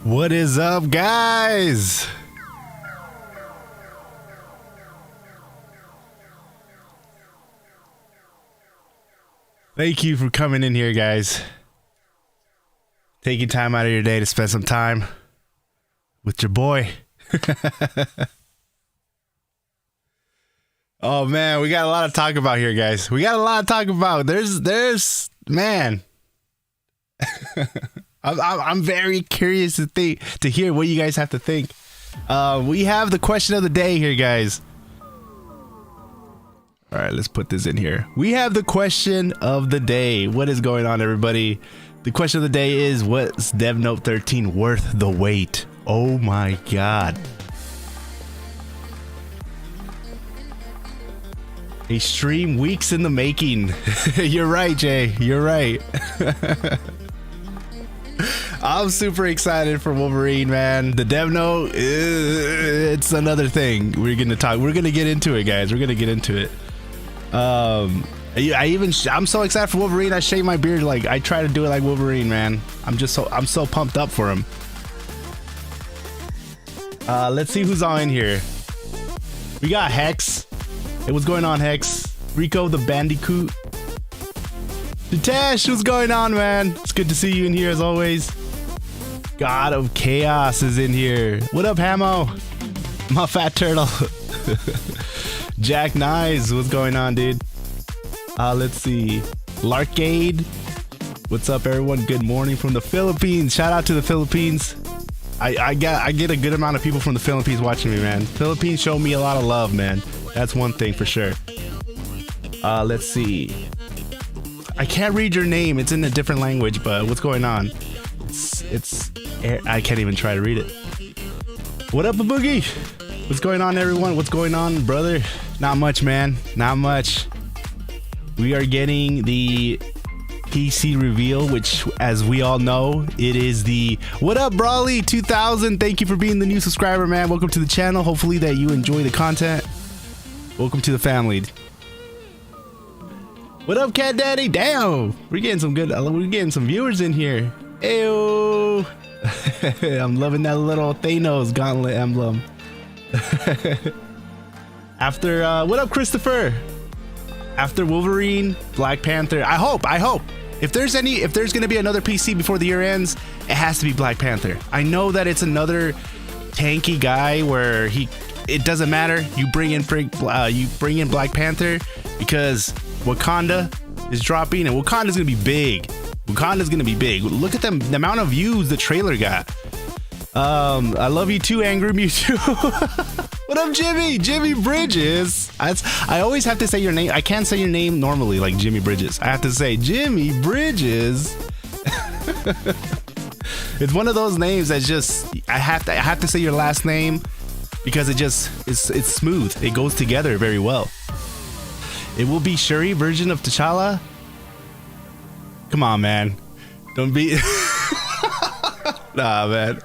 What is up, guys? Thank you for coming in here, guys. Taking time out of your day to spend some time with your boy. Oh man, we got a lot to talk about here, guys. We got a lot to talk about. There's man. I'm very curious to hear what you guys have to think. We have the question of the day here, guys. All right, let's put this in here. We have the question of the day. What is going on, everybody? The question of the day is, what's Dev Note 13 worth the wait? Oh my god. A stream weeks in the making. You're right, Jay. You're right. I'm super excited for Wolverine, man. The Dev Note, it's another thing. We're gonna get into it, guys. We're gonna get into it. I'm so excited for Wolverine. I shave my beard like I try to do it like Wolverine, man. I'm so pumped up for him. Let's see who's on in here. We got Hex. Hey, what's going on, Hex? Rico the Bandicoot. Ditash, what's going on, man? It's good to see you in here as always. God of Chaos is in here. What up, Hamo? My fat turtle. Jack Nyes, what's going on, dude? Let's see. Larkade. What's up, everyone? Good morning from the Philippines. Shout out to the Philippines. I get a good amount of people from the Philippines watching me, man. Philippines show me a lot of love, man. That's one thing for sure. Let's see. I can't read your name. It's in a different language, but what's going on? I can't even try to read it. What up, Boogie? What's going on, everyone? What's going on, brother? Not much, man. Not much. We are getting the PC reveal, which, as we all know, it is the what up, Brawly 2000. Thank you for being the new subscriber, man. Welcome to the channel. Hopefully that you enjoy the content. Welcome to the family. What up, Cat Daddy? Damn, we're getting some viewers in here. Ayo. I'm loving that little Thanos gauntlet emblem. After what up, Christopher? After Wolverine, Black Panther. I hope if there's gonna be another PC before the year ends, it has to be Black Panther. I know that it's another tanky guy where it doesn't matter. You bring in Black Panther because Wakanda is dropping, and Wakanda's gonna be big. Wakanda's gonna be big. Look at the amount of views the trailer got. I love you too, Angry Mewtwo. What up, Jimmy Bridges? I always have to say your name. I can't say your name normally like Jimmy Bridges. I have to say Jimmy Bridges. It's one of those names that's just I have to say your last name because it's smooth. It goes together very well. It will be Shuri version of T'Challa. Come on, man. Don't be nah, man.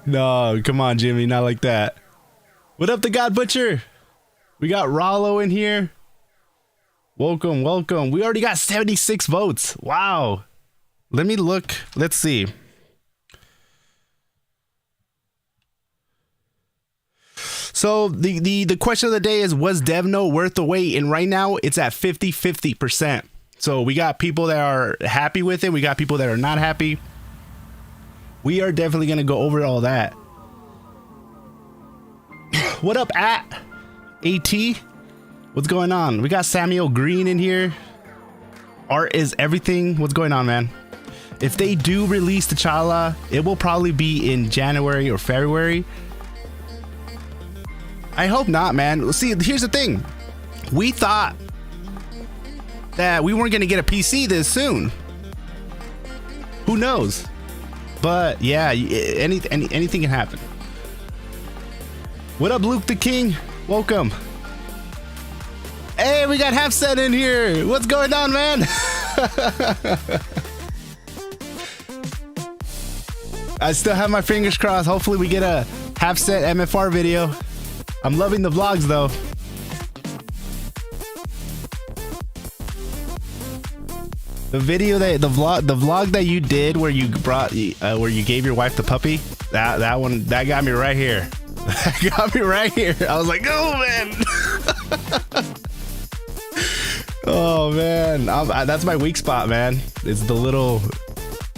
No, come on, Jimmy, not like that. What up, the God Butcher? We got Rollo in here. Welcome. We already got 76 votes. Wow. Let me look. Let's see. So the question of the day is, was Dev Note worth the wait? And right now it's at 50%. So we got people that are happy with it. We got people that are not happy. We are definitely going to go over all that. What up, AT? What's going on? We got Samuel Green in here. Art is everything. What's going on, man? If they do release T'Challa, it will probably be in January or February. I hope not, man. See, here's the thing. We thought that we weren't going to get a PC this soon. Who knows? But yeah, anything can happen. What up, Luke the King? Welcome. Hey, we got Half Set in here. What's going on, man? I still have my fingers crossed. Hopefully we get a Half Set MFR video. I'm loving the vlogs though. The video that the vlog that you did where you brought where you gave your wife the puppy, that one that got me right here. That got me right here. I was like, oh man. Oh man, that's my weak spot, man. It's the little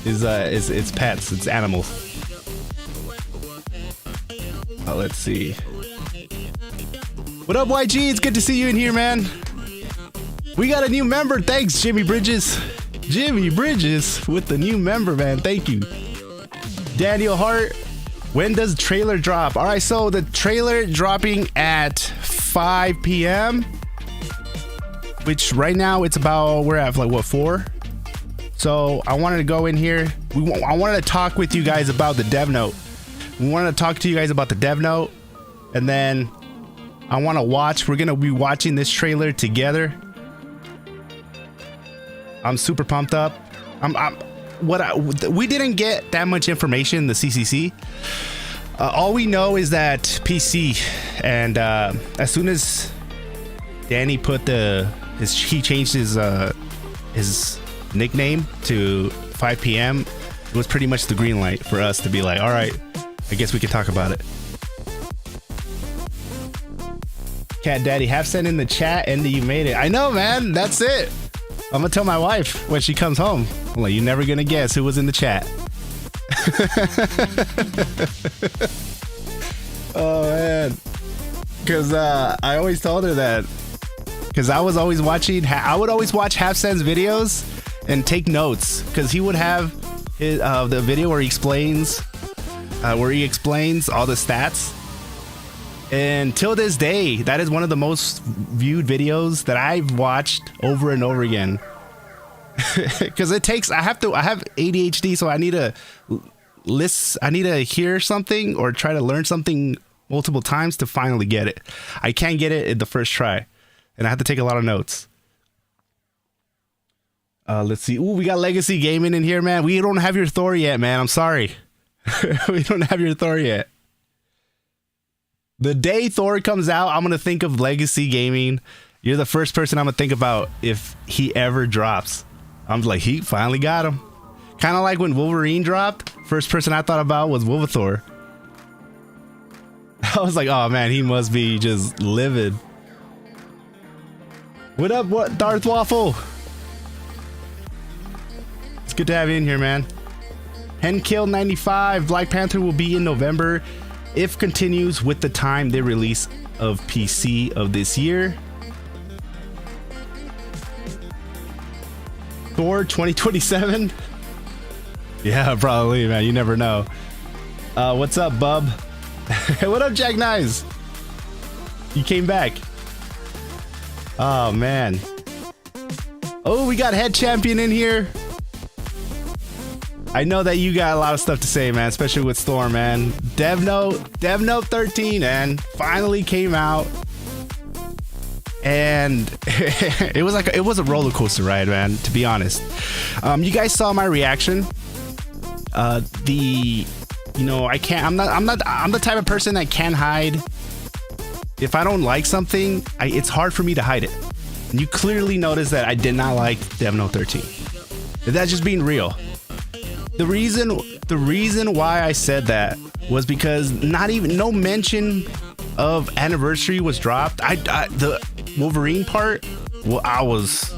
it's pets, it's animals. Let's see. What up, YG? It's good to see you in here, man. We got a new member. Thanks, Jimmy Bridges. Jimmy Bridges with the new member, man. Thank you. Daniel Hart. When does trailer drop? All right, so the trailer dropping at 5 p.m. which right now it's about, we're at like what, 4? So I wanted to go in here. I wanted to talk with you guys about the dev note. We wanted to talk to you guys about the dev note, and then I want to watch. We're gonna be watching this trailer together. I'm super pumped up. We didn't get that much information in the CCC. All we know is that PC, and as soon as Danny put he changed his nickname to 5 p.m. it was pretty much the green light for us to be like, all right, I guess we can talk about it. Cat Daddy, have sent in the chat, and you made it. I know, man. That's it. I'm gonna tell my wife when she comes home. I'm like, you're never gonna guess who was in the chat. Oh man, because I always told her that, because I was always watching. I would always watch Halfsen's videos and take notes, because he would have his, the video where he explains all the stats. And till this day, that is one of the most viewed videos that I've watched over and over again. Because it takes, I have ADHD, so I need to hear something or try to learn something multiple times to finally get it. I can't get it in the first try, and I have to take a lot of notes. Let's see. Ooh, we got Legacy Gaming in here, man. We don't have your Thor yet, man. I'm sorry. We don't have your Thor yet. The day Thor comes out, I'm going to think of Legacy Gaming. You're the first person I'm going to think about if he ever drops. I'm like, he finally got him. Kind of like when Wolverine dropped. First person I thought about was Wolverine. I was like, oh man, he must be just livid. What up, what Darth Waffle? It's good to have you in here, man. Henkill 95, Black Panther will be in November. If continues with the time they release of PC of this year. Thor 2027. Yeah, probably, man. You never know. What's up, bub? What up, Jack Knives? You came back. Oh man. Oh, we got Head Champion in here. I know that you got a lot of stuff to say, man, especially with Storm, man. Dev Note 13, and finally came out, and it was a roller coaster ride, man. To be honest, you guys saw my reaction. I'm the type of person that can't hide. If I don't like something, it's hard for me to hide it. And you clearly noticed that I did not like Dev Note 13. That's just being real. The reason why I said that was because no mention of anniversary was dropped. The Wolverine part, well, I was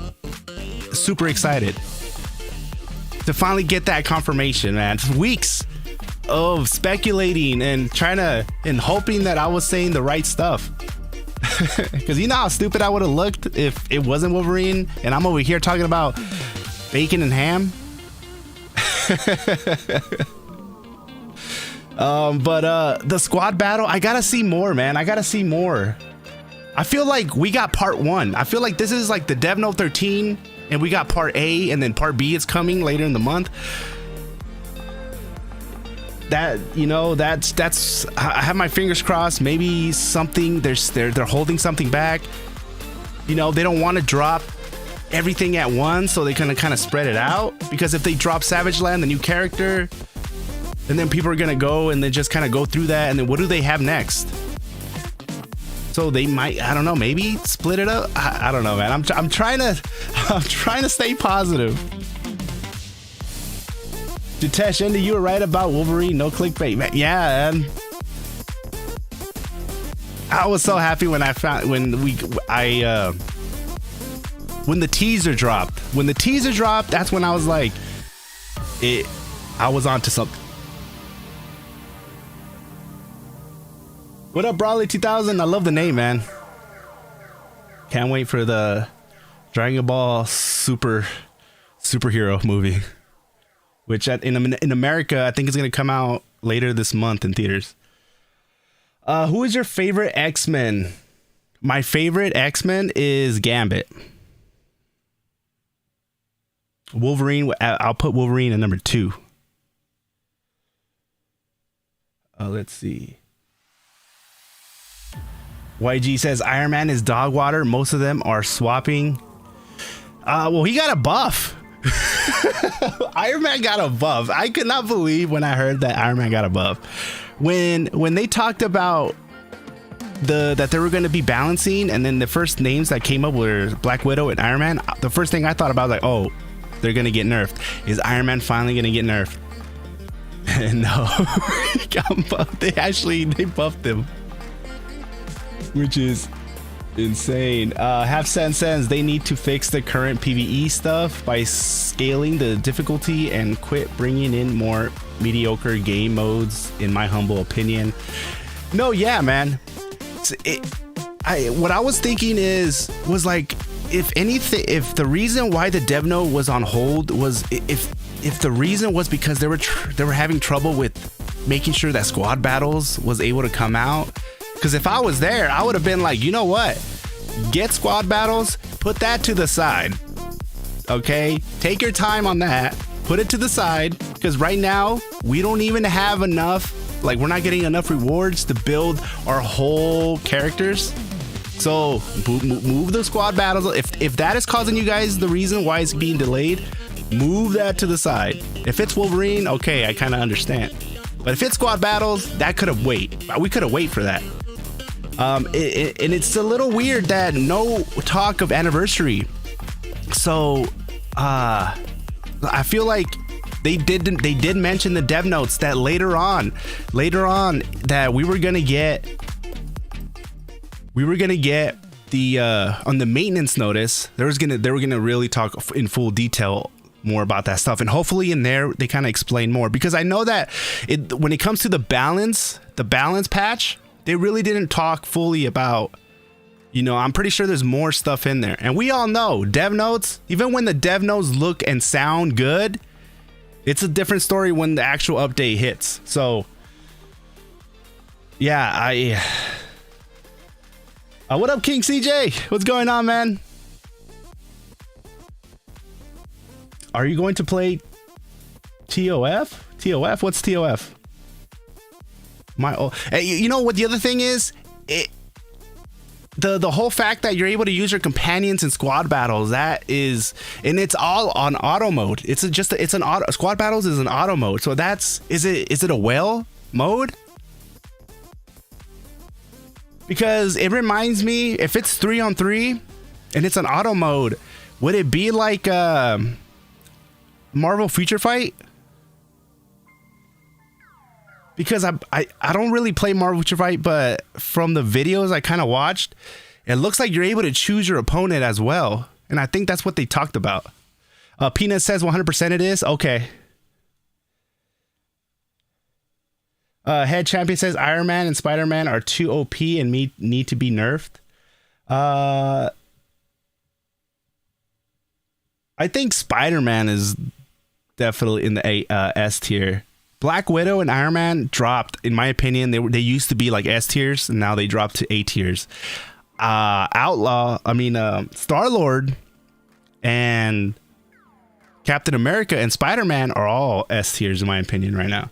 super excited to finally get that confirmation, man. Weeks of speculating and hoping that I was saying the right stuff. Because you know how stupid I would have looked if it wasn't Wolverine, and I'm over here talking about bacon and ham. But the SQAUD battle, I gotta see more, man. I gotta see more. I feel like we got part 1. I feel like this is like the Dev Note 13, and we got part A, and then part B is coming later in the month. That's I have my fingers crossed. Maybe something they're holding something back. They don't want to drop everything at once, so they kind of spread it out, because if they drop Savage Land, the new character, and then people are gonna go and then just kind of go through that, and then what do they have next? So they might, I don't know, maybe split it up. I don't know, man. I'm trying to stay positive. Jitesh, Andy, you were right about Wolverine. No clickbait, man. Yeah, man. I was so happy when I found when the teaser dropped. When the teaser dropped, that's when I was like, I was onto something. What up, Brawley 2000? I love the name, man. Can't wait for the Dragon Ball superhero movie, which in America I think is gonna come out later this month in theaters. Who is your favorite X-Men? My favorite X-Men is Gambit. Wolverine, I'll put Wolverine at number 2. Let's see. YG says Iron Man is dog water. Most of them are swapping. Well, he got a buff. Iron Man got a buff. I could not believe when I heard that Iron Man got a buff. When they talked about that they were going to be balancing, and then the first names that came up were Black Widow and Iron Man, the first thing I thought about, like, oh, they're going to get nerfed. Is Iron Man finally going to get nerfed? No. He got buffed. They buffed him, which is insane. Half Sense, they need to fix the current PVE stuff by scaling the difficulty and quit bringing in more mediocre game modes, in my humble opinion. No, yeah, man. What I was thinking was like, if anything, if the reason why the dev note was on hold was if the reason was because they were having trouble with making sure that squad battles was able to come out. Because if I was there, I would have been like, you know what? Get squad battles, put that to the side. Okay? Take your time on that. Put it to the side. Because right now, we don't even have enough. Like, we're not getting enough rewards to build our whole characters. So, move the squad battles. If that is causing you guys the reason why it's being delayed, move that to the side. If it's Wolverine, okay, I kind of understand. But if it's squad battles, that could have waited. We could have waited for that. And it's a little weird that no talk of anniversary. So I feel like they did mention the dev notes that later on that we were gonna get the on the maintenance notice, they were gonna really talk in full detail more about that stuff, and hopefully in there they kind of explain more, because I know that when it comes to the balance patch, they really didn't talk fully about, you know, I'm pretty sure there's more stuff in there. And we all know dev notes, even when the dev notes look and sound good, it's a different story when the actual update hits. So yeah, what up, King CJ? What's going on, man? Are you going to play TOF? TOF? What's TOF? You know what the other thing is? The whole fact that you're able to use your companions in squad battles, that is, and it's all on auto mode. It's an auto. Squad battles is an auto mode. So is it a whale mode? Because it reminds me, if it's 3-on-3 and it's an auto mode, would it be like Marvel Future Fight? Because I don't really play Marvel Future Fight, but from the videos I kind of watched, it looks like you're able to choose your opponent as well. And I think that's what they talked about. Peanut says 100% it is. Okay. Head Champion says Iron Man and Spider-Man are too OP and need to be nerfed. I think Spider-Man is definitely in the S tier. Black Widow and Iron Man dropped, in my opinion. They used to be like S tiers, and now they dropped to A tiers. Star-Lord and Captain America and Spider-Man are all S tiers, in my opinion, right now.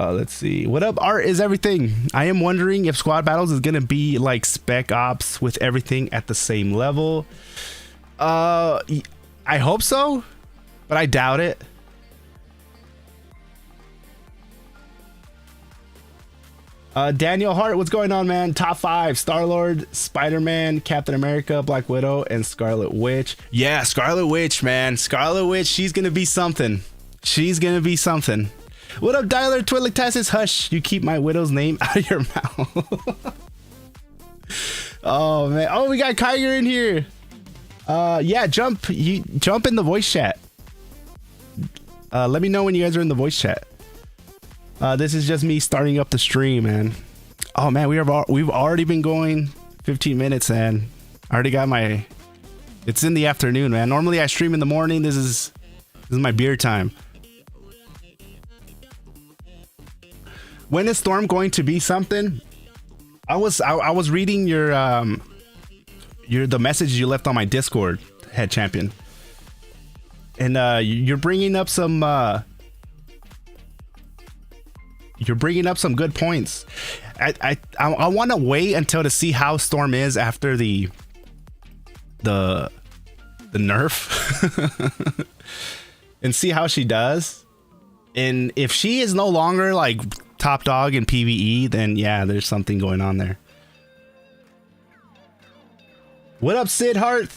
Let's see. What up, Art is everything. I am wondering if squad battles is gonna be like Spec Ops with everything at the same level. I hope so, but I doubt it. Daniel Hart, what's going on, man? Top 5: Star-Lord, Spider-Man, Captain America, Black Widow, and Scarlet Witch. Yeah, Scarlet Witch, man. Scarlet Witch, she's gonna be something. She's gonna be something. What up, Dialer Twillictassus? Hush, you keep my widow's name out of your mouth. Oh man. Oh, we got Kyger in here. Yeah, jump in the voice chat. Let me know when you guys are in the voice chat. This is just me starting up the stream, man. Oh man, we've already been going 15 minutes, man. I already got my. It's in the afternoon, man. Normally I stream in the morning. This is my beer time. When is Storm going to be something? I was reading your the message you left on my Discord, Head Champion, and you're bringing up some good points. I want to wait until to see how Storm is after the nerf and see how she does. And if she is no longer like top dog in PVE, then yeah, there's something going on there. What up, Sid Hart?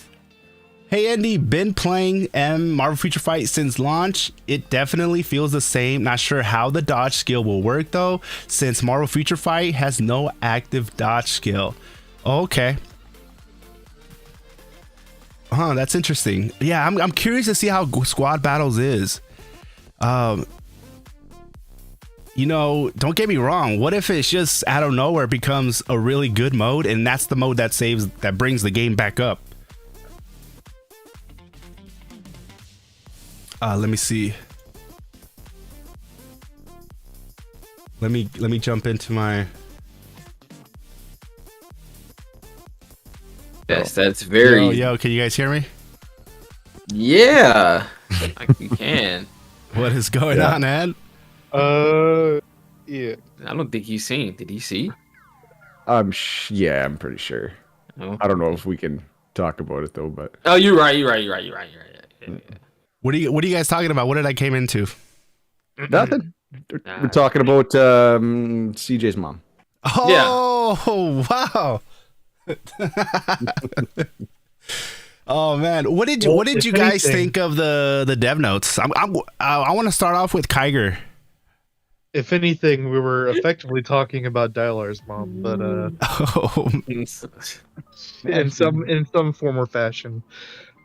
Hey Andy, been playing Marvel Future Fight since launch. It definitely feels the same. Not sure how the dodge skill will work though, since Marvel Future Fight has no active dodge skill. Okay. Huh, that's interesting. Yeah, I'm curious to see how squad battles is. You know, don't get me wrong. What if it's just out of nowhere becomes a really good mode, and that's the mode that brings the game back up? Let me see. Let me jump into my. Yes, that's very. Yo, can you guys hear me? Yeah, you can. What is going on, man? Yeah. I don't think he's seen. Did he see? Yeah, I'm pretty sure. Oh. I don't know if we can talk about it though, but. Oh, you're right. Yeah. What are you guys talking about? What did I came into? Nothing. We're talking about CJ's mom. Oh, wow. Oh man, what did you guys think of the dev notes? I want to start off with Kyger. If anything, we were effectively talking about Dialar's mom, but in some form or fashion.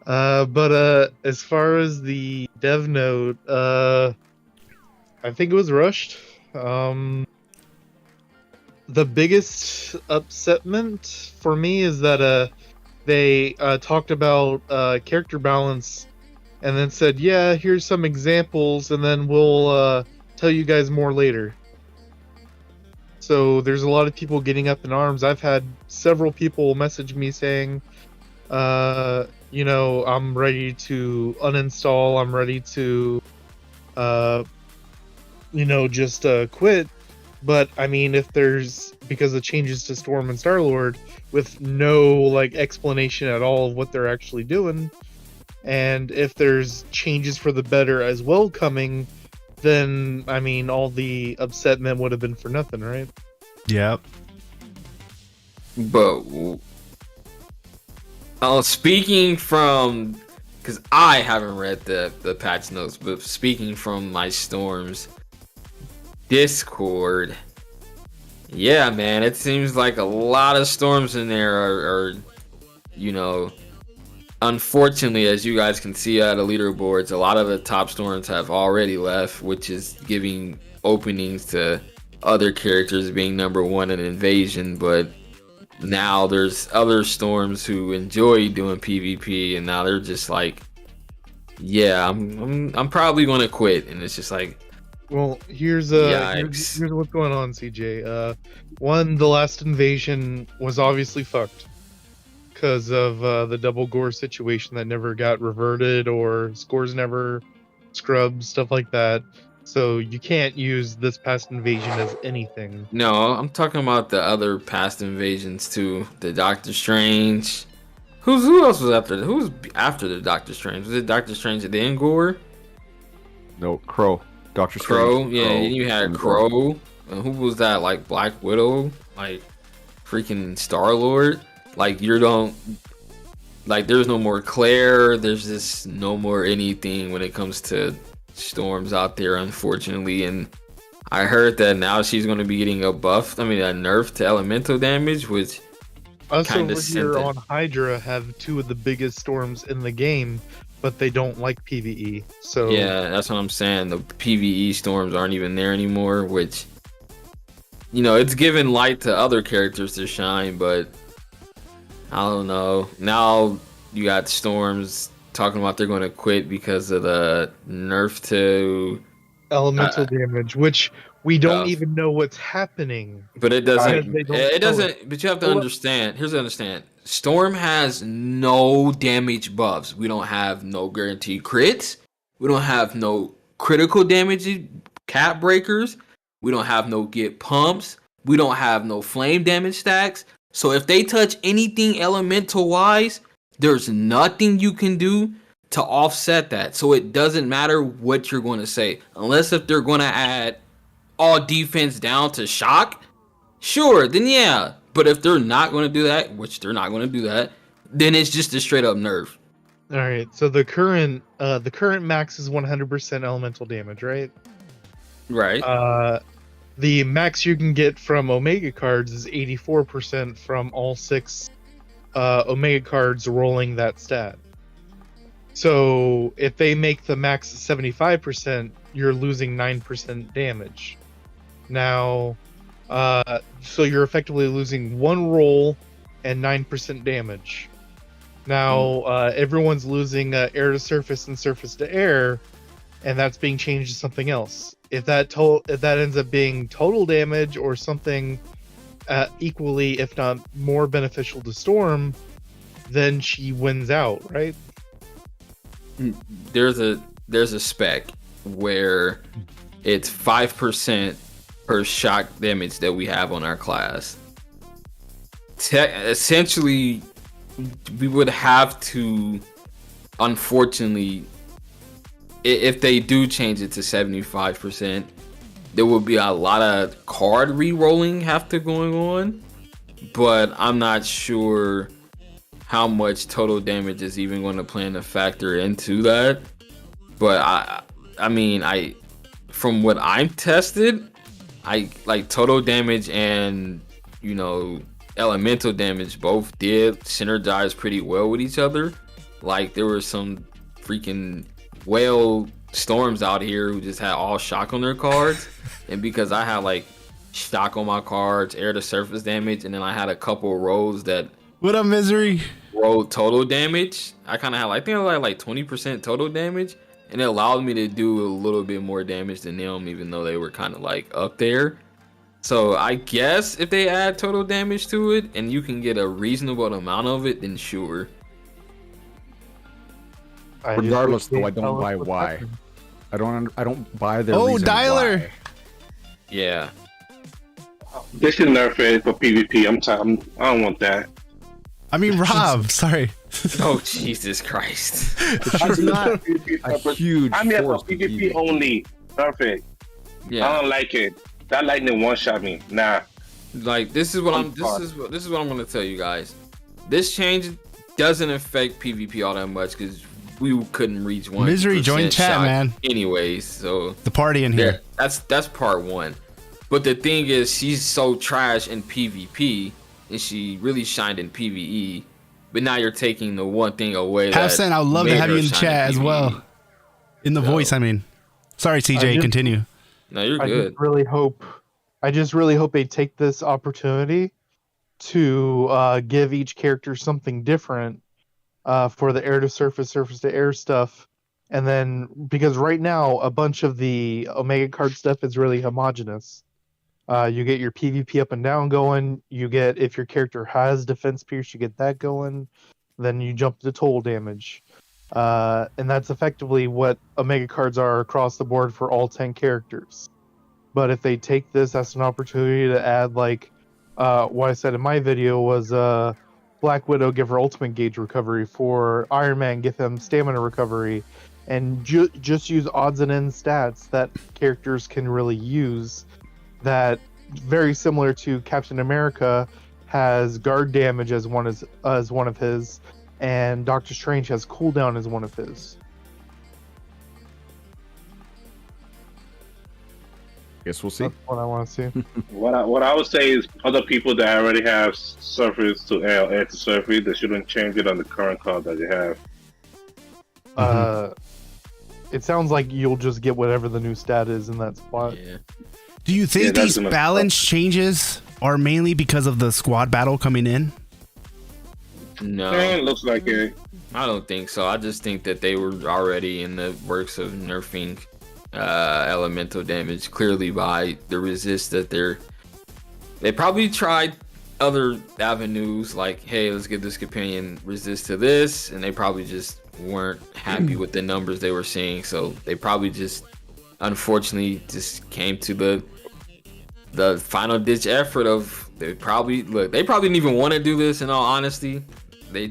But as far as the dev note, I think it was rushed. The biggest upsetment for me is that they talked about character balance and then said, yeah, here's some examples, and then we'll tell you guys more later. So there's a lot of people getting up in arms. I've had several people message me saying, you know, I'm ready to uninstall, I'm ready to you know, just quit. But I mean, if there's, because of changes to Storm and Star-Lord with no like explanation at all of what they're actually doing, and if there's changes for the better as well coming, then I mean, all the upsetment would have been for nothing, right? Yep. But speaking from, because I haven't read the patch notes, but speaking from my Storm's Discord, yeah, man, it seems like a lot of Storms in there are you know, unfortunately, as you guys can see out of leaderboards, a lot of the top Storms have already left, which is giving openings to other characters being number one in Invasion. But now there's other Storms who enjoy doing PvP, and now they're just like, yeah, I'm probably gonna quit. And it's just like, well, here's what's going on, CJ. One, the last Invasion was obviously fucked because of the double gore situation that never got reverted, or scores never scrubbed, stuff like that. So you can't use this past Invasion as anything. no, I'm talking about the other past Invasions too. The Doctor Strange. Who else was after? Who was after the Doctor Strange? Was it Doctor Strange at the end gore? No, Crow. Dr. Crow, Strange. yeah, Crow. you had Crow. who was that? Like Black Widow, like freaking Star Lord. Like you don't like. There's no more Claire. There's just no more anything when it comes to storms out there, unfortunately. And I heard that now she's going to be getting a buff. I mean, a nerf to elemental damage, which us kind over of here on Hydra have two of the biggest storms in the game, but they don't like PVE. So yeah, that's what I'm saying. The PVE storms aren't even there anymore, which, you know, it's giving light to other characters to shine, but I don't know. Now you got storms talking about they're going to quit because of the nerf to elemental damage, which we don't even know what's happening. But it doesn't. It doesn't. But you have to understand. Here's to understand. Storm has no damage buffs. We don't have no guaranteed crits. We don't have no critical damage cap breakers. We don't have no get pumps. We don't have no flame damage stacks. So if they touch anything elemental wise, there's nothing you can do to offset that. So it doesn't matter what you're going to say, unless if they're going to add all defense down to shock, sure, then yeah. But if they're not going to do that, which they're not going to do that, then it's just a straight up nerf. All right, so the current max is 100% elemental damage, right? Right. The max you can get from Omega cards is 84% from all 6 Omega cards rolling that stat. So if they make the max 75%, you're losing 9% damage. Now, so you're effectively losing 1 roll and 9% damage. Now, everyone's losing air to surface and surface to air, and that's being changed to something else. If that ends up being total damage or something equally, if not more beneficial to Storm, then she wins out, right? There's a spec where it's 5% per shock damage that we have on our class. Essentially, we would have to, unfortunately, if they do change it to 75%, there will be a lot of card re-rolling have to going on, but I'm not sure how much total damage is even going to play in a factor into that. But I mean, from what I'm tested, I like total damage and, you know, elemental damage both did synergize pretty well with each other. Like there were some freaking whale storms out here who just had all shock on their cards, and because I had like shock on my cards, air to surface damage, and then I had a couple rolls that what up, Misery? Rolled total damage. I kind of had like 20% total damage, and it allowed me to do a little bit more damage than them, even though they were kind of like up there. So I guess if they add total damage to it and you can get a reasonable amount of it, then sure. Regardless, though, I don't buy why. I don't buy their Oh, reason Dialer. why. Yeah. They should nerf it for PvP. I don't want that. I mean, Rob, sorry. Oh, Jesus Christ. She's not a huge I'm here for force. PvP only. Nerf it. Yeah. I don't like it. That lightning one shot me. Nah. Like this is what I'm going to tell you guys. This change doesn't affect PvP all that much because we couldn't reach 1%. Misery, join chat, man. Anyways, so the party in here. That's part one. But the thing is, she's so trash in PvP, and she really shined in PvE. But now you're taking the one thing away. Half Cent, I would love to have you in chat as well. In the voice, I mean. Sorry, TJ, continue. No, you're good. I just really hope they take this opportunity to give each character something different for the air to surface, surface to air stuff. And then, because right now, a bunch of the Omega card stuff is really homogenous. You get your PvP up and down going. You get, if your character has defense pierce, you get that going. Then you jump to total damage. And that's effectively what Omega cards are across the board for all 10 characters. But if they take this as an opportunity to add, like, what I said in my video was Black Widow give her ultimate gauge recovery, for Iron Man give him stamina recovery, and just use odds and ends stats that characters can really use, that, very similar to Captain America, has guard damage as one of his, and Doctor Strange has cooldown as one of his. Guess we'll see. That's what I want to see. What I would say is other people that already have surface to air to surface, they shouldn't change it on the current card that they have. It sounds like you'll just get whatever the new stat is in that spot. Yeah. Do you think these balance changes are mainly because of the squad battle coming in? No, it looks like it. I don't think so. I just think that they were already in the works of nerfing elemental damage, clearly by the resist that they probably tried other avenues, like, hey, let's get this companion resist to this, and they probably just weren't happy with the numbers they were seeing, so they probably just unfortunately just came to the final ditch effort of they probably didn't even want to do this, in all honesty. They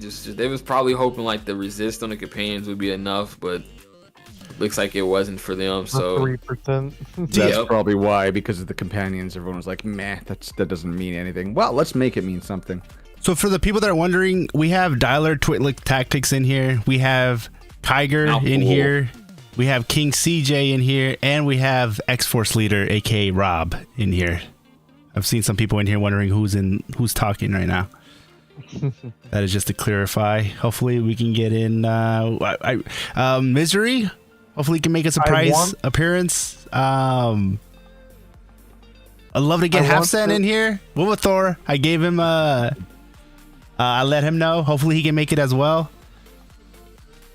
was probably hoping like the resist on the companions would be enough, but looks like it wasn't for them. So 3%. That's probably why, because of the companions, everyone was like, meh, that doesn't mean anything. Well, let's make it mean something. So for the people that are wondering, we have Dialer Twitlick Tactics in here. We have Kyger in here. We have King CJ in here. And we have X-Force Leader, aka Rob, in here. I've seen some people in here wondering who's talking right now. That is just to clarify. Hopefully we can get in Misery. Hopefully he can make a surprise appearance. I'd love to get Half-Cent in here. Thor. I gave him I let him know. Hopefully he can make it as well.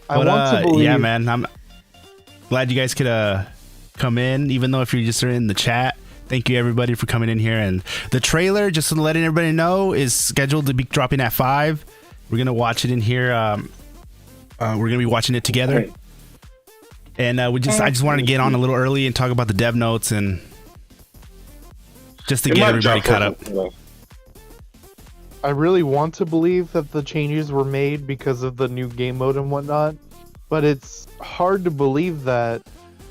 I want to believe. Yeah, man. I'm glad you guys could come in, even though if you're just in the chat. Thank you everybody for coming in here. And the trailer, just letting everybody know, is scheduled to be dropping at 5. We're gonna watch it in here. We're gonna be watching it together. And I just wanted to get on a little early and talk about the dev notes and just to get everybody caught up. I really want to believe that the changes were made because of the new game mode and whatnot, but it's hard to believe that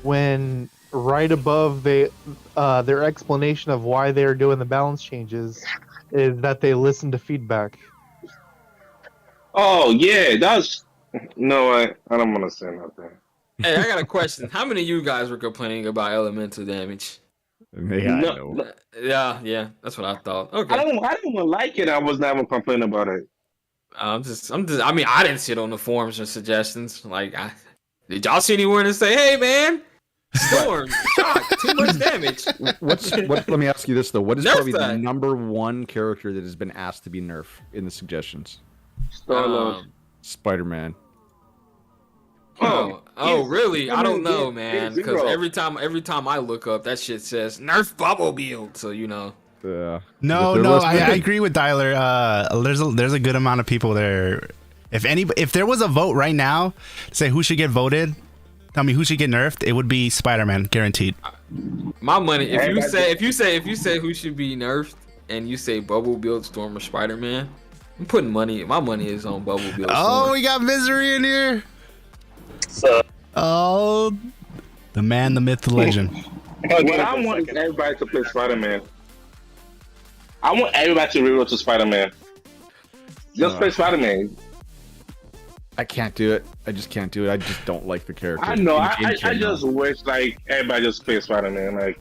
when right above their explanation of why they're doing the balance changes is that they listen to feedback. Oh yeah, that's no. I don't want to say nothing. Hey, I got a question. How many of you guys were complaining about elemental damage? Yeah, that's what I thought. Okay. I don't even like it. I was never complaining about it. I'm just. I mean, I didn't see it on the forums or suggestions. Like, did y'all see anyone to say, "Hey, man, Storm, shock, too much damage"? Let me ask you this though: what is probably the number one character that has been asked to be nerfed in the suggestions? Spider-Man. Oh, really? I don't know, man. Because every time I look up, that shit says nerf bubble build. So you know. No, I agree with Dialer. There's a good amount of people there. If there was a vote right now, say who should get voted, tell me who should get nerfed, it would be Spider-Man, guaranteed. My money. If you say who should be nerfed, and you say bubble build, Storm, or Spider-Man, I'm putting money. My money is on bubble build. Storm. Oh, we got Misery in here. Oh, the man, the myth, the legend. What I want is everybody to play Spider-Man. I want everybody to reroll to Spider-Man. Just play Spider-Man. I can't do it. I just can't do it. I just don't like the character. I know. I just wish like everybody just play Spider-Man. Like,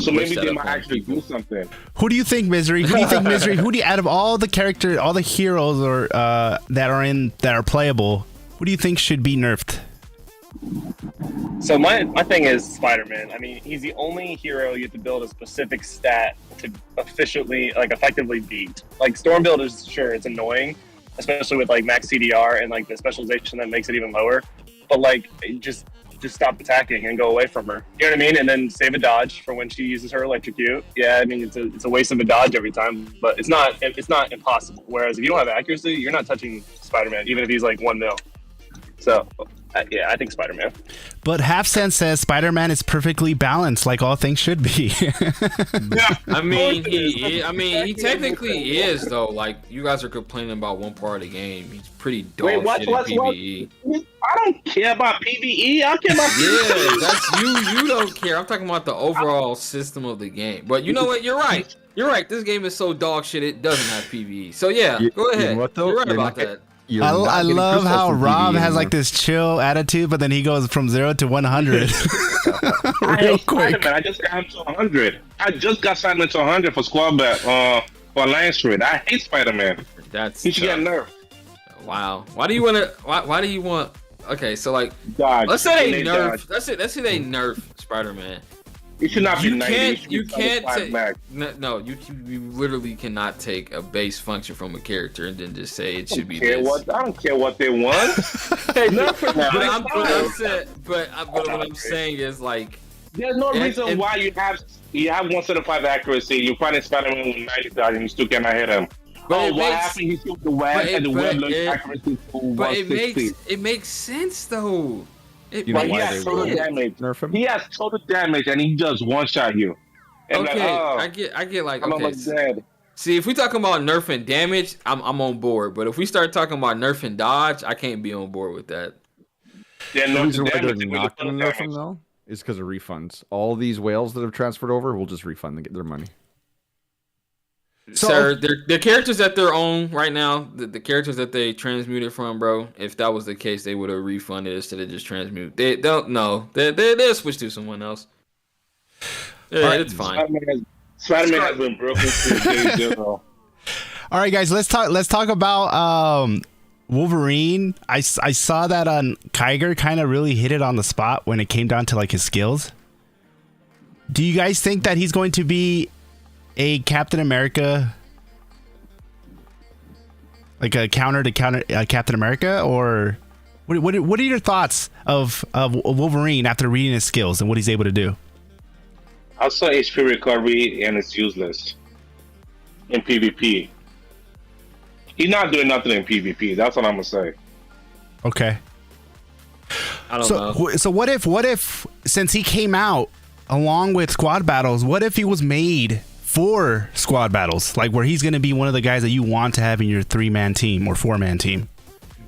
so maybe they might actually do something. Who do you think, Misery? Who do you, out of all the characters, all the heroes or that are playable, who do you think should be nerfed? So my thing is Spider-Man. I mean, he's the only hero you have to build a specific stat to effectively beat. Like Storm build is sure it's annoying, especially with like max CDR and like the specialization that makes it even lower. But like just stop attacking and go away from her. You know what I mean? And then save a dodge for when she uses her electrocute. Yeah, I mean it's a waste of a dodge every time, but it's not impossible. Whereas if you don't have accuracy, you're not touching Spider-Man, even if he's like 1 mil. So Yeah, I think Spider-Man. But Half Sense says Spider-Man is perfectly balanced, like all things should be. Yeah. I mean, he technically is though. Like you guys are complaining about one part of the game. He's pretty dog shit in PVE. I don't care about PVE. I care about Yeah, that's you. You don't care. I'm talking about the overall system of the game. But you know what? You're right. You're right. This game is so dog shit. It doesn't have PVE. So yeah, go ahead. You know what, though? You're right You're about not that. I love how Rob has like this. this chill attitude, but then he goes from 0 to 100 I real hate quick. Spider-Man. I just got him to 100. I just got Spider-Man to 100 for squad bet for Alliance Raid. I hate Spider-Man. That's He should get nerfed. wow. Why do you want to? Why do you want? Okay, so like, Dodge. let's say they Dodge. nerf. Let's say they nerf Spider-Man. It should not be You 90. can't. You It should be can't 75 take. max. No, you literally cannot take a base function from a character and then just say it should be Care this. what? I don't care what they want. Nerf it now. But what I'm saying is like, There's no And- reason and- why you have 175 accuracy. You find Spider-Man with 90,000 and you still cannot hit him. But it what makes- happened? He shoot the web and the web looks accuracy to but it 160. makes sense though. It You know But he why has they total would damage. nerf him? He has total damage and he just one-shot you. And Okay, like, oh, I get like I'm okay. almost dead. See, if we talking about nerfing damage, I'm on board. But if we start talking about nerfing dodge, I can't be on board with that. Then The no reason why they're damage. not going to nerf him though is because of refunds. All these whales that have transferred over will just refund and get their money. So- Sir, the characters that they're on right now, the characters that they transmuted from, bro. If that was the case, they would have refunded instead of just transmute. They don't know. They'll switch to someone else. Yeah, Alright. it's fine. Spider-Man has been broken to day zero. All right, guys, let's talk about Wolverine. I saw that Kiger kind of really hit it on the spot when it came down to like his skills. Do you guys think that he's going to be a Captain America, like a counter to Captain America, or what are your thoughts of Wolverine after reading his skills and what he's able to do? I saw HP recovery and it's useless in PvP. He's not doing nothing in PvP. That's what I'm gonna say. Okay. I don't know. So what if since he came out along with squad battles, what if he was made for squad battles, like where he's going to be one of the guys that you want to have in your 3-man team or 4-man team?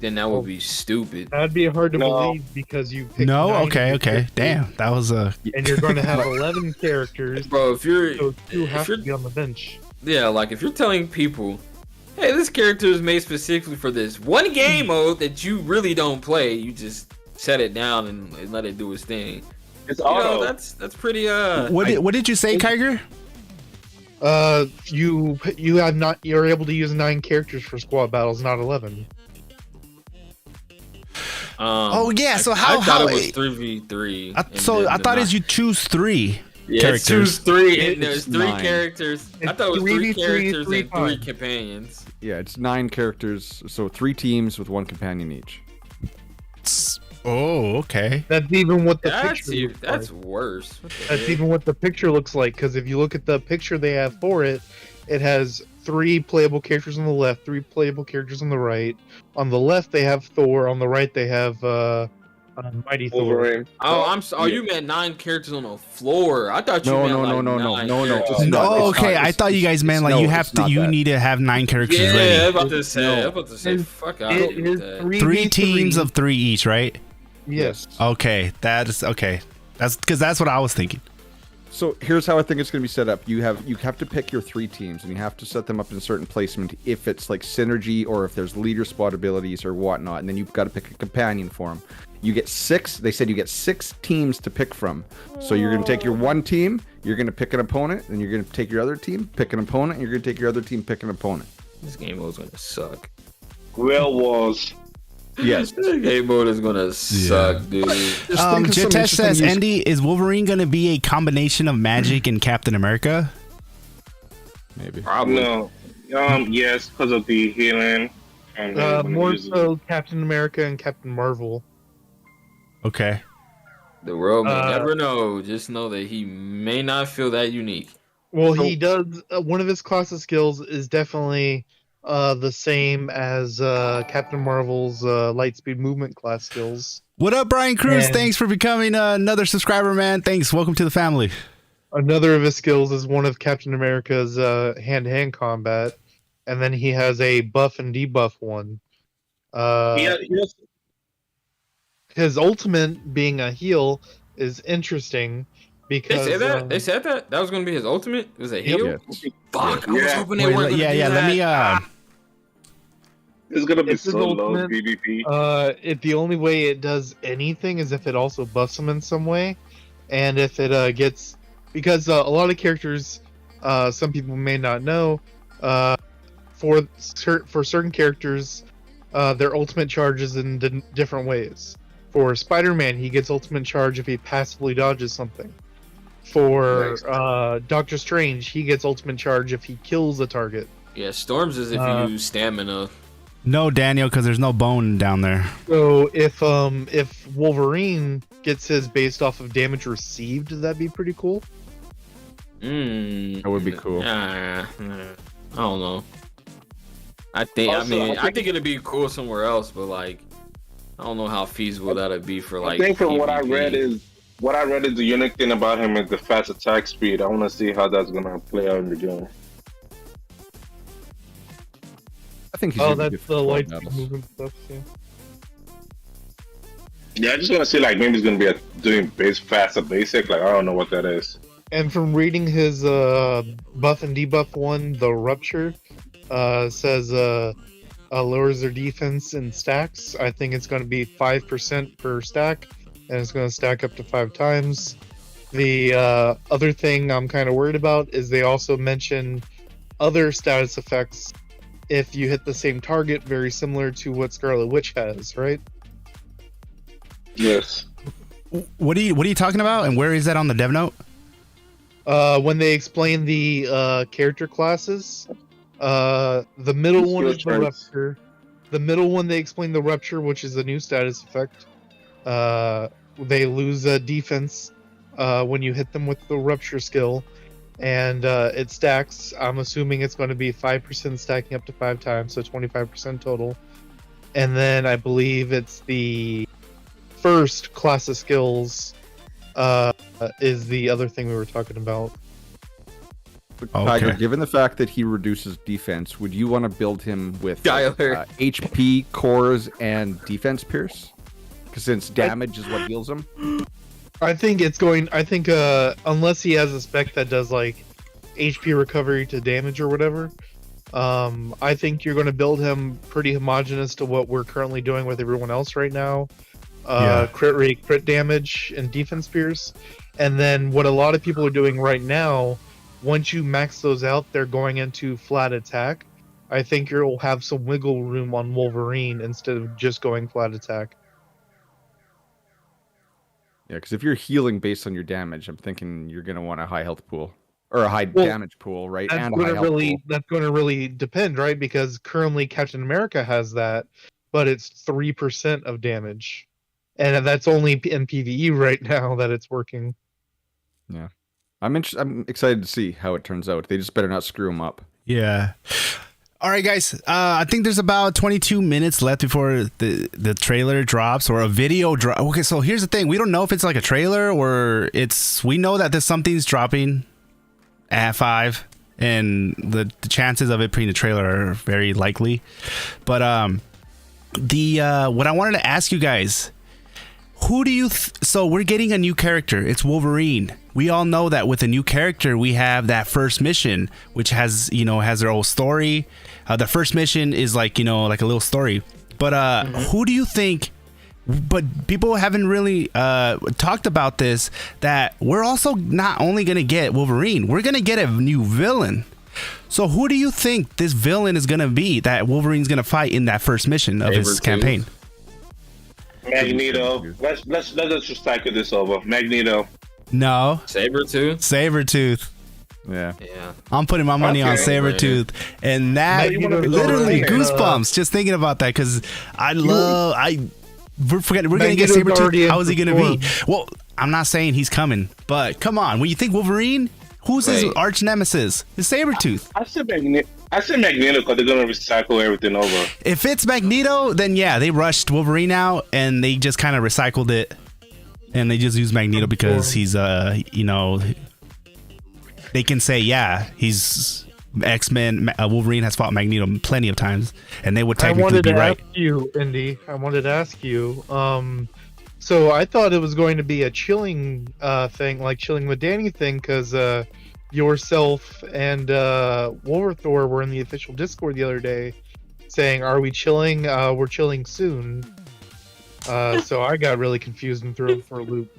Then that would be stupid. That'd be hard to No. believe because you picked No, 9 okay. characters, Damn, that was a. and you're going to have 11 characters, Bro, if you're so 2 have if to you're be on the bench. yeah, like if you're telling people, hey, this character is made specifically for this one game mode that you really don't play, you just set it down and let it do its thing. It's You know, auto. that's pretty What did you say, Kiger? You're able to use 9 characters for squad battles, not 11. Oh yeah. So I how thought it was 3v3. I thought as you choose 3 yeah, characters. choose 3 and there's It's 3 9. characters. I It's thought it was 3 3v3, characters 3 and 3 times. companions. Yeah, it's 9 characters, so 3 teams with 1 companion each. Oh, okay. That's even what the That's picture looks that's like. worse. What the That's heck? even what the picture looks like, because if you look at the picture they have for it, it has 3 playable characters on the left, 3 playable characters on the right. On the left they have Thor, on the right they have Mighty Thor. Wolverine. Oh, you meant 9 characters on the floor. I thought you No, meant no, like no, no, 9 no, no, characters. it's not. No, It's okay. not. I thought you guys meant like no, you have it's to. not You that. need to have 9 characters Yeah, I was ready. about to say. I was about to say. It's- Fuck out It with is that. 3 teams of 3 each, right? Yes. Okay, that is okay. That's because that's what I was thinking. So here's how I think it's going to be set up. You have to pick your 3 teams, and you have to set them up in a certain placement if it's like synergy or if there's leader squad abilities or whatnot. And then you've got to pick a companion for them. You get 6. They said you get 6 teams to pick from. So you're going to take your one team, you're going to pick an opponent, and you're going to take your other team, pick an opponent, and you're going to take your other team, pick an opponent. This game mode is gonna suck. Real Wars. Yes. This game mode is gonna suck, dude. Just think of some Jitesh interesting says, use- Andy, is Wolverine going to be a combination of Magic and Captain America? Maybe. Probably. No. Yes, because of the healing. And More so Captain America and Captain Marvel. Okay. The world may Uh, never know. Just know that he may not feel that unique. Well, he does. One of his class of skills is definitely the same as Captain Marvel's Lightspeed movement class skills. What up, Brian Cruz? And- Thanks for becoming another subscriber, man. Thanks. Welcome to the family. Another of his skills is one of Captain America's hand-to-hand combat, and then he has a buff and debuff one. His ultimate, being a heal, is interesting because They said that was going to be his ultimate. It was a heal. Yes. Fuck! I was hoping they Wait, weren't gonna do Let me. that. It's gonna be It's his so low ultimate. PvP. The only way it does anything is if it also buffs him in some way, and if it gets, because a lot of characters, some people may not know, for certain characters, their ultimate charges in different ways. For Spider-Man, he gets ultimate charge if he passively dodges something. For Doctor Strange, he gets ultimate charge if he kills a target. Yeah, Storms is if you use stamina. No, Daniel, because there's no bone down there. So if Wolverine gets his based off of damage received, that'd be pretty cool. That would be cool. I don't know. I think it'd be cool somewhere else, but like, I don't know how feasible that'd be for like. I think from PvP. what I read is the unique thing about him is the fast attack speed. I want to see how that's gonna play out in the game. I think he's Oh, gonna be that's good the for light battles. movement stuff. Yeah. Yeah, I just want to see like maybe he's gonna be doing faster basic. Like I don't know what that is. And from reading his buff and debuff one, the Rupture says lowers their defense in stacks. I think it's going to be 5% per stack, and it's going to stack up to 5 times. The other thing I'm kind of worried about is they also mention other status effects if you hit the same target, very similar to what Scarlet Witch has, right? Yes. What are you talking about? And where is that on the dev note? When they explain the character classes, the middle one is the Rupture. The middle one, they explain the Rupture, which is a new status effect. They lose defense when you hit them with the Rupture skill, and it stacks. I'm assuming it's going to be 5% stacking up to 5 times, so 25% total. And then I believe it's the first class of skills is the other thing we were talking about. Tiger, Okay. given the fact that he reduces defense, would you want to build him with Tyler. HP, cores, and defense pierce? Because since damage is what heals him. I think unless he has a spec that does like HP recovery to damage or whatever, I think you're going to build him pretty homogenous to what we're currently doing with everyone else right now. Crit rate, crit damage, and defense pierce. And then what a lot of people are doing right now, once you max those out, they're going into flat attack. I think you'll have some wiggle room on Wolverine instead of just going flat attack. Yeah, because if you're healing based on your damage, I'm thinking you're going to want a high health pool. Or a high damage pool, right? That's And a going high to health really pool. that's going to really depend, right? Because currently Captain America has that, but it's 3% of damage, and that's only in PVE right now that it's working. Yeah. I'm excited to see how it turns out. They just better not screw him up. Yeah. All right, guys. I think there's about 22 minutes left before the trailer drops or a video drop. Okay, so here's the thing. We don't know if it's like a trailer or we know that there's something's dropping at 5, and the chances of it being a trailer are very likely. But what I wanted to ask you guys, who do you so we're getting a new character. It's Wolverine. We all know that with a new character we have that first mission, which has their own story. The first mission is like a little story. But who do you think, but people haven't really talked about this, that we're also not only gonna get Wolverine, we're gonna get a new villain. So who do you think this villain is gonna be that Wolverine's gonna fight in that first mission of his campaign? Magneto. Let's just tackle this over. Magneto. No. Sabretooth. Yeah. I'm putting my money on Sabretooth, and that literally goosebumps just thinking about that, because we're gonna get Sabretooth. How is he gonna be? Well, I'm not saying he's coming, but come on, when you think Wolverine, who's his arch nemesis? It's Sabretooth. I I say Magneto because they're gonna recycle everything over. If it's Magneto, then yeah, they rushed Wolverine out and they just kind of recycled it, and they just used Magneto because he's you know, they can say yeah, he's X-Men. Wolverine has fought Magneto plenty of times, and they would technically be right. I wanted to ask you, Indy. I wanted to ask you. So I thought it was going to be a chilling thing, like chilling with Danny thing, because yourself and Wolverthor were in the official Discord the other day saying, "Are we chilling? We're chilling soon." So I got really confused and thrown for a loop.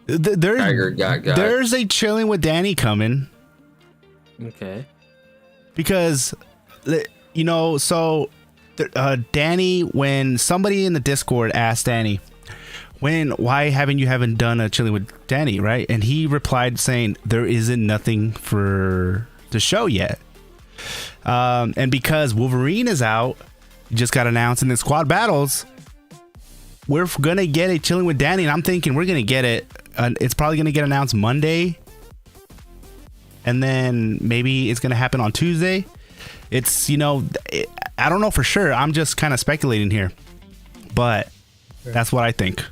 There's a chilling with Danny coming. Okay. Because, you know, so Danny, when somebody in the Discord asked Danny, why haven't you done a chilling with Danny, right? And he replied saying there isn't nothing for the show yet. And because Wolverine is out, just got announced in the SQAUD battles, we're gonna get a chilling with Danny, and I'm thinking we're gonna get it. It's probably gonna get announced Monday, and then maybe it's gonna happen on Tuesday. It's, you know, I don't know for sure. I'm just kind of speculating here, but that's what I think.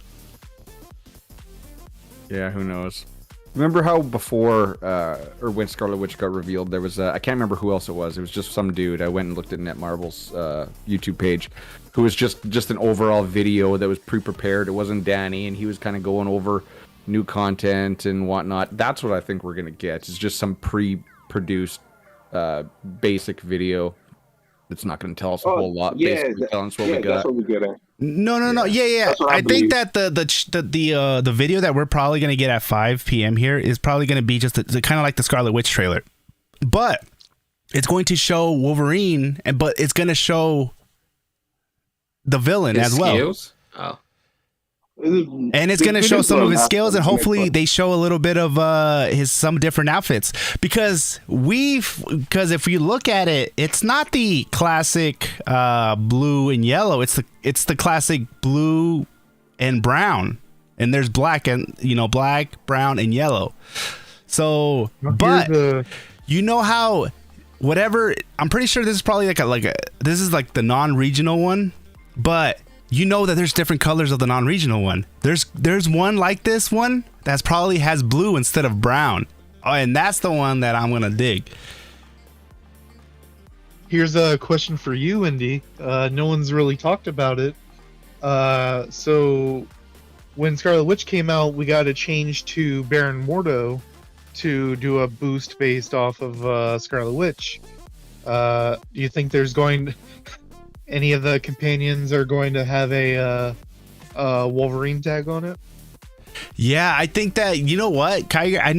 Yeah, who knows? Remember how before, or when Scarlet Witch got revealed, there was, I can't remember who else it was. It was just some dude. I went and looked at Netmarble's YouTube page, who was just an overall video that was pre-prepared. It wasn't Danny, and he was kind of going over new content and whatnot. That's what I think we're going to get. It's just some pre-produced basic video that's not going to tell us a whole lot. Yeah, basically telling us what we got. That's what we get at. No. Yeah. I think that the video that we're probably gonna get at 5 p.m. here is probably gonna be just kind of like the Scarlet Witch trailer, but it's going to show Wolverine, but it's gonna show the villain as well. Skills? Oh. And it's going to show some of his skills, and hopefully they show a little bit of some different outfits, because if you look at it, it's not the classic blue and yellow. It's the classic blue and brown, and there's black and, you know, black, brown, and yellow. So, but you know how whatever, I'm pretty sure this is probably this is like the non-regional one, but you know that there's different colors of the non-regional one. There's one like this one that's probably has blue instead of brown. Oh, and that's the one that I'm gonna dig. Here's a question for you, Indy. No one's really talked about it. So when Scarlet Witch came out, we got a change to Baron Mordo to do a boost based off of Scarlet Witch. Do you think any of the companions are going to have a Wolverine tag on it? Yeah, I think that, you know what, Kiger, I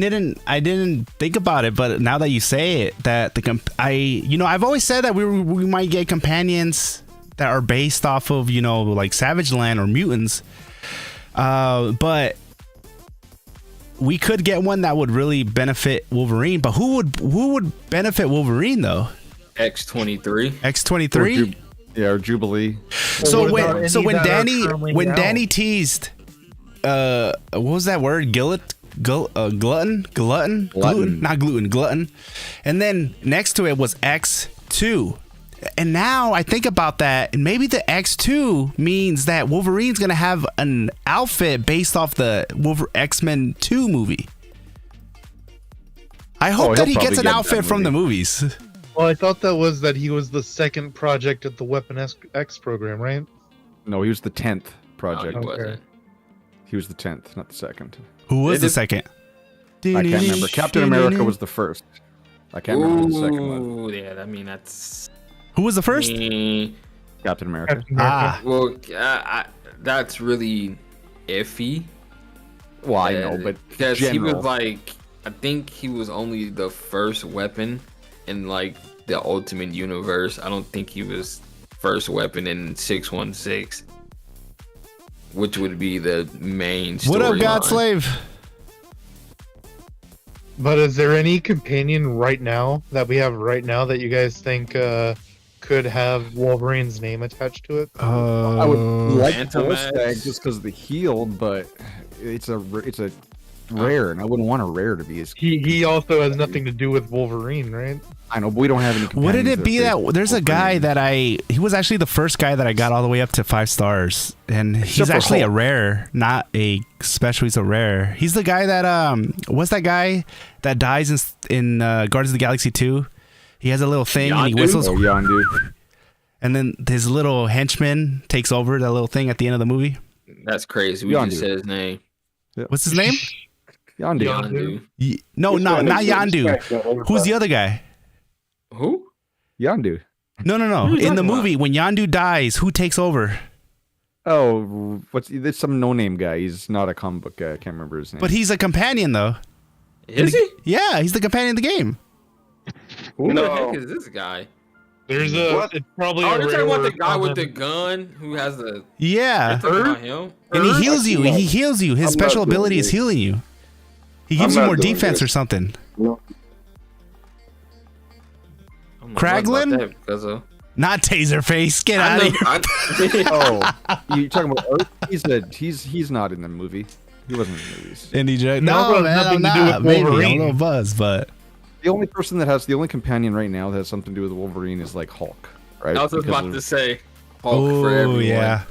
didn't think about it, but now that you say it, that I've always said that we might get companions that are based off of, you know, like Savage Land or mutants, but we could get one that would really benefit Wolverine. But who would benefit Wolverine though? X-23. X-23. Or Jubilee. So when Danny teased, what was that word? Glutton, not gluten, glutton. And then next to it was X2. And now I think about that, and maybe the X2 means that Wolverine's gonna have an outfit based off the X-Men 2 movie. I hope that he gets an outfit from the movies. Well, I thought that he was the second project at the Weapon X program, right? No, he was the 10th project. No, he wasn't. He was the 10th, not the second. Who was the second? I can't remember. Captain America was the first. I can't remember the second one. Yeah, I mean, that's... Who was the first? Captain America. Well, that's really iffy. Well, I know, but because he was like, I think he was only the first weapon in like the Ultimate Universe. I don't think he was first weapon in 616, which would be the main story. What up, Godslave? But is there any companion right now that we have right now that you guys think could have Wolverine's name attached to it? I would like Pulse Tag just because of the heal, but it's a rare, and I wouldn't want a rare to be as. He also has nothing to do with Wolverine, right? I know, but we don't have any. Wouldn't it be that there's a guy Wolverine. that he was actually the first guy that I got all the way up to 5 stars, and he's Except for actually a Hulk. rare, not a special. He's a rare. He's the guy that what's that guy that dies in Guardians of the Galaxy 2? He has a little thing and he Yondu? whistles, Oh, Yondu. and then his little henchman takes over that little thing at the end of the movie. That's crazy. We Yondu. just said his name. What's his name? Yondu. Yondu. No, not Yondu. Who's the other guy? Who? Yondu. No. Who are you In the talking movie, when Yondu dies, who takes over? Oh, there's some no-name guy. He's not a comic book guy. I can't remember his name. But he's a companion, though. Is he? Yeah, he's the companion in the game. Who the No. heck is this guy? There's it's probably Oh, a you're talking about the rare guy with the common- gun who has the. Yeah. You're talking about him? And he heals you. I'm not- He heals you. His I'm special not doing ability is this. healing you. He I'm gives you not more doing defense this. or something. No. I don't know much Kraglin? about that because of- Not Taserface. Get I out of know- here. I- Oh, you talking about Earth? He's not in the movie. He wasn't in the movies. Indie Jack. Marvel No, has man, I'm nothing to do not. with Maybe I'm a Wolverine. little buzzed, but The only person that has the only companion right now that has something to do with Wolverine is like Hulk, right? I was just Because about of- to say Hulk oh for everyone. yeah.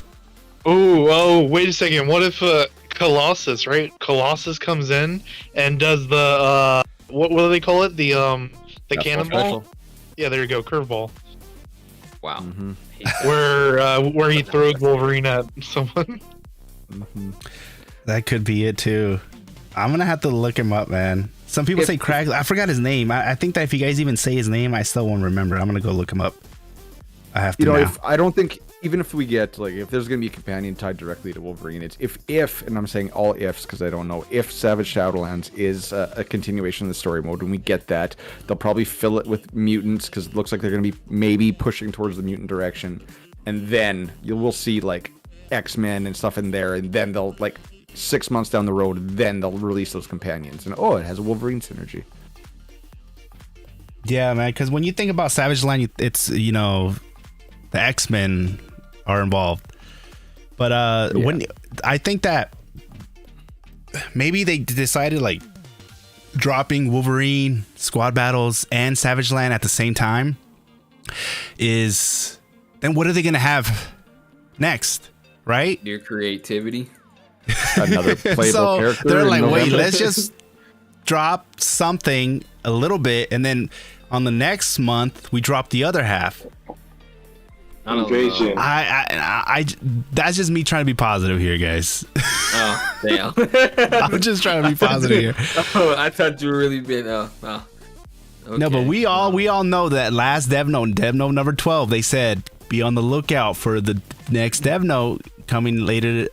Oh, wait a second. What if Colossus, right? Colossus comes in and does the what do they call it? The Fastball cannonball. special. Yeah, there you go, curveball. Wow. Mhm. Where he throws Wolverine at someone. Mhm. That could be it too. I'm gonna have to look him up, man. Some people say Craig. I forgot his name. I think that if you guys even say his name, I still won't remember. I'm gonna go look him up. I have to You know, now. I don't think even if we get like if there's gonna be a companion tied directly to Wolverine, it's if and I'm saying all ifs because I don't know if Savage Shadowlands is a continuation of the story mode. When we get that, they'll probably fill it with mutants because it looks like they're gonna be maybe pushing towards the mutant direction, and then we'll see like X-Men and stuff in there, and then they'll like 6 months down the road, then they'll release those companions, and oh, it has a Wolverine synergy. Yeah, man. Because when you think about Savage Land, it's the X-Men are involved. But when I think that maybe they decided like dropping Wolverine, Squad Battles, and Savage Land at the same time is then what are they gonna have next, right? Your creativity. Another playable So character. they're in like, wait, November. let's just drop something a little bit, and then on the next month we drop the other half. I don't Invasion. know. I that's just me trying to be positive here, guys. Oh, damn. I'm just trying to be positive here. Oh, I thought you were really been. Okay. No, but we all know that last Dev Note number 12, they said be on the lookout for the next Dev Note coming later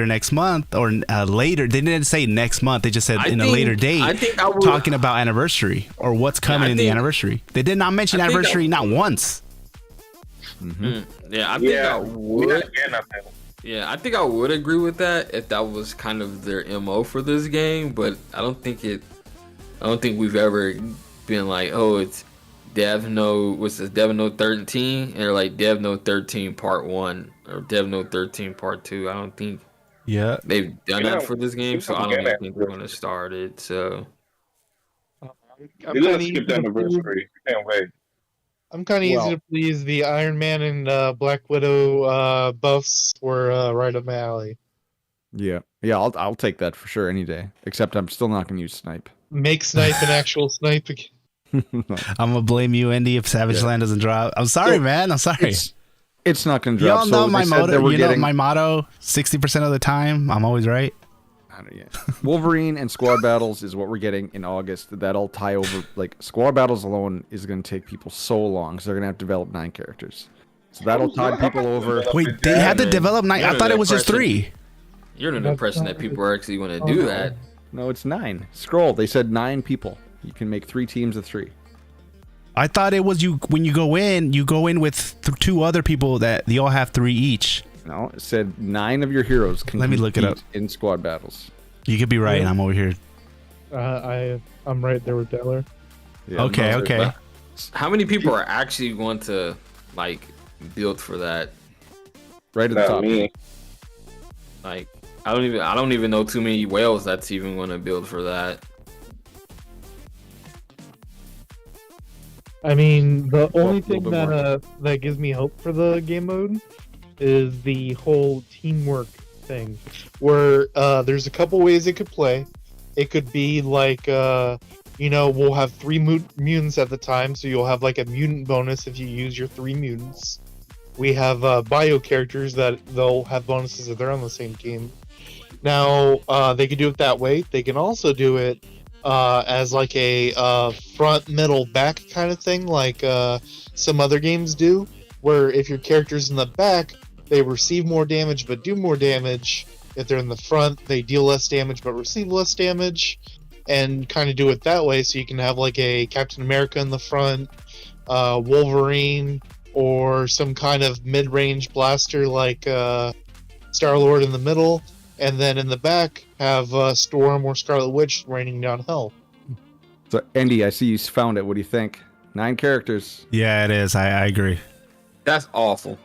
next month or later. They didn't say next month. They just said a later date. I think I would. Talking about anniversary or what's coming in the anniversary. They did not mention I think anniversary not once. Yeah, I think I we gotta would. get nothing. Yeah, I think I would agree with that if that was kind of their MO for this game, but I don't think we've ever been like, oh, it's Dev Note, what's this, Dev Note 13? And they're like Dev Note 13 Part 1 or Dev Note 13 Part 2. I don't think Yeah. they've done Yeah, that for this game, so I don't yeah. even think they're going to start it. So, I'm We're gonna kinda skip the easy to please- anniversary. Can't wait. I'm kind of easy Well- to please. The Iron Man and Black Widow buffs were right up my alley. Yeah, I'll take that for sure any day. Except I'm still not going to use snipe. Make snipe an actual snipe again. I'm gonna blame you, Andy, if Savage Land doesn't drop. I'm sorry, man. I'm sorry. It's not going to drop. Y'all know So my they said motto. that we're You know getting- my motto. 60% of the time, I'm always right. I don't know yet. Wolverine and Squad Battles is what we're getting in August. That'll tie over. Like Squad Battles alone is going to take people so long, so they're going to have to develop 9 characters. So that'll tide people over. Wait, they had to man. develop 9. I Yeah, thought it that was just person- 3. you're under the impression that people are actually going to do that. No, it's 9. Scroll. They said 9 people. You can make 3 teams of 3. I thought it was you when you go in with 2 other people that they all have 3 each. No, it said 9 of your heroes can Let me look it compete up. in Squad Battles. You could be right, and I'm over here. I'm right there with Taylor. Yeah, Okay, no, okay. How many people are actually going to like build for that? Right at the Not top. me. Like, I don't even know too many whales that's even going to build for that. I mean, the only a little thing bit that gives me hope for the game mode is the whole teamwork thing, where there's a couple ways it could play. It could be like, we'll have 3 mutants at the time, so you'll have like a mutant bonus if you use your 3 mutants. We have bio characters that they'll have bonuses if they're on the same team. Now, they can do it that way. They can also do it as like a front, middle, back kind of thing, like some other games do, where if your character's in the back, they receive more damage but do more damage. If they're in the front, they deal less damage but receive less damage, and kind of do it that way, so you can have like a Captain America in the front, Wolverine, or some kind of mid-range blaster like Star-Lord in the middle, and then in the back have Storm or Scarlet Witch raining down hell. So, Andy, I see you found it. What do you think? 9 characters. Yeah, it is. I agree. That's awful.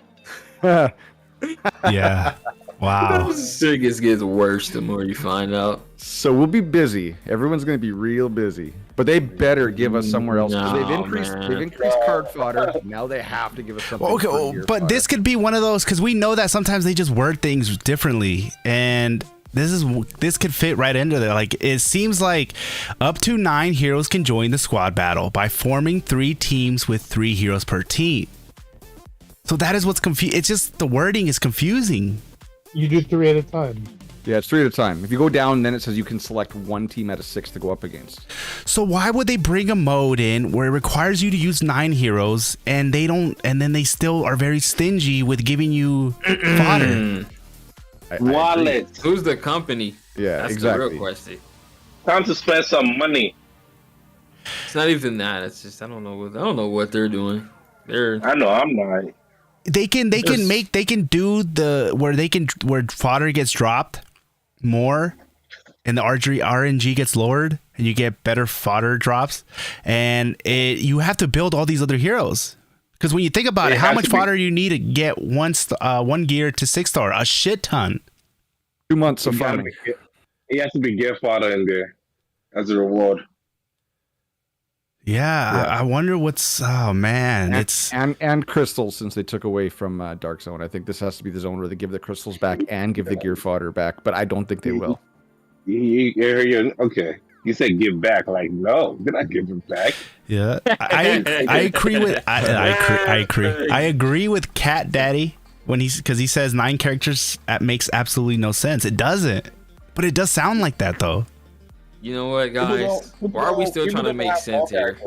Yeah. Wow. It gets worse the more you find out. So we'll be busy. Everyone's going to be real busy. But they better give us somewhere else. 'Cause No, they've increased card fodder. Now they have to give us something. Okay, for gear but fodder. this could be one of those, because we know that sometimes they just word things differently, and this could fit right into there. Like, it seems like up to 9 heroes can join the squad battle by forming 3 teams with 3 heroes per team. So that is what's confusing. It's just the wording is confusing. You do 3 at a time. Yeah, it's 3 at a time. If you go down, then it says you can select 1 team out of 6 to go up against. So why would they bring a mode in where it requires you to use 9 heroes, and they don't, and then they still are very stingy with giving you fodder? Wallet. Who's the company? Yeah, That's exactly. the real question. Time to spend some money. It's not even that. It's just I don't know what they're doing. I know I'm not. They can do where fodder gets dropped more, and the RNG gets lowered, and you get better fodder drops, and you have to build all these other heroes. Because when you think about it, how much fodder do you need to get one gear to 6-star? A shit ton. 2 months of farming. It has to be gear fodder in there as a reward. Yeah. I wonder what's. Oh man, it's and crystals, since they took away from Dark Zone. I think this has to be the zone where they give the crystals back and give the gear fodder back, but I don't think they will. Okay. You said give back. Like, no, did I give it back? Yeah, I agree with I agree with Cat Daddy because he says 9 characters. That makes absolutely no sense. It doesn't, but it does sound like that though. You know what, guys? Why are we still trying to make sense here?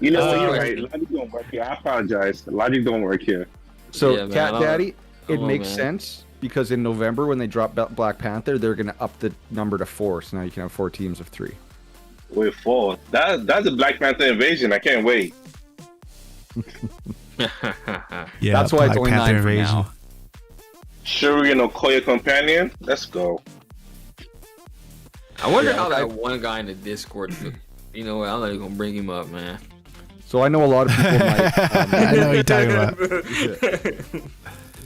You're right. Logic don't work here. I apologize. Logic don't work here. So, Yeah, man, Cat Daddy, it Come on, makes man. sense because in November when they drop Black Panther, they're going to up the number to 4. So now you can have 4 teams of 3. Wait, 4. That's a Black Panther invasion. I can't wait. Yeah, That's why it's Black only Panther 9 for invasion. now. Sure, we're gonna call your companion. Let's go. I wonder how that one guy in the Discord. You know what? I'm not even gonna bring him up, man. So I know a lot of people might. I know what you're talking about.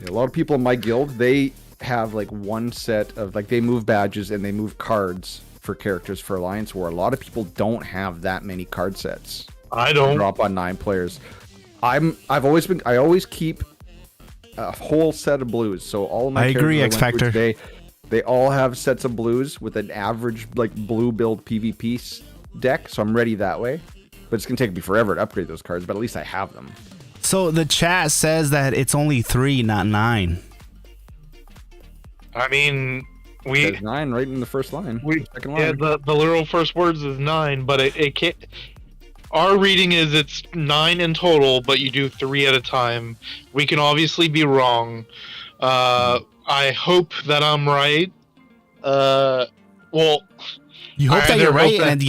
A lot of people in my guild, they have like one set of they move badges and they move cards for characters for Alliance War. A lot of people don't have that many card sets. I don't. Drop on 9 players. I always keep a whole set of blues. So all of my I agree, characters X Factor. today, they all have sets of blues with an average blue build PvP deck. So I'm ready that way. But it's gonna take me forever to upgrade those cards. But at least I have them. So the chat says that it's only 3, not 9. I mean, There's 9 right in the first line. Second line. yeah, the literal first words is 9, but it can't. Our reading is it's 9 in total, but you do 3 at a time. We can obviously be wrong. I hope that I'm right. Well, You hope I that you're either right, hope that- and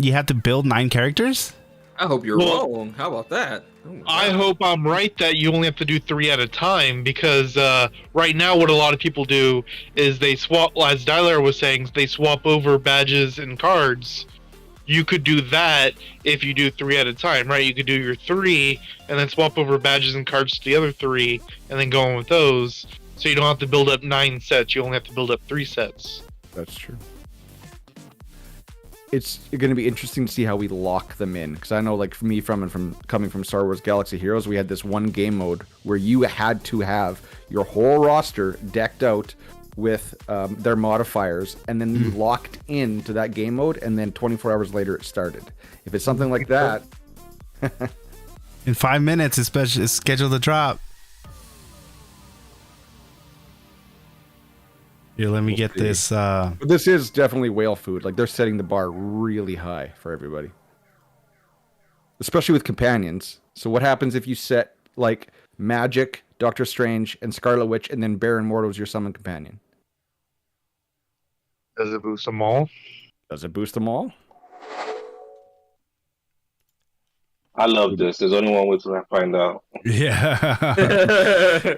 you have to build 9 characters. I hope you're Well, wrong. How about that? Oh my I God. hope I'm right that you only have to do 3 at a time, because right now what a lot of people do is they swap, as Dylar was saying, they swap over badges and cards. You could do that if you do 3 at a time, right? You could do your 3 and then swap over badges and cards to the other 3 and then go on with those. So you don't have to build up 9 sets. You only have to build up 3 sets. That's true. It's going to be interesting to see how we lock them in, because I know, like, for me, coming from Star Wars Galaxy Heroes, we had this one game mode where you had to have your whole roster decked out with their modifiers, and then you locked into that game mode, and then 24 hours later it started. If it's something like that, in 5 minutes, it's scheduled to drop. Here, let me get this. But this is definitely whale food. Like, they're setting the bar really high for everybody, especially with companions. So what happens if you set, like, Magic, Doctor Strange, and Scarlet Witch, and then Baron Mordo's your summon companion? Does it boost them all? Does it boost them all? I love this. There's only one way to find out. Yeah.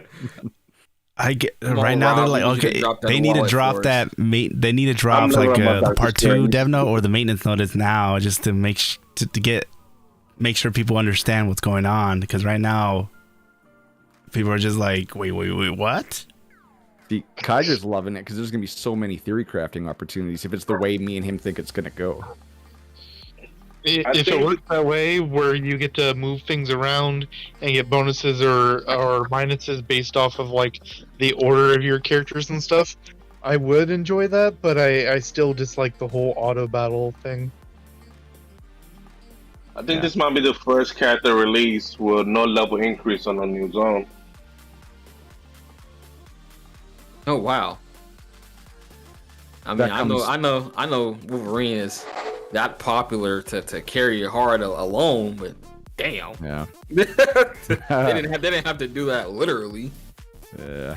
I get right now. They're like, okay, they need to drop that. They need to drop like the part 2 dev note or the maintenance notice now, just to make sure people understand what's going on. Because right now, people are just like, wait, what? See, Kyger's loving it because there's gonna be so many theory crafting opportunities if it's the way me and him think it's gonna go. If it works that way, where you get to move things around and get bonuses or minuses based off of like the order of your characters and stuff, I would enjoy that. But I still dislike the whole auto battle thing. I think this might be the first character release with no level increase on a new zone. Oh wow! I mean, I know Wolverine is that popular to carry your heart alone, but damn, yeah, they didn't have to do that literally. Yeah,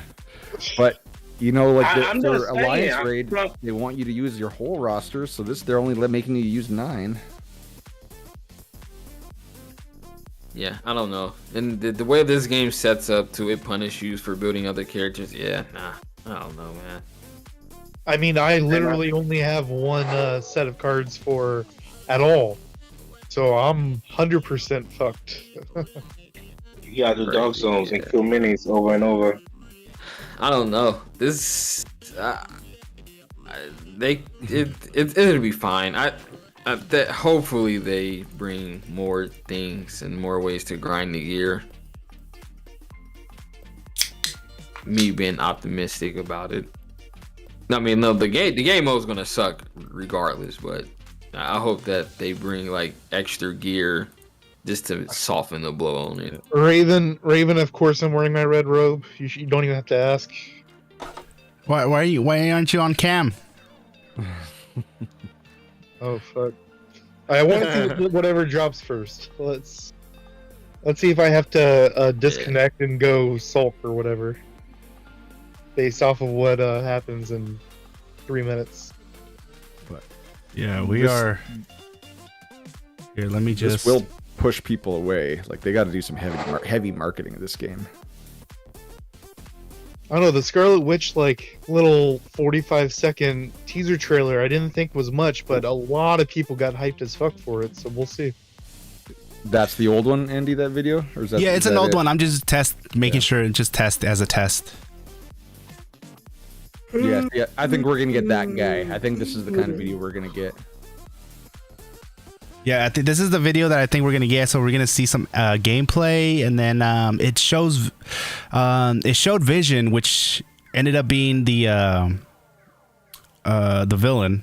but you know, like I'm their just saying, alliance raid, they want you to use your whole roster. So they're only making you use 9. Yeah, I don't know. And the way this game sets up to it punish you for building other characters, I don't know, man. I mean, I literally only have one set of cards at all. So I'm 100% fucked. You gotta do dark zones and kill minis over and over. I don't know. This, it'll be fine. Hopefully they bring more things and more ways to grind the gear. Me being optimistic about it. I mean, no, the game mode is gonna suck regardless, but I hope that they bring like extra gear just to soften the blow on it. Raven, of course I'm wearing my red robe. You don't even have to ask. Why aren't you on cam? Oh fuck! I want to see whatever drops first. Let's see if I have to disconnect and go sulk or whatever, based off of what happens in 3 minutes. But yeah, we are. Here, let me just. This will push people away. Like, they got to do some heavy marketing of this game. I don't know, the Scarlet Witch, like, little 45-second teaser trailer, I didn't think was much, but a lot of people got hyped as fuck for it, so we'll see. That's the old one, Andy, that video? Or is that, yeah, it's an old one. I'm just making sure it just test as a test. Yeah, I think we're going to get that guy. I think this is the kind of video we're going to get. Yeah, I think this is the video that I think we're gonna get. So we're gonna see some gameplay, and then it showed Vision, which ended up being the villain.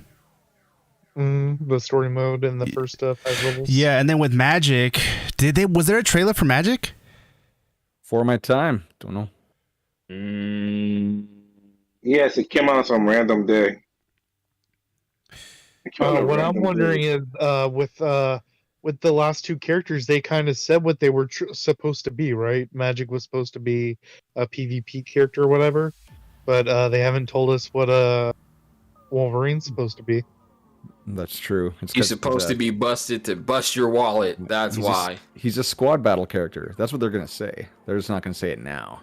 The story mode in the first 5 levels. Yeah, and then with Magic, was there a trailer for Magic? For my time, don't know. Yes, it came out on some random day. What I'm wondering is, with the last 2 characters, they kind of said what they were supposed to be, right? Magic was supposed to be a PvP character or whatever, but they haven't told us what Wolverine's supposed to be. That's true. He's supposed to be busted to bust your wallet. That's why. He's a squad battle character. That's what they're going to say. They're just not going to say it now.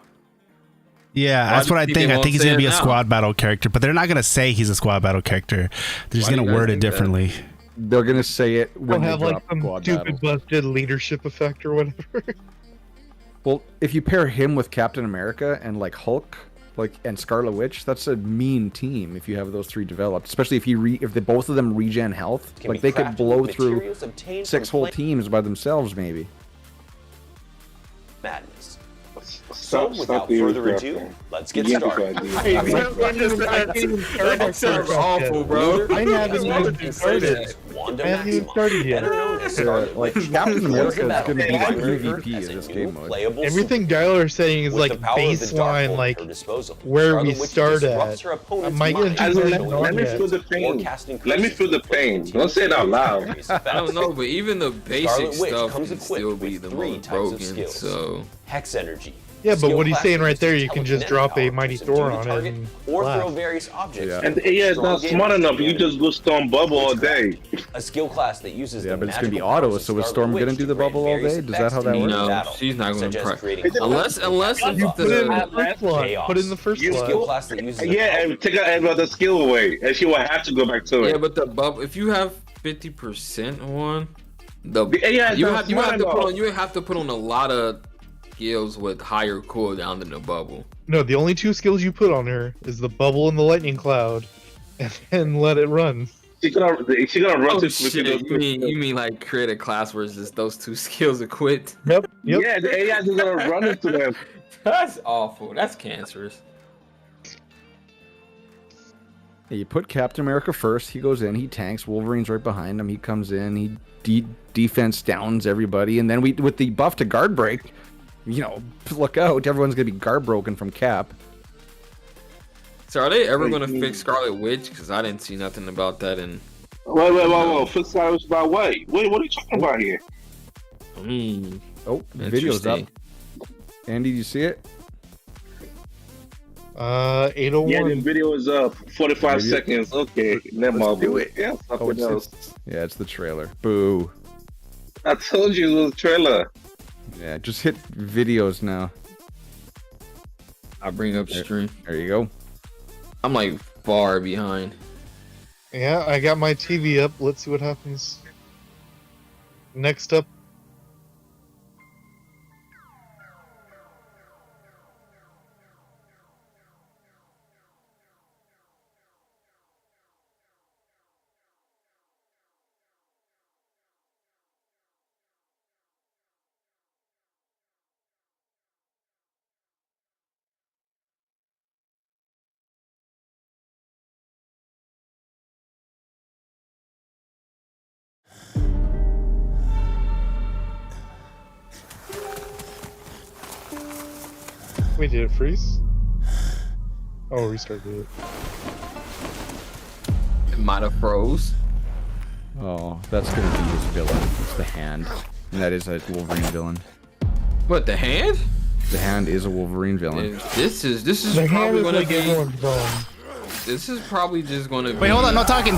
Yeah, that's what I think. I think he's going to be a squad battle character, but they're not going to say he's a squad battle character. They're just going to word it differently. They're going to say it when they have like some stupid busted leadership effect or whatever. Well, if you pair him with Captain America and like Hulk, Like, and Scarlet Witch, that's a mean team if you have those 3 developed. Especially if both of them regen health. Like, they could blow through 6 whole teams by themselves, maybe. Madness. So, without further ado, let's get started. That sounds awful, bro. I haven't even started. Wanda I haven't even started yet. better known as Scarlet Like, Witch, Captain was America is about going to be to like deliver PvP as in a this new game mode. playable Everything Gyler is saying is With like the power of the baseline, Darkhold like at her disposal, where Scarlet we Witch start disrupts at. her opponent's Am I gonna mind, do Let, that? let me Not feel the or pain. casting Let me curses feel the with pain. continuous Don't say it out loud. various I effects. don't know, but even the basic Scarlet Witch stuff comes can equipped still be with the 3 most types of broken. skills. So Hex energy. Yeah, but Skill what he's class saying that right uses there, you can just telekinetic drop a power mighty to subdue Thor the on it target and or throw blast. various objects. Yeah. And yeah, it's not Strong smart gamers enough. You just go Storm Bubble all day. A skill class that uses Yeah, the but it's gonna be magical auto, powers of so is Scarlet Storm gonna Witch do to the grant bubble all various day? Does that effects how to that each works? no, battle, she's not such going as to creating unless You it's put it in the the first slot. chaos. Put it in the first Skill slot. class that uses the Yeah, power and take the skill away, and she will have to go back to yeah, it. but the bubble. If you have 50% on the, Yeah, you that's have to smart put enough. on you have to put on a lot of skills with higher cooldown than the bubble. No, the only 2 skills you put on her is the bubble and the lightning cloud, and let it run. She's gonna run Oh to shit! You mean like create a class where it's just those 2 skills equipped? Yep. Yeah, the AI is gonna run into them. That's awful. That's cancerous. Yeah, you put Captain America first. He goes in. He tanks. Wolverine's right behind him. He comes in. He defense downs everybody, and then with the buff to guard break, look out. Everyone's gonna be guard broken from Cap. So are they ever going to fix Scarlet Witch? Because I didn't see nothing about that in. Wait. Fix Scarlet about what? Wait, what are you talking about here? Oh, the video's up. Andy, did you see it? 801. Yeah, the video is up. 45 Video. seconds. Okay, never Let's mind. do it. Yeah, Oh, something else. it's the trailer. Boo. I told you it was a trailer. Yeah, just hit videos now. I'll bring up stream. There you go. I'm like far behind. Yeah, I got my TV up. Let's see what happens. Next up. Wait, did it freeze? Oh, restarted it. It might have froze. Oh, that's gonna be his villain. It's the Hand, and that is a Wolverine villain. What, the hand? The Hand is a Wolverine villain. This is The hand probably is going to like be. everyone's bone. This is probably just going to be. Wait, hold on, no talking.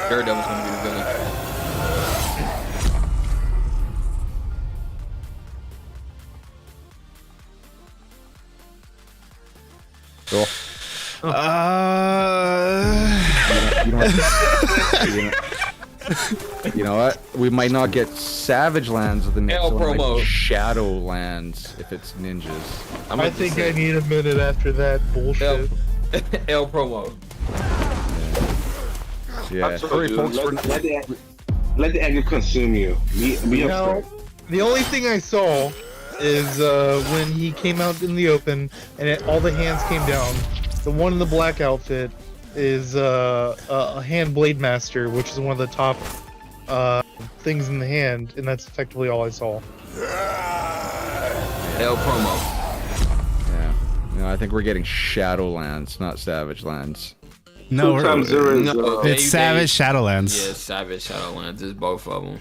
Daredevil's going to be the villain. Cool. You know what? We might not get Savage Lands of the next Hell one. Like promo. Shadowlands if it's ninjas. I'm I about to think say I need a minute after that bullshit. L promo. Yeah. I told Sorry, you, folks. let the anger consume you. Be Now, upset. the only thing I saw is when he came out in the open and all the hands came down. The one in the black outfit is a hand blade master, which is one of the top things in the hand, and that's effectively all I saw. L promo. Yeah. No, I think we're getting Shadowlands, not Savage Lands. No, 2 times 0 is No. it's Savage Shadowlands. Yeah, Savage Shadowlands. It's both of them.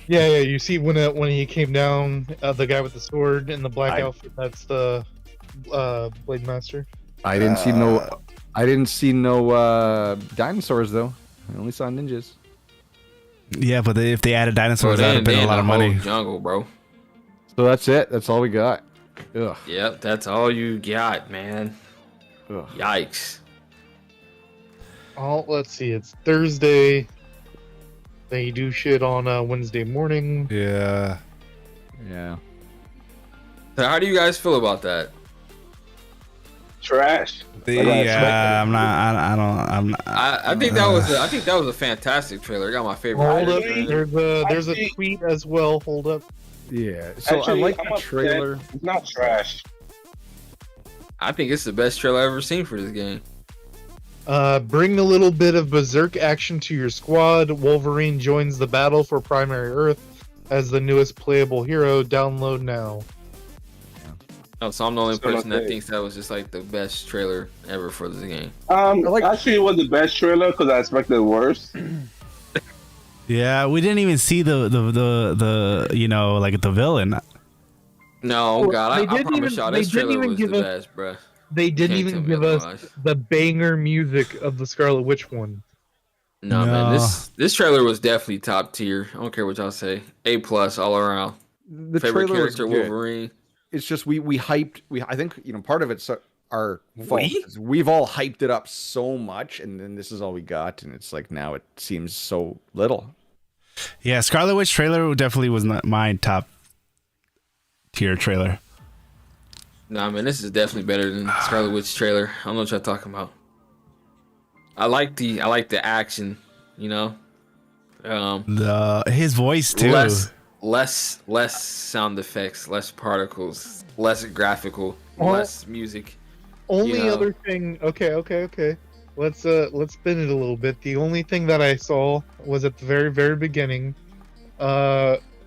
Yeah, you see when he came down, the guy with the sword in the black outfit, that's the blade master. I didn't see no dinosaurs though. I only saw ninjas. Yeah, but if they added dinosaurs, Bro, that would have been a lot of money. Jungle, bro. So that's it. That's all we got. Ugh. Yep, that's all you got, man. Ugh. Yikes. Oh, let's see. It's Thursday. They do shit on Wednesday morning. Yeah. Yeah. So how do you guys feel about that? Trash. Yeah, I'm not. I don't. I'm not. I think that was a fantastic trailer. It got my favorite. Hold up, trailer. there's a tweet as well. Hold up. Yeah. So Actually, I like I'm the upset. trailer. It's not trash. I think it's the best trailer I've ever seen for this game. Bring a little bit of berserk action to your squad. Wolverine joins the battle for Primary Earth as the newest playable hero. Download now. Oh, so I'm the only So person that okay. thinks that was just like the best trailer ever for this game. Actually, it was the best trailer because I expected worse. Yeah, we didn't even see the you know, like the villain. No, Well, God, they I didn't promise even- y'all, they this didn't trailer even was the give us- best, bruh. They didn't Can't even tell me give us otherwise. the banger music of the Scarlet Witch one. No, man, No. this trailer was definitely top tier. I don't care what y'all say. A+ all around. The Favorite trailer was character, good. Wolverine. It's just we hyped. I think part of it's our fault. We? We've all hyped it up so much, and then this is all we got, and it's like now it seems so little. Yeah, Scarlet Witch trailer definitely was not my top tier trailer. Nah, man, this is definitely better than Scarlet Witch trailer. I don't know what y'all talking about. I like the action, you know. His voice too. Less sound effects, less particles, less graphical, Well, less music. Only You know. other thing. Okay. Let's spin it a little bit. The only thing that I saw was at the very beginning.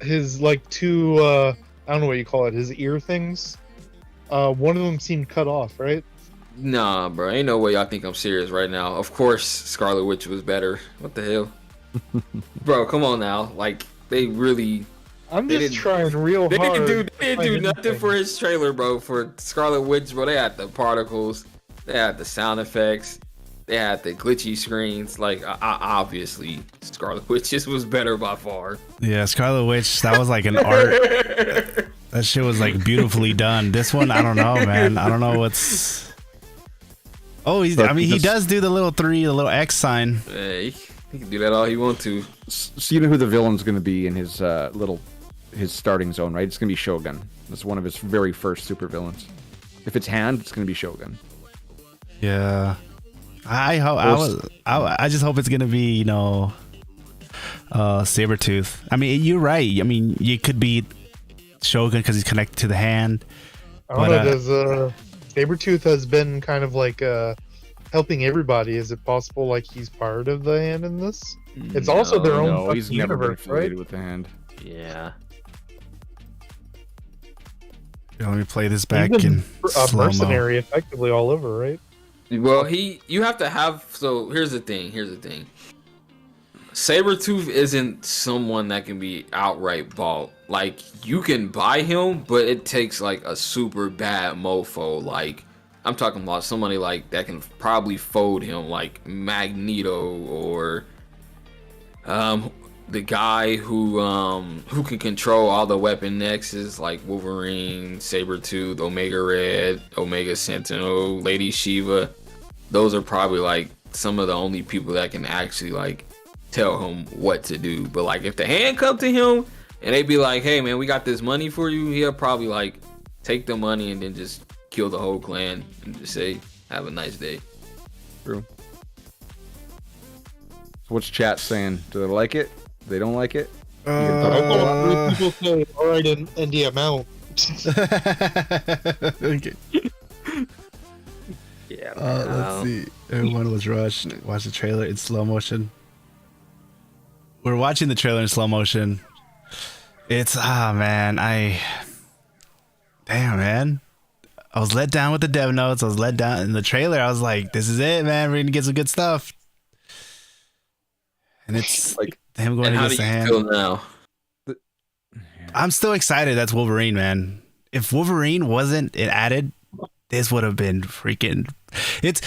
His like two. I don't know what you call it. His ear things. One of them seemed cut off, right? Nah, bro, ain't no way y'all think I'm serious right now. Of course, Scarlet Witch was better. What the hell, bro? Come on now, like they really. I'm They just didn't- trying real They hard. didn't do nothing for his trailer, bro. For Scarlet Witch, bro, they had the particles, they had the sound effects, they had the glitchy screens. Like, obviously, Scarlet Witch's was better by far. Yeah, Scarlet Witch. That was like an art. That shit was like beautifully done. This one, I don't know, man. I don't know what's. Oh, he does do the little X sign. Hey, he can do that all he want to. So you know who the villain's going to be in his his starting zone, right? It's going to be Shogun. That's one of his very first supervillains. If it's Hand, it's going to be Shogun. Yeah, I just hope it's gonna be, you know, Sabretooth. I mean, you're right. I mean, you could be Shogun because he's connected to the Hand. I don't know. Does Sabretooth has been kind of like helping everybody. Is it possible like he's part of the Hand in this? It's also their own No, he's never been universe, affiliated right? with the Hand. Yeah. Let me play this back He's in been a slow-mo. mercenary effectively all over, right? Well, you have to have. So here's the thing. Sabretooth isn't someone that can be outright bought. Like, you can buy him, but it takes like a super bad mofo. Like, I'm talking about somebody like that can probably fold him, like Magneto, or the guy who can control all the weapon nexus, like Wolverine, Sabretooth, Omega Red, Omega Sentinel, Lady Shiva. Those are probably like some of the only people that can actually like tell him what to do. But like, if the Hand come to him and they be like, hey man, we got this money for you, he'll probably like take the money and then just kill the whole clan and just say, have a nice day. True. So what's chat saying? Do they like it? They don't like it? People say, all right, India amount. Okay. Yeah. Let's see. Everyone was rushed. Watch the trailer in slow motion. We're watching the trailer in slow motion. It's man, damn man. I was let down with the dev notes. I was let down in the trailer. I was like, this is it, man. We're gonna get some good stuff. And it's Like, him going And how do against the you Hand. feel now? I'm still excited. That's Wolverine, man. If Wolverine wasn't added, this would have been freaking. It's,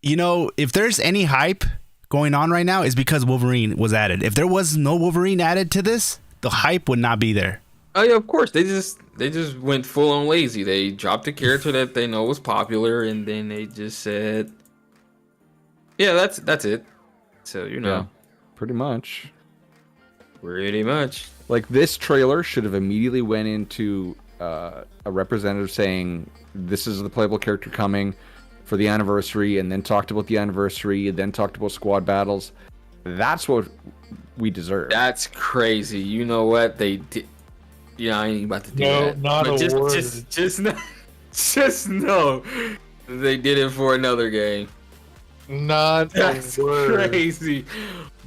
you know, if there's any hype going on right now, is because Wolverine was added. If there was no Wolverine added to this, the hype would not be there. Oh yeah, of course. They just went full on lazy. They dropped a character that they know was popular, and then they just said, "Yeah, that's it." So you know, pretty much. Pretty much. Like this trailer should have immediately went into a representative saying this is the playable character coming for the anniversary, and then talked about the anniversary, and then talked about squad battles. That's what we deserve. That's crazy. You know what they did? Yeah, I ain't about to do that. Not but a word. just know they did it for another game. Not That's a word. crazy,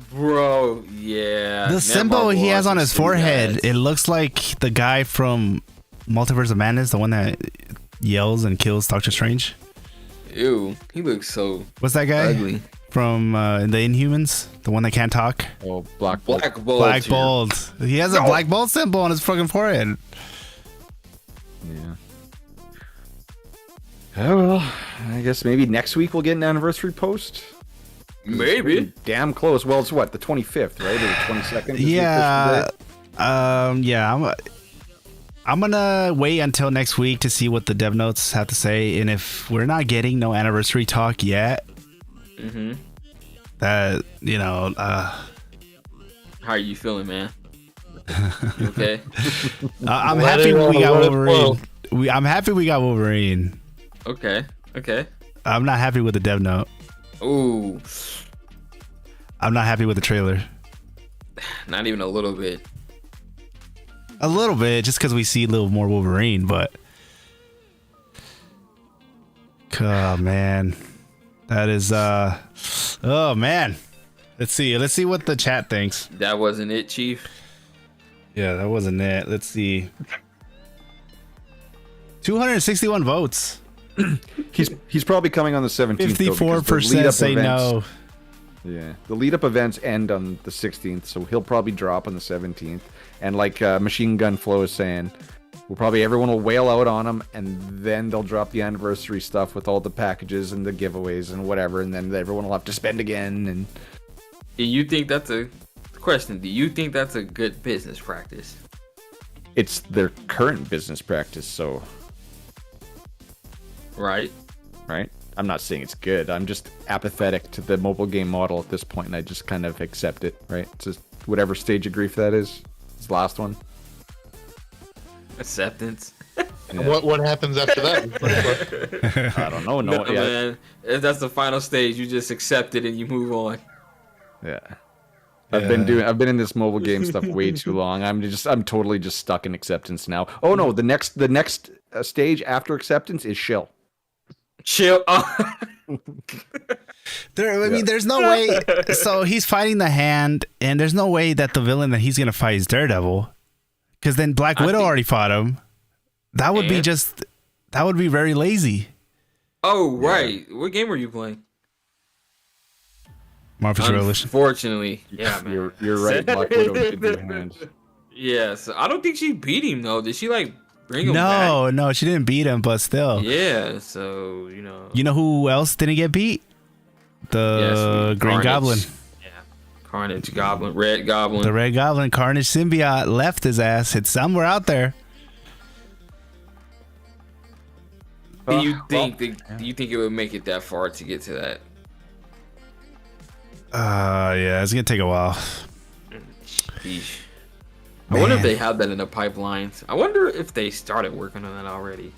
bro. Yeah. The symbol he has on his forehead, Guys. it looks like the guy from Multiverse of Madness, the one that yells and kills Doctor Strange. Ew, he looks so. What's that guy ugly from the Inhumans? The one that can't talk. Oh, Black Bolt. Black Bolt. Black Bolt. He has a Black Bolt symbol on his fucking forehead. Yeah. Oh, well, I guess maybe next week we'll get an anniversary post. Maybe. Damn close. Well, it's what, the 25th, right? Or the 22nd? Yeah. Yeah. I'm gonna wait until next week to see what the dev notes have to say, and if we're not getting no anniversary talk yet, that How are you feeling, man? You okay? I'm happy we got Wolverine. I'm happy we got Wolverine. Okay. I'm not happy with the dev note. Ooh, I'm not happy with the trailer. not even a little bit. A little bit, just because we see a little more Wolverine, but oh man, that is oh man. Let's see what the chat thinks. That wasn't it, Chief. Yeah, that wasn't it. Let's see. 261 votes. He's probably coming on the 17th. 54% say no. Yeah, the lead up events end on the 16th, so he'll probably drop on the 17th. And like Machine Gun Flow is saying, everyone will wail out on him, and then they'll drop the anniversary stuff with all the packages and the giveaways and whatever, and then everyone will have to spend again. And Do you think that's a question? Do you think that's a good business practice? it's their current business practice, so Right. I'm not saying it's good. I'm just apathetic to the mobile game model at this point, and I just kind of accept it. Right? It's just whatever stage of grief that is. It's the last one. Acceptance. Yeah. What happens after that? I don't know. No, yeah. Man. If that's the final stage, you just accept it and you move on. Yeah. I've been in this mobile game stuff way too long. I'm totally just stuck in acceptance now. Oh no, the next stage after acceptance is shill. Chill. There's no way. So he's fighting the Hand, and there's no way that the villain that he's gonna fight is Daredevil, because then Black Widow already fought him. That would be very lazy. Oh right. What game were you playing? Marvel's Revolution. Unfortunately, yeah, man. You're right. Black Widow did the Hand. Yeah, so I don't think she beat him though. Did she bring him back? No, she didn't beat him, but still. Yeah, so You know who else didn't get beat? The Green Carnage. Goblin. Yeah, Carnage Goblin, Red Goblin. The Red Goblin, Carnage symbiote left his ass. It's somewhere out there. Do you think it would make it that far to get to that? Yeah, it's gonna take a while. Sheesh. I wonder if they have that in the pipelines. I wonder if they started working on that already.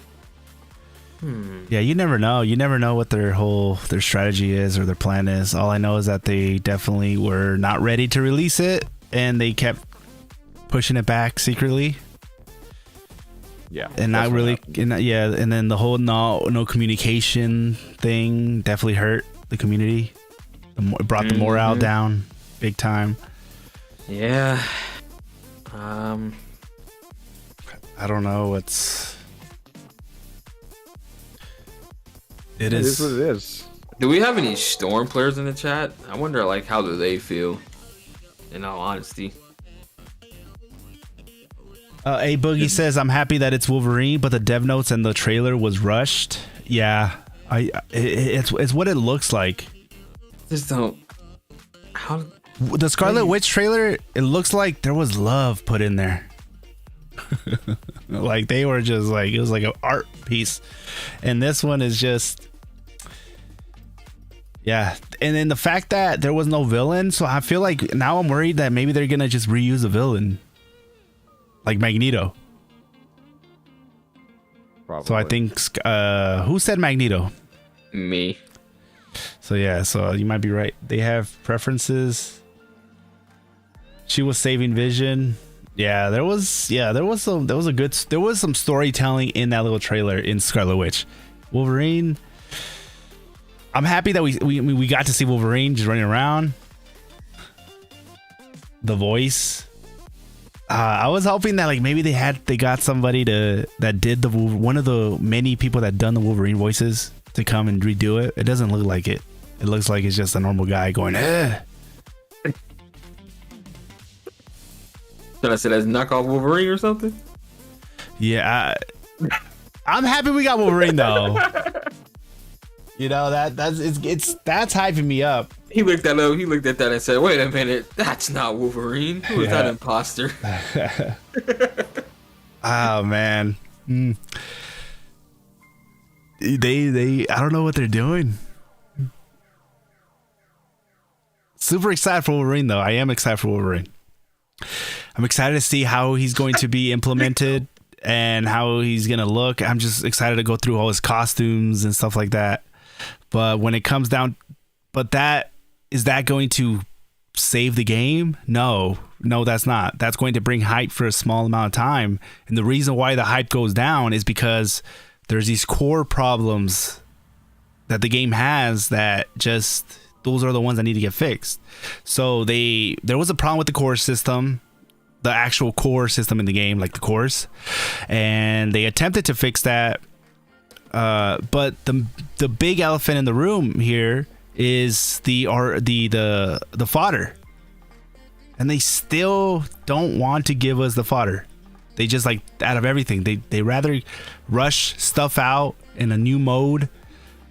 Yeah, you never know. You never know what their strategy is or their plan is. All I know is that they definitely were not ready to release it, and they kept pushing it back secretly. Yeah, and not really. And then the whole no communication thing definitely hurt the community. It brought the morale down big time. Yeah. I don't know. It is what it is. Do we have any Storm players in the chat? I wonder, how do they feel? In all honesty. A Boogie says, "I'm happy that it's Wolverine, but the dev notes and the trailer was rushed." Yeah, it's what it looks like. Just don't. How the Scarlet Witch trailer? It looks like there was love put in there. Like they were just it was like an art piece, and this one is just. Yeah, and then the fact that there was no villain, so I feel like now I'm worried that maybe they're gonna just reuse a villain, like Magneto. Probably. So I think who said Magneto? Me. So yeah, so you might be right. They have preferences. She was saving Vision. Yeah, there was some storytelling in that little trailer in Scarlet Witch. Wolverine. I'm happy that we got to see Wolverine just running around. The voice. I was hoping that like maybe they got somebody that did one of the many people that done the Wolverine voices to come and redo it. It doesn't look like it. It looks like it's just a normal guy going, eh. Should I say that's knockoff Wolverine or something? Yeah, I'm happy we got Wolverine though. You know that's hyping me up. He looked at that and said, "Wait a minute, that's not Wolverine. Who is that imposter?" Oh man, they I don't know what they're doing. Super excited for Wolverine though. I am excited for Wolverine. I'm excited to see how he's going to be implemented and how he's going to look. I'm just excited to go through all his costumes and stuff like that. But when it comes down, is that going to save the game? No, that's not. That's going to bring hype for a small amount of time. And the reason why the hype goes down is because there's these core problems that the game has that just, those are the ones that need to get fixed. So there was a problem with the core system, the actual core system in the game, like the cores, and they attempted to fix that. But the big elephant in the room here is the fodder, and they still don't want to give us the fodder. They just like out of everything, they rather rush stuff out in a new mode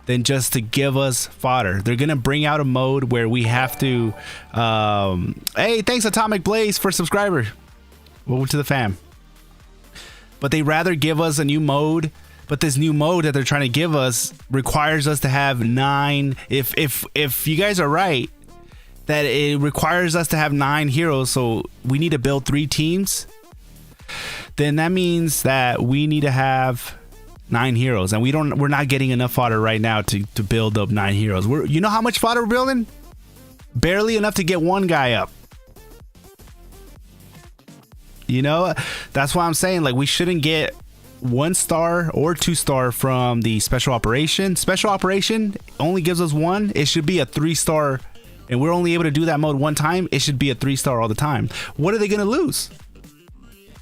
than just to give us fodder. They're gonna bring out a mode where we have to hey, thanks Atomic Blaze for subscriber. Welcome to the fam. But they rather give us a new mode, but this new mode that they're trying to give us requires us to have 9. If you guys are right that it requires us to have 9 heroes, so we need to build 3 teams, then that means that we need to have 9 heroes, and we're not getting enough fodder right now to build up 9 heroes. You know how much fodder we're building? Barely enough to get one guy up. You know, that's why I'm saying like we shouldn't get 1 star or 2 star from the special operation. Special operation only gives us 1. It should be a 3 star, and we're only able to do that mode 1 time. It should be a 3 star all the time. What are they gonna lose?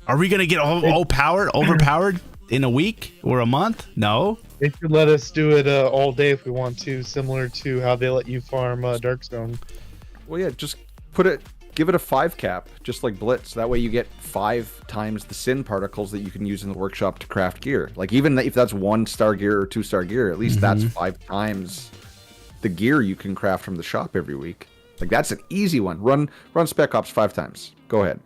Are we gonna get overpowered in a week or a month? No. They should let us do it all day if we want to, similar to how they let you farm Darkstone. Well, yeah, just give it a 5 cap, just like Blitz. That way you get 5 times the sin particles that you can use in the workshop to craft gear. Like even if that's 1 star gear or 2 star gear, at least that's 5 times the gear you can craft from the shop every week. Like that's an easy one. Run Spec Ops 5 times. Go ahead.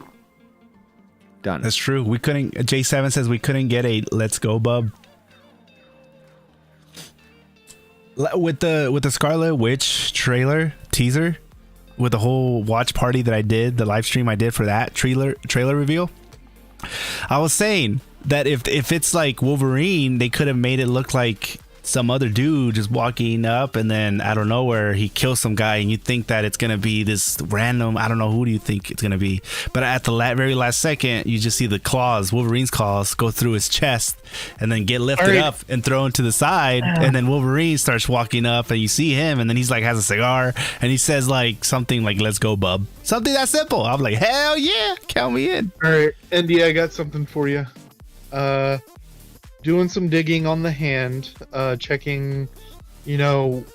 Done. That's true. We couldn't. J7 says we couldn't get a let's go bub. With the Scarlet Witch teaser, with the whole watch party that I did, the live stream I did for that trailer reveal, I was saying that if it's like Wolverine, they could have made it look like some other dude just walking up and then out of nowhere he kills some guy, and you think that it's gonna be this random, I don't know, who do you think it's gonna be, but at the very last second you just see the claws, Wolverine's claws, go through his chest and then get lifted up and thrown to the side, and then Wolverine starts walking up and you see him, and then he's like has a cigar and he says like something like let's go bub, something that simple. I'm like hell yeah, count me in. All right, Andy, I got something for you. Doing some digging on the hand, checking,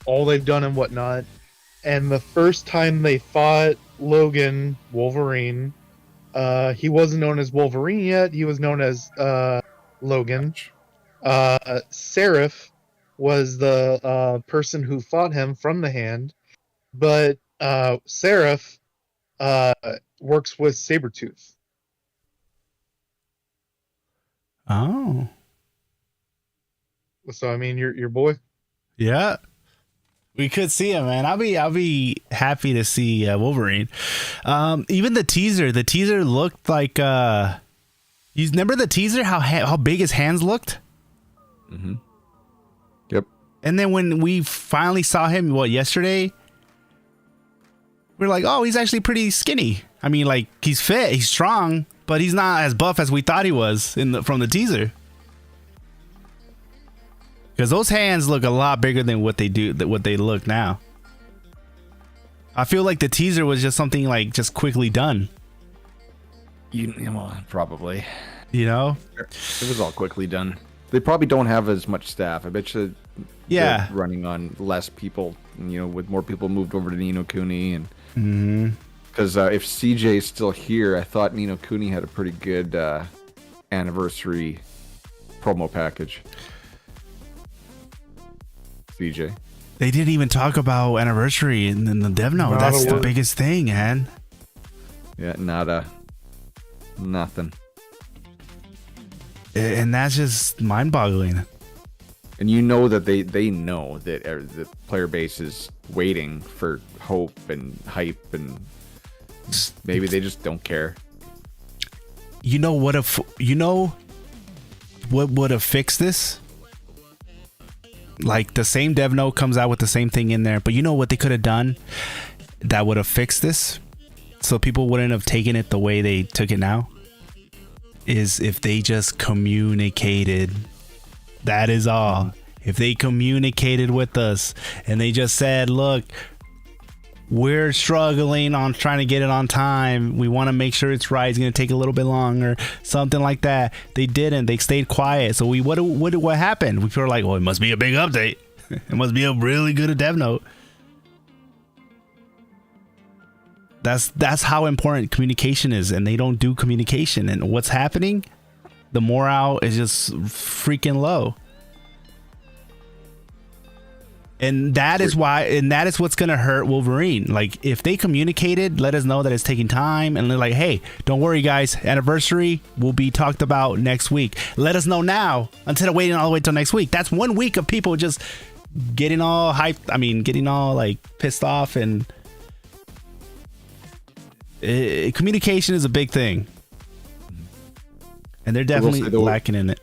all they've done and whatnot. And the first time they fought Logan, Wolverine, he wasn't known as Wolverine yet. He was known as Logan. Seraph was the person who fought him from the hand. But Seraph works with Sabretooth. Oh. So I mean, your boy. Yeah. We could see him, man. I'll be happy to see Wolverine. Even the teaser looked like. You remember the teaser? How big his hands looked? Mm-hmm. Yep. And then when we finally saw him, yesterday? We're like, oh, he's actually pretty skinny. I mean, like, he's fit, he's strong, but he's not as buff as we thought he was from the teaser. Because those hands look a lot bigger than what they look now. I feel like the teaser was just something like just quickly done. Probably. You know? It was all quickly done. They probably don't have as much staff. I bet you they're running on less people, with more people moved over to Ni no Kuni. And because if CJ is still here, I thought Ni no Kuni had a pretty good anniversary promo package. CJ. They didn't even talk about anniversary in the dev note. That's the biggest thing, man. Yeah, nothing. And that's just mind-boggling. And you know that they know that the player base is waiting for hope and hype, and maybe they just don't care. What would have fixed this? Like, the same dev note comes out with the same thing in there, but you know what they could have done that would have fixed this, so people wouldn't have taken it the way they took it now, is if they just communicated. That is all. If they communicated with us and they just said, look, we're struggling on trying to get it on time, we want to make sure it's right, it's going to take a little bit longer, something like that. They didn't. They stayed quiet. So what happened? We were like, well, it must be a big update. It must be a really good dev note. That's how important communication is, and they don't do communication. And what's happening? The morale is just freaking low. And that is what's going to hurt Wolverine. Like, if they communicated, let us know that it's taking time, and they're like, hey, don't worry, guys, anniversary will be talked about next week. Let us know now instead of waiting all the way till next week. That's 1 week of people just getting all hyped. I mean, getting all like pissed off, and communication is a big thing. And they're definitely lacking in it.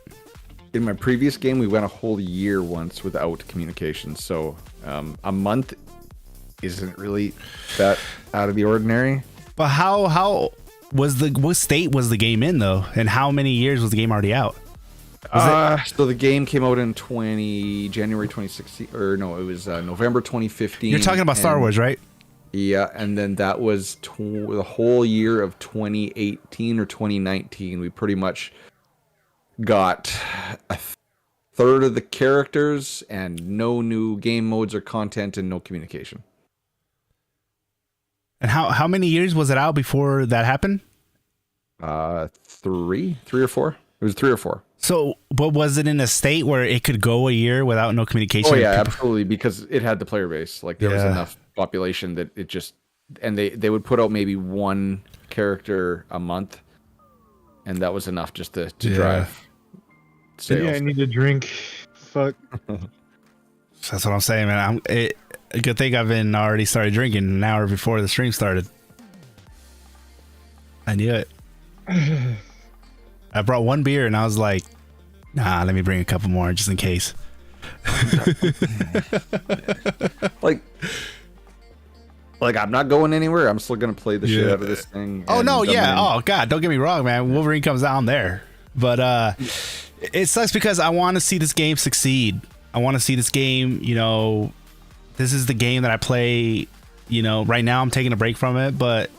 In my previous game, we went a whole year once without communication, so a month isn't really that out of the ordinary. But what state was the game in, though, and how many years was the game already out? So the game came out in January 2016, or no, it was November 2015. You're talking about Star Wars, right? Yeah, and then that was the whole year of 2018 or 2019. We pretty much got a third of the characters and no new game modes or content and no communication. And how many years was it out before that happened? 3 or 4. It was 3 or 4. So, but was it in a state where it could go a year without no communication? Oh yeah, absolutely, because it had the player base. Like, there was enough population that it just, and they would put out maybe one character a month, and that was enough just to drive sales. Yeah, I need a drink. Fuck. That's what I'm saying, man. A good thing I've been already started drinking an hour before the stream started. I knew it. I brought 1 beer and I was like, nah, let me bring a couple more just in case. Like I'm not going anywhere. I'm still gonna play the shit out of this thing. Oh no, yeah. Oh god, don't get me wrong, man. Wolverine comes out, I'm there. But it sucks because I want to see this game succeed. I want to see this game, this is the game that I play, right now I'm taking a break from it, but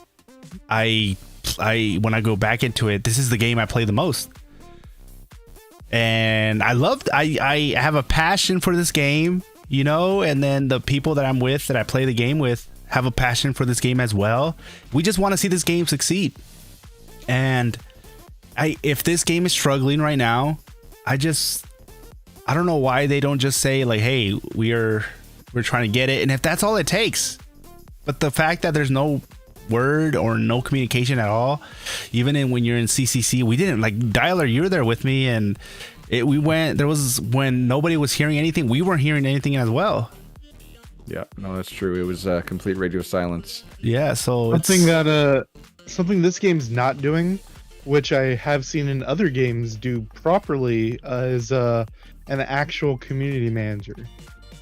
I when I go back into it, this is the game I play the most. And I have a passion for this game, and then the people that I'm with, that I play the game with, have a passion for this game as well. We just want to see this game succeed. And if this game is struggling right now, I don't know why they don't just say like, hey, we're trying to get it. And if that's all it takes. But the fact that there's no word or no communication at all, even when you're in CCC, we didn't, like, Dialer, you were there with me, and there was when nobody was hearing anything, we weren't hearing anything as well. Yeah, no, that's true. It was complete radio silence. Yeah, so something this game's not doing, which I have seen in other games do properly, is an actual community manager.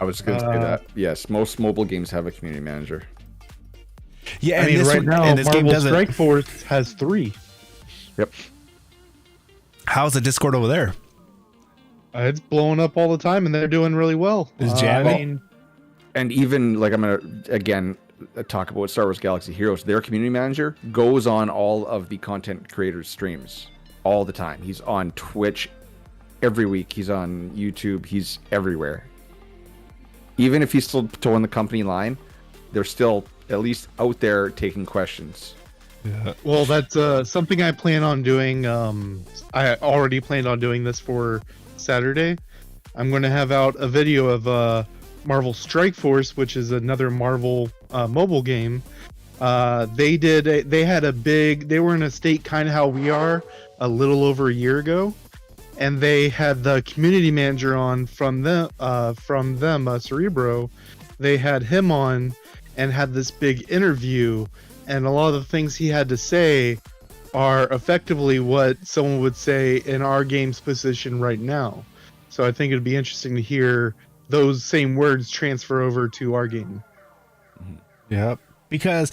I was going to say that. Yes, most mobile games have a community manager. Yeah, I mean, right now, Marvel Strike Force has 3. Yep. How's the Discord over there? It's blowing up all the time, and they're doing really well. Is jamming? And even, like, I'm going to, again, talk about Star Wars Galaxy Heroes. Their community manager goes on all of the content creators' streams all the time. He's on Twitch every week. He's on YouTube. He's everywhere. Even if he's still towing the company line, they're still at least out there taking questions. Yeah. Well, that's something I plan on doing. I already planned on doing this for Saturday. I'm going to have out a video of Marvel Strike Force, which is another Marvel mobile game. They were in a state kind of how we are a little over a year ago, and they had the community manager on from them, Cerebro. They had him on and had this big interview, and a lot of the things he had to say are effectively what someone would say in our game's position right now. So I think it'd be interesting to hear those same words transfer over to our game. Yep. Because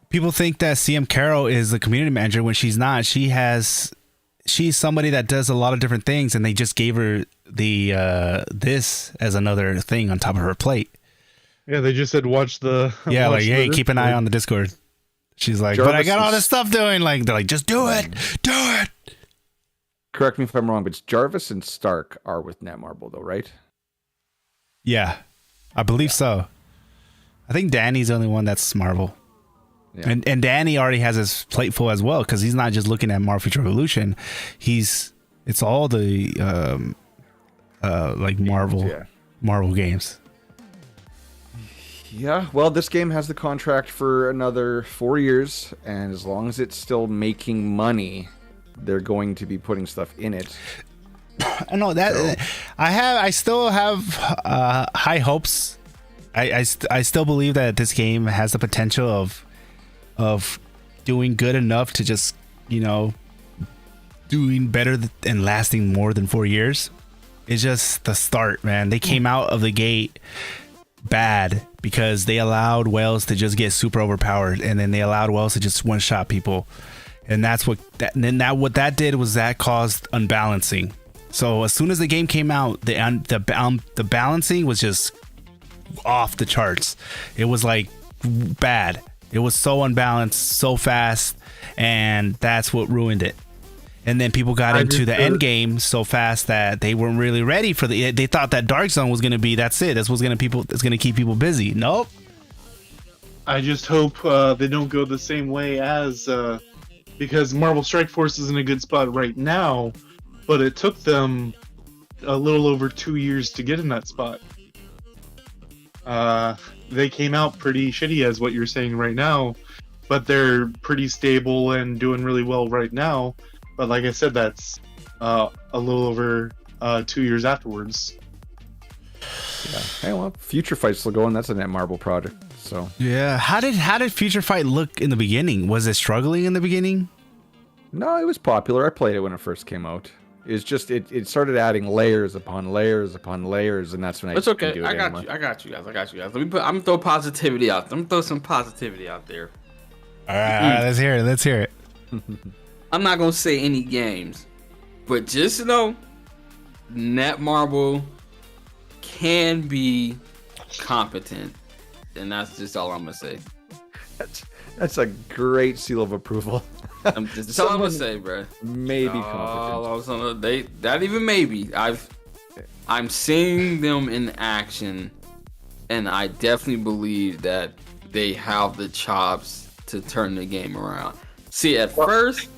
people think that CM Carroll is the community manager when she's not. She's somebody that does a lot of different things, and they just gave her the this as another thing on top of her plate. Yeah, they just said watch the hey, keep an eye on the Discord. She's like, Jarvis, but I got all this stuff doing. Like, they're like, just do it. Correct me if I'm wrong, but Jarvis and Stark are with Netmarble though, right? Yeah, I believe so. I think Danny's the only one that's Marvel. Yeah. And Danny already has his plate full as well, because he's not just looking at Marvel Future Revolution. It's all the like Marvel games. Yeah, well, this game has the contract for another 4 years, and as long as it's still making money, they're going to be putting stuff in it. I know that. So. I still have high hopes. I still believe that this game has the potential of doing good enough to just, doing better and lasting more than 4 years. It's just the start, man. They came out of the gate bad because they allowed Wales to just get super overpowered, and then they allowed Wales to just one-shot people, and what that did was that caused unbalancing. So as soon as the game came out, the balancing was just off the charts. It was like bad. It was so unbalanced, so fast, and that's what ruined it. And then people got into the end game so fast that they weren't really ready for they thought that Dark Zone was going to be, that's it. That's what's going to keep people busy. Nope. I just hope they don't go the same way as because Marvel Strike Force is in a good spot right now, but it took them a little over 2 years to get in that spot. They came out pretty shitty as what you're saying right now, but they're pretty stable and doing really well right now. But like I said, that's a little over 2 years afterwards. Yeah. Hey, well, Future Fight's still going. That's a Netmarble project. So yeah. How did Future Fight look in the beginning? Was it struggling in the beginning? No, it was popular. I played it when it first came out. It's just it started adding layers upon layers upon layers, and that's when it's okay. Do it I got you guys. I'm gonna throw positivity out. I'm gonna throw some positivity out there. All right, let's hear it. I'm not gonna say any games, but just know, Netmarble can be competent, and that's just all I'm gonna say. That's a great seal of approval. That's all I'm gonna say, bro. Maybe competent. That even maybe. I'm seeing them in action, and I definitely believe that they have the chops to turn the game around. See, at first,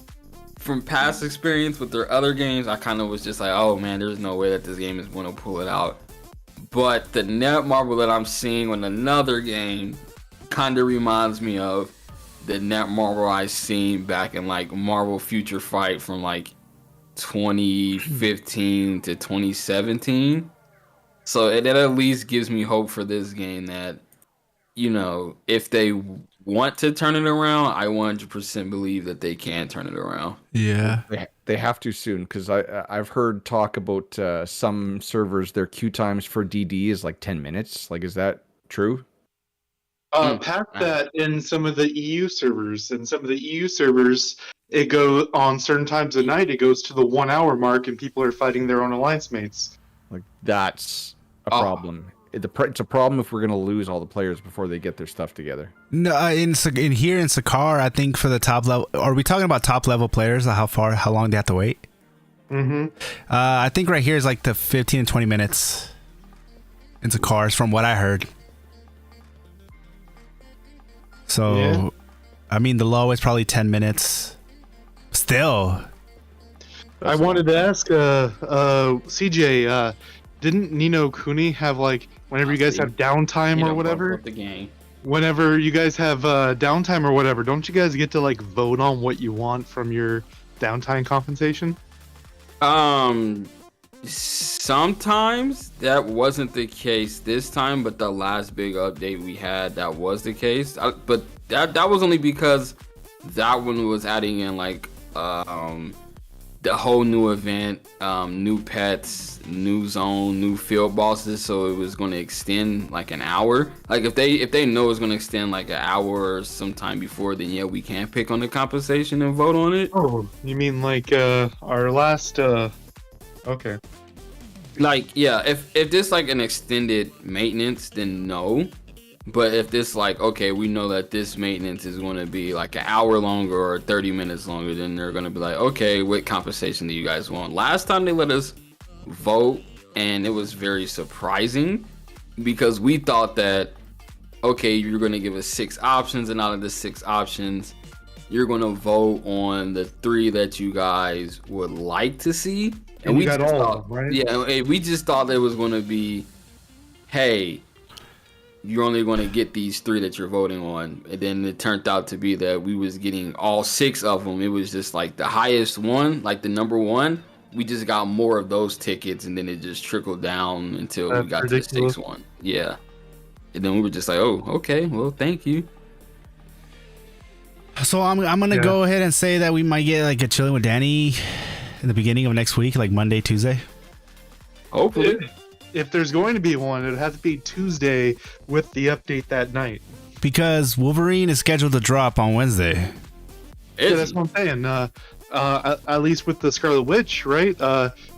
from past experience with their other games, I kind of was just like, oh man, there's no way that this game is going to pull it out. But the Netmarble that I'm seeing on another game kind of reminds me of the Netmarble I seen back in like Marvel Future Fight from like 2015 to 2017. So it at least gives me hope for this game that, you know, if they want to turn it around, I 100% believe that they can turn it around. Yeah. They have to soon, because I've heard talk about some servers, their queue times for DD is like 10 minutes. Like, is that true? Past that in some of the EU servers. In some of the EU servers, it goes on certain times of night, it goes to the 1 hour mark and people are fighting their own alliance mates. Like, that's a problem. It's a problem if we're going to lose all the players before they get their stuff together. No, in here in SQAUD, I think for the top level, are we talking about top level players? How long they have to wait? Mm-hmm. I think right here is like the 15 and 20 minutes in SQAUD, from what I heard. So, yeah. I mean, the low is probably 10 minutes. Still. I wanted to ask, CJ, didn't Nino Kuni have, like, whenever you guys have downtime or whatever? Whenever you guys have downtime or whatever, don't you guys get to, like, vote on what you want from your downtime compensation? Sometimes that wasn't the case this time, but the last big update we had, that was the case. But that was only because that one was adding in like the whole new event, new pets, new zone, new field bosses, so it was going to extend like an hour. Like if they know it's going to extend like an hour or sometime before, then yeah, we can pick on the compensation and vote on it. Oh, you mean like our last okay. Like, yeah, if this like an extended maintenance, then no. But if this like, okay, we know that this maintenance is going to be like an hour longer or 30 minutes longer, then they're going to be like, okay, what compensation do you guys want? Last time they let us vote, and it was very surprising because we thought that, okay, you're going to give us 6 options, and out of the 6 options, you're going to vote on the 3 that you guys would like to see. And we got all of them, right? Yeah, we just thought it was going to be, hey, you're only going to get these 3 that you're voting on. And then it turned out to be that we was getting all 6 of them. It was just like the highest one, like the number 1. We just got more of those tickets, and then it just trickled down until we got to the 6th one. Yeah. And then we were just like, oh, okay, well, thank you. So I'm gonna go ahead and say that we might get like a chilling with Danny in the beginning of next week, like Monday, Tuesday. Hopefully. If there's going to be one, it would have to be Tuesday with the update that night. Because Wolverine is scheduled to drop on Wednesday. Yeah, that's what I'm saying. At least with the Scarlet Witch, right?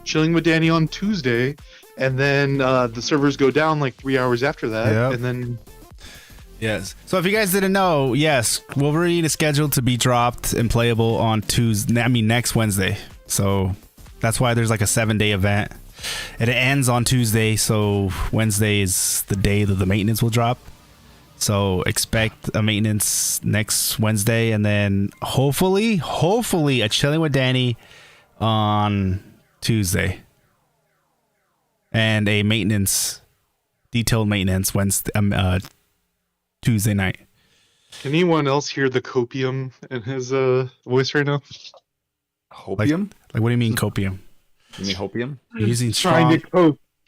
Chilling with Danny on Tuesday, and then the servers go down like 3 hours after that, and then. Yes. So if you guys didn't know, yes, Wolverine is scheduled to be dropped and playable on next Wednesday. So that's why there's like a 7-day event. And it ends on Tuesday, so Wednesday is the day that the maintenance will drop. So expect a maintenance next Wednesday, and then hopefully a chilling with Danny on Tuesday. And a detailed maintenance Wednesday, Tuesday night. Can anyone else hear the copium in his voice right now? Hopium? Like what do you mean copium? You mean hopium? You're using strong.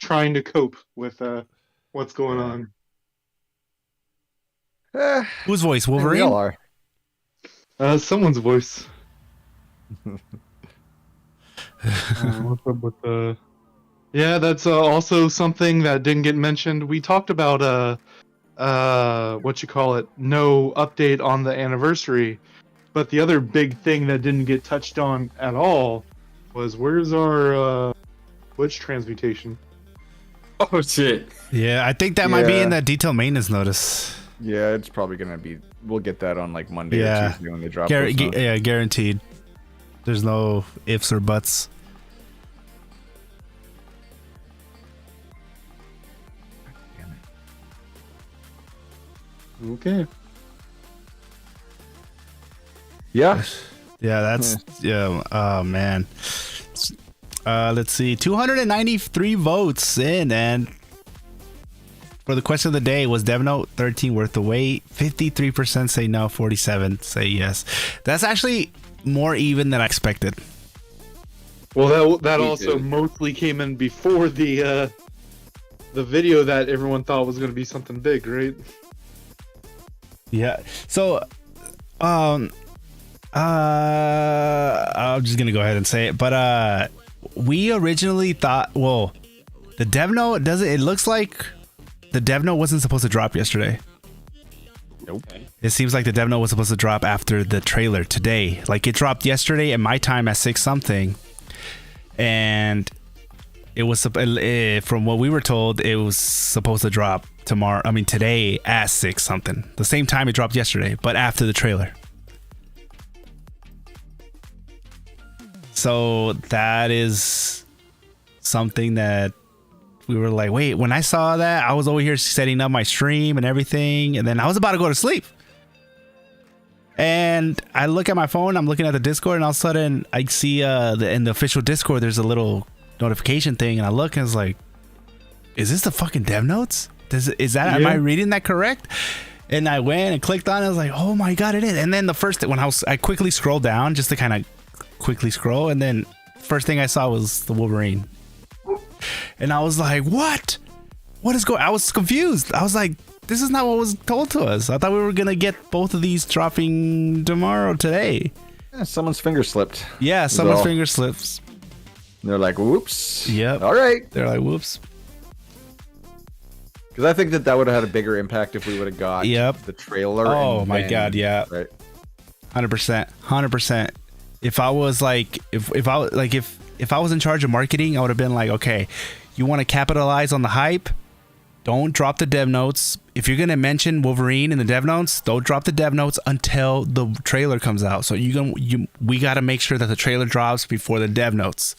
Trying to cope with what's going on. Whose voice? Wolverine? We all are. Someone's voice. What's up with the? Yeah, that's also something that didn't get mentioned. We talked about no update on the anniversary, but the other big thing that didn't get touched on at all was where's our Twitch transmutation? Oh shit. Yeah, I think that might be in that detailed maintenance notice. Yeah, it's probably gonna be. We'll get that on like Monday or Tuesday when they drop. Yeah, guaranteed. There's no ifs or buts. Okay. Yeah. That's oh man. Let's see, 293 votes in, and for the question of the day, was Dev Note 13 worth the wait? 53% say no, 47% say yes. That's actually more even than I expected. Well, that also mostly came in before the the video that everyone thought was going to be something big, right? Yeah. So, I'm just gonna go ahead and say it, but we originally thought, well, the dev note doesn't. It looks like the dev note wasn't supposed to drop yesterday. Nope. It seems like the dev note was supposed to drop after the trailer today. Like it dropped yesterday at my time at 6 something, and it was from what we were told, it was supposed to drop today at 6 something. The same time it dropped yesterday, but after the trailer. So that is something that we were like, wait, when I saw that, I was over here setting up my stream and everything, and then I was about to go to sleep. And I look at my phone, I'm looking at the Discord, and all of a sudden I see in the official Discord, there's a little notification thing, and I look and it's like, is this the fucking dev notes? Am I reading that correct? And I went and clicked on it. I was like, oh my god, it is. And then the first when I quickly scrolled down just to kind of quickly scroll, and then first thing I saw was the Wolverine, and I was like, what is going? I was confused. I was like, this is not what was told to us. I thought we were gonna get both of these dropping today. Yeah, someone's finger slipped. Yeah, someone's finger slips. They're like, whoops. Yep. All right. They're like, whoops. Because I think that would have had a bigger impact if we would have got the trailer. Oh my god, yeah. Right. 100%. If I was like, if I was in charge of marketing, I would have been like, okay, you want to capitalize on the hype? Don't drop the dev notes. If you're gonna mention Wolverine in the dev notes, don't drop the dev notes until the trailer comes out. So we got to make sure that the trailer drops before the dev notes,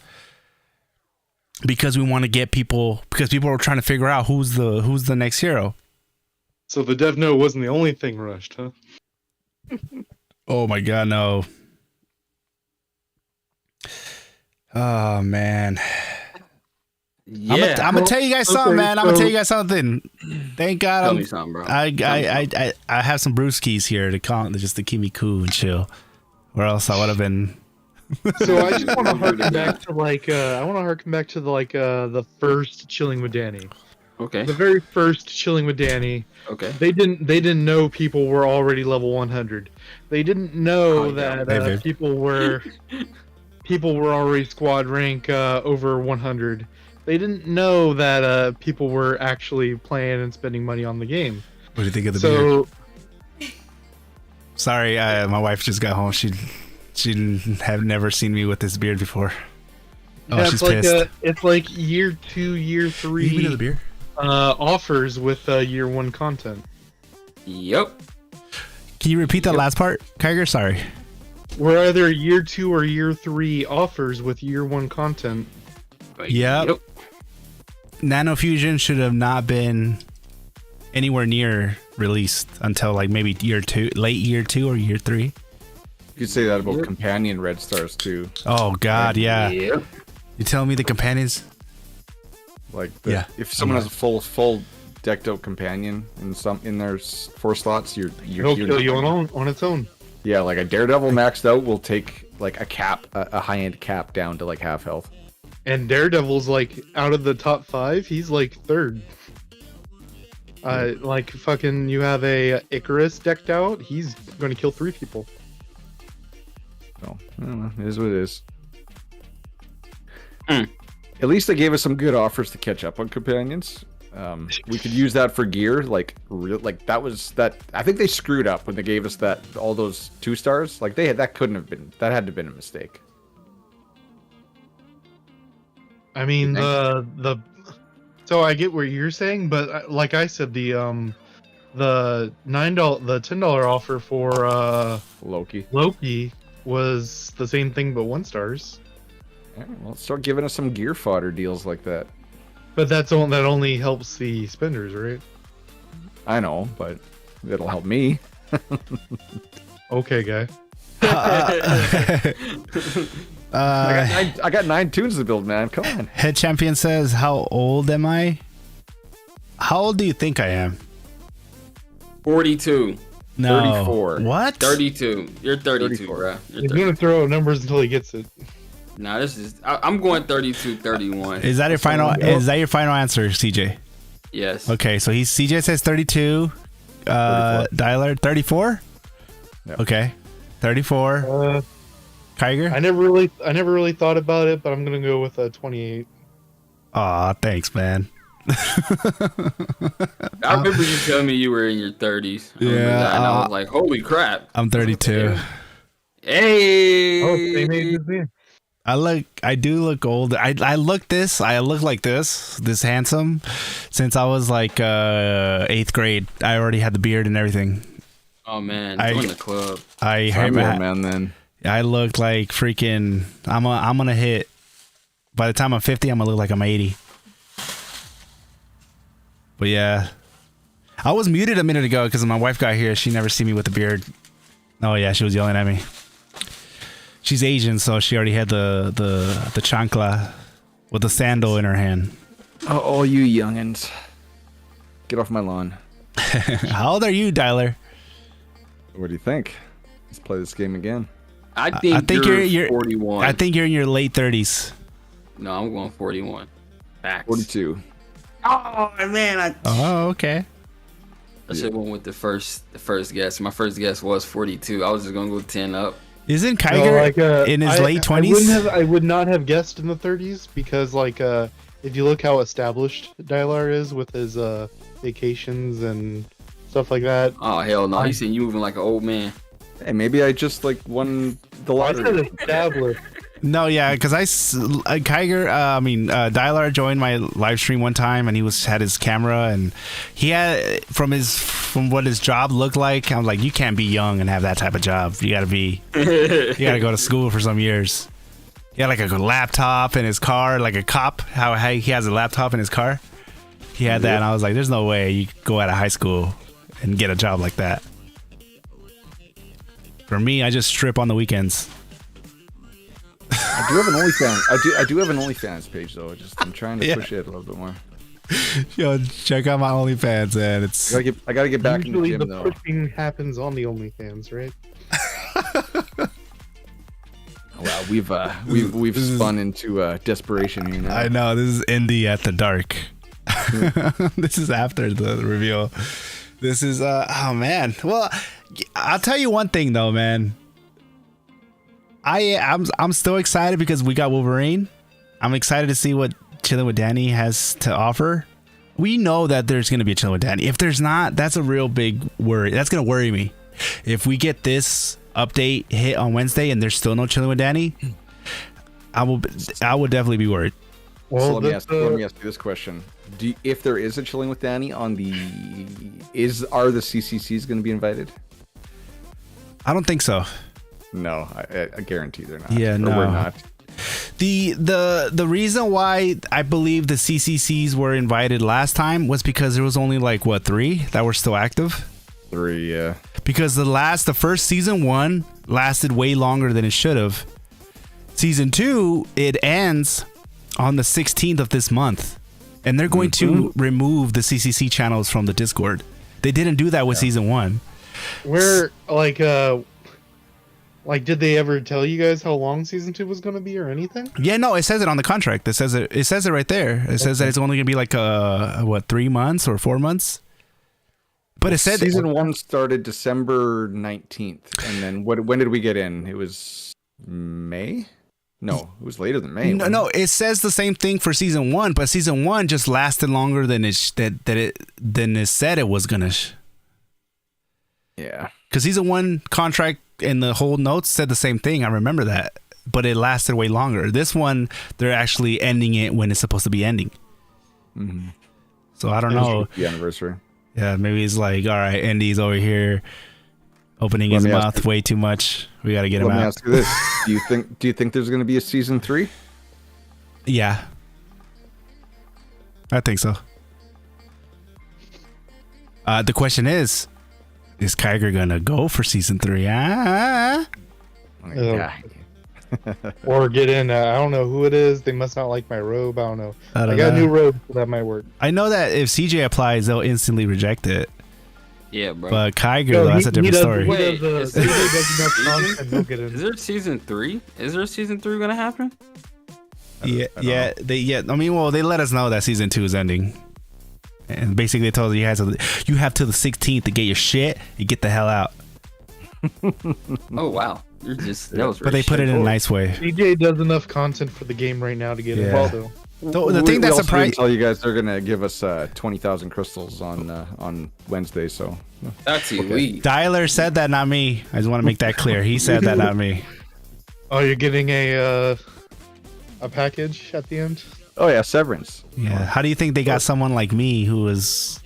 because we want to get people, because people are trying to figure out who's the next hero. So the dev note wasn't the only thing rushed, huh? Oh my god, no. Oh man. Yeah, I'm gonna tell you guys something, man. I'm gonna tell you guys something. Thank God. Tell me something, bro. I have some brewskis here just to keep me cool and chill, or else I would have been. So I just want to harken back to the first chilling with Danny. Okay. The very first chilling with Danny. Okay. They didn't know people were already level 100. They didn't know that people were already squad rank over 100. They didn't know that people were actually playing and spending money on the game. What do you think of the beard? Sorry, my wife just got home. She have never seen me with this beard before. Oh, yeah, she's pissed. It's like year 2, year 3. You mean the beer? Offers with year 1 content. Yep. Can you repeat that last part, Kiger? Sorry. We're either year 2 or year 3 offers with year 1 content. Yep. Nano Fusion should have not been anywhere near released until like maybe late year 2 or year 3. You could say that about companion red stars too. Oh god, yeah. Yep. You telling me the companions? Like, if someone has a full decked out companion in their 4 slots, it'll kill you on its own. Yeah, like a Daredevil maxed out will take like a high-end cap down to like half health. And Daredevil's like out of the top 5, he's like 3rd. Like fucking, you have a Icarus decked out, he's going to kill 3 people. So, I don't know. It is what it is. At least they gave us some good offers to catch up on companions. We could use that for gear. That I think they screwed up when they gave us all those 2 stars. Like that had to have been a mistake. I mean so I get what you're saying, but like I said, the $10 offer for Loki was the same thing but 1 stars. Yeah, well, start giving us some gear fodder deals like that. But that only helps the spenders, right? I know, but it'll help me. Okay, guy. I got 9 tunes to build, man. Come on. Head Champion says, how old am I? How old do you think I am? 42. No. 34. What? 32. You're 32, 34. bro. He's going to throw out numbers until he gets it. Nah, I'm going 32, 31. Is that your final answer, CJ? Yes. Okay, so CJ says 32. 34. Dialer 34. Yep. Okay, 34. Kiger. I never really thought about it, but I'm gonna go with 28. Aw, thanks, man. I remember you telling me you were in your 30s. Yeah, and I was like, holy crap. I'm 32. Hey. Oh, same age as me. I do look old. I look like this handsome since I was like 8th grade. I already had the beard and everything. Oh man, join the club. I'm old man then. I look like freaking. I'm gonna hit. By the time I'm 50, I'm gonna look like I'm 80. But yeah, I was muted a minute ago because my wife got here. She never seen me with a beard. Oh yeah, she was yelling at me. She's Asian, so she already had the chancla with the sandal in her hand. Oh, all you youngins, get off my lawn. How old are you, Dialer? What do you think? Let's play this game again. I think you're 41. I think you're in your late 30s. No, I'm going 41. Facts. 42. Oh man, Oh, okay. I should have went with the first guess. My first guess was 42. I was just gonna go 10 up. Isn't Kiger in his late 20s? I would not have guessed in the 30s because, like, if you look how established Dylar is with his vacations and stuff like that. Oh hell no! He said you moving like an old man. Hey, maybe I just like won the lottery. Established. No, yeah, because Dylar joined my live stream one time, and he had his camera, and he had from what his job looked like. I'm like, you can't be young and have that type of job. You gotta go to school for some years. He had like a laptop in his car, like a cop. How he has a laptop in his car. He had that, and I was like, there's no way you go out of high school and get a job like that. For me, I just strip on the weekends. I do have an OnlyFans. I do have an OnlyFans page though. I'm trying to push it a little bit more. Yo, check out my OnlyFans, and it's. I gotta get back in the gym the though. pushing happens on the OnlyFans, right? Wow, we've spun into desperation here now. I know, this is indie at the dark. This is after the reveal. This is oh man. Well, I'll tell you one thing though, man. I'm still excited because we got Wolverine. I'm excited to see what Chilling with Danny has to offer. We know that there's going to be a Chilling with Danny. If there's not, that's a real big worry. That's going to worry me. If we get this update hit on Wednesday and there's still no Chilling with Danny, I will definitely be worried. Well, so let me ask you this question: if there is a Chilling with Danny on are the CCCs going to be invited? I don't think so. No, I guarantee they're not. Yeah, no, we're not. The reason why I believe the CCCs were invited last time was because there was only like 3 that were still active. 3, yeah. Because the first season 1 lasted way longer than it should have. Season 2, it ends on the 16th of this month, and they're going to remove the CCC channels from the Discord. They didn't do that with season 1. Where like, did they ever tell you guys how long season 2 was going to be or anything? Yeah, no, it says it on the contract. It says it right there. It says that it's only going to be like 3 months or 4 months. But it said season 1 started December 19th, and then when did we get in? It was May. No, it was later than May. No, it says the same thing for season 1, but season 1 just lasted longer than it said it was gonna. Yeah, because season 1 contract and the whole notes said the same thing. I remember that, but it lasted way longer. This one, they're actually ending it when it's supposed to be ending. Mm-hmm. So I don't know. The anniversary. Yeah, maybe it's like, all right, Andy's over here opening his mouth way too much. We got to get him out. Let me ask you this: Do you think there's going to be a season 3? Yeah, I think so. The question is Kiger gonna go for season 3? Or get in. I don't know who it is. They must not like my robe. I don't know. I got a new robe, so that might work. I know that if CJ applies, they'll instantly reject it. Yeah, bro. But Kiger, that's a different story. Is there season 3? Is there season 3 gonna happen? I mean, well, they let us know that season 2 is ending. And basically, they told you you have till the 16th to get your shit and get the hell out. Oh wow, you're just that was. But they put it in a nice way. CJ does enough content for the game right now to get it. Yeah. Well, The thing that surprised tell you guys they're gonna give us 20,000 crystals on Wednesday. So that's elite. Dialer said that, not me. I just want to make that clear. He said that, not me. Oh, you're getting a package at the end. Oh yeah, severance. Yeah. How do you think they got someone like me who was?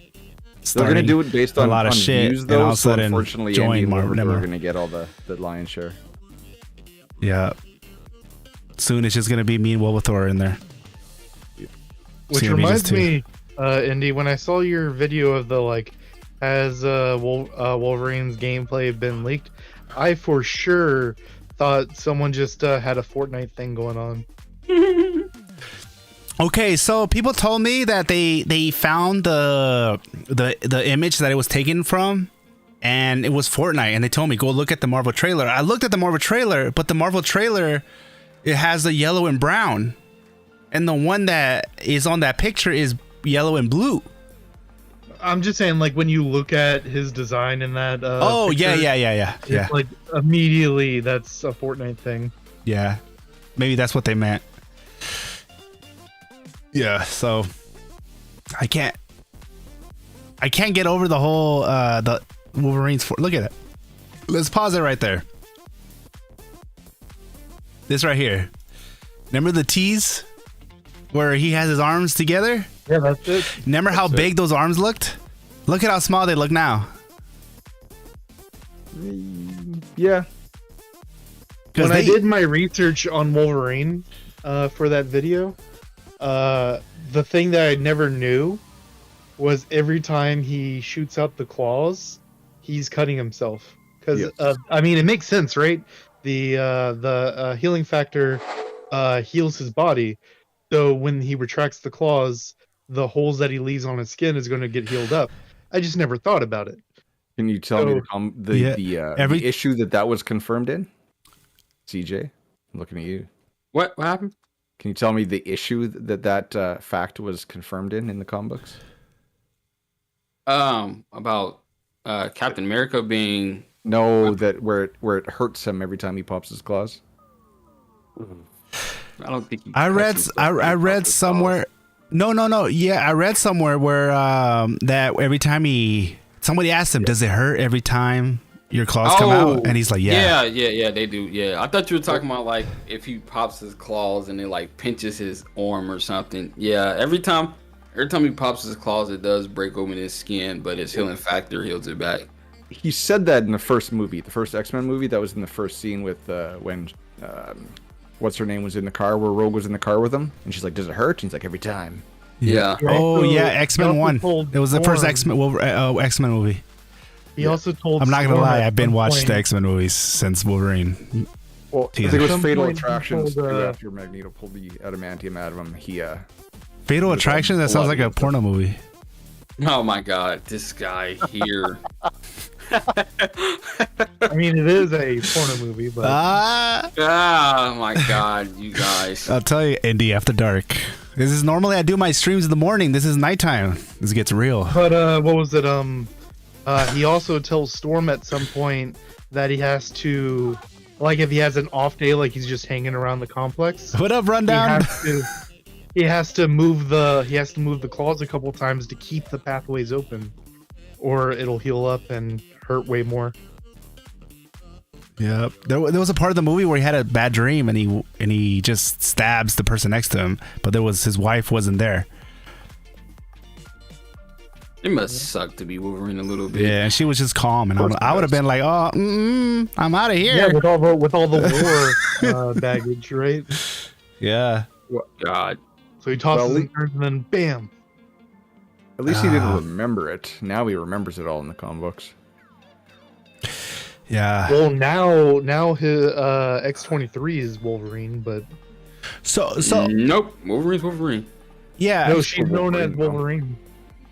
They're gonna do it based on a lot of shit, views, and though. all of a So sudden unfortunately, join Andy and Marvel. Wolverine are gonna get all the lion's share. Yeah. Soon it's just gonna be me and Wolverine in there. Which reminds me, Indy, when I saw your video of the has Wolverine's gameplay been leaked, I for sure thought someone just had a Fortnite thing going on. Okay, so people told me that they found the image that it was taken from, and it was Fortnite, and they told me go look at the Marvel trailer. I looked at the Marvel trailer, but the Marvel trailer, it has the yellow and brown, and the one that is on that picture is yellow and blue. I'm just saying, when you look at his design in that. Oh picture, yeah. It's immediately that's a Fortnite thing. Yeah, maybe that's what they meant. Yeah, so I can't get over the whole the Wolverine's. Look at it. Let's pause it right there. This right here. Remember the tease where he has his arms together? Yeah, that's it. Remember how big those arms looked? Look at how small they look now. Yeah. When I did my research on Wolverine for that video, the thing that I never knew was every time he shoots out the claws, he's cutting himself. Because it makes sense, right? The healing factor heals his body, so when he retracts the claws, the holes that he leaves on his skin is going to get healed up. I just never thought about it. Can you tell me the issue that was confirmed in? CJ, I'm looking at you. What happened? Can you tell me the issue that fact was confirmed in the comic books? About Captain America being that where it hurts him every time he pops his claws. I don't think I read somewhere. No. Yeah, I read somewhere where that every time somebody asked him, does it hurt every time your claws come out? And he's like, yeah, they do. Yeah, I thought you were talking about if he pops his claws and it pinches his arm or something. Yeah, every time he pops his claws, it does break open his skin, but his healing factor heals it back. He said that in the first movie, the first X-Men movie. That was in the first scene with when what's her name was in the car, where Rogue was in the car with him, and she's like, "Does it hurt?" And he's like, "Every time." Yeah. Oh yeah, X-Men 1. It was the first X-Men movie. He also told. I'm not gonna lie, I've been watching the X-Men movies since Wolverine. Well, I think it was Fatal Attractions after Magneto pulled the adamantium out of him. Fatal Attraction? That sounds like a porno movie. Oh my god, this guy here. I mean, it is a porno movie, but oh my god, you guys. I'll tell you, Indy After Dark. This is normally I do my streams in the morning. This is nighttime. This gets real. But what was it? He also tells Storm at some point that he has to, if he has an off day, he's just hanging around the complex. What up, Rundown? He has to move the claws a couple times to keep the pathways open, or it'll heal up and hurt way more. Yeah, there was a part of the movie where he had a bad dream and he just stabs the person next to him, but his wife wasn't there. It must suck to be Wolverine a little bit. Yeah, and she was just calm, and I would have been like, "Oh, I'm out of here." Yeah, with all the war baggage, right? Yeah. God. So he tosses and turns, and then bam. At least he didn't remember it. Now he remembers it all in the comic books. Yeah. Well, now his X-23 is Wolverine, but so nope, Wolverine's Wolverine. Yeah. No, she's known as Wolverine.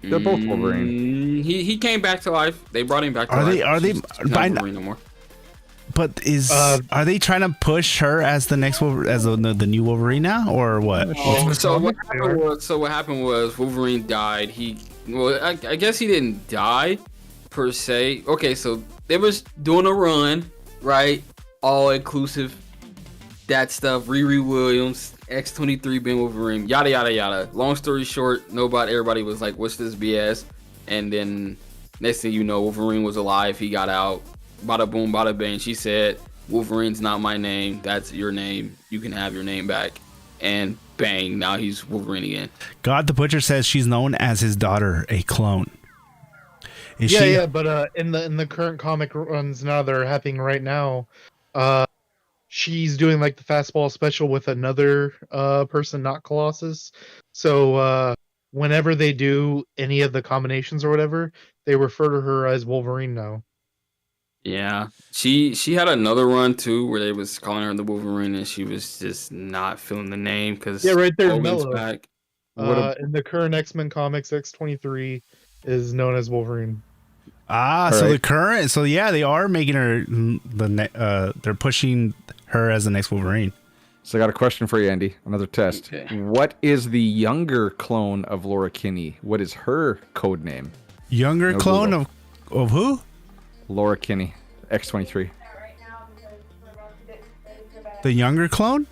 They're both Wolverine. He came back to life. They brought him back to life. Are they Wolverine no more? But are they trying to push her as the next the new Wolverine now, or what? So what happened was Wolverine died. He Well, I guess he didn't die per se. Okay, so they was doing a run, right? All inclusive, that stuff. Riri Williams, X-23 being Wolverine, yada yada yada. Long story short, everybody was like, "What's this BS?" And then next thing you know, Wolverine was alive. He got out. Bada boom, bada bang. She said, "Wolverine's not my name. That's your name. You can have your name back." And bang, now he's Wolverine again. God the Butcher says she's known as his daughter, a clone. Is yeah, she? Yeah, but in the current comic runs now that are happening right now, she's doing like the fastball special with another person, not Colossus. So whenever they do any of the combinations or whatever, they refer to her as Wolverine now. Yeah, she had another run too where they was calling her the Wolverine, and she was just not feeling the name because right there, Hogan's Mello. back. In the current X-Men comics, X-23 is known as Wolverine. The current. So yeah, they are making her they're pushing her as the next Wolverine. So I got a question for you, Andy. Another test. Okay. What is the younger clone of Laura Kinney? What is her code name? Younger clone of who? Laura Kinney, X-23. The younger clone?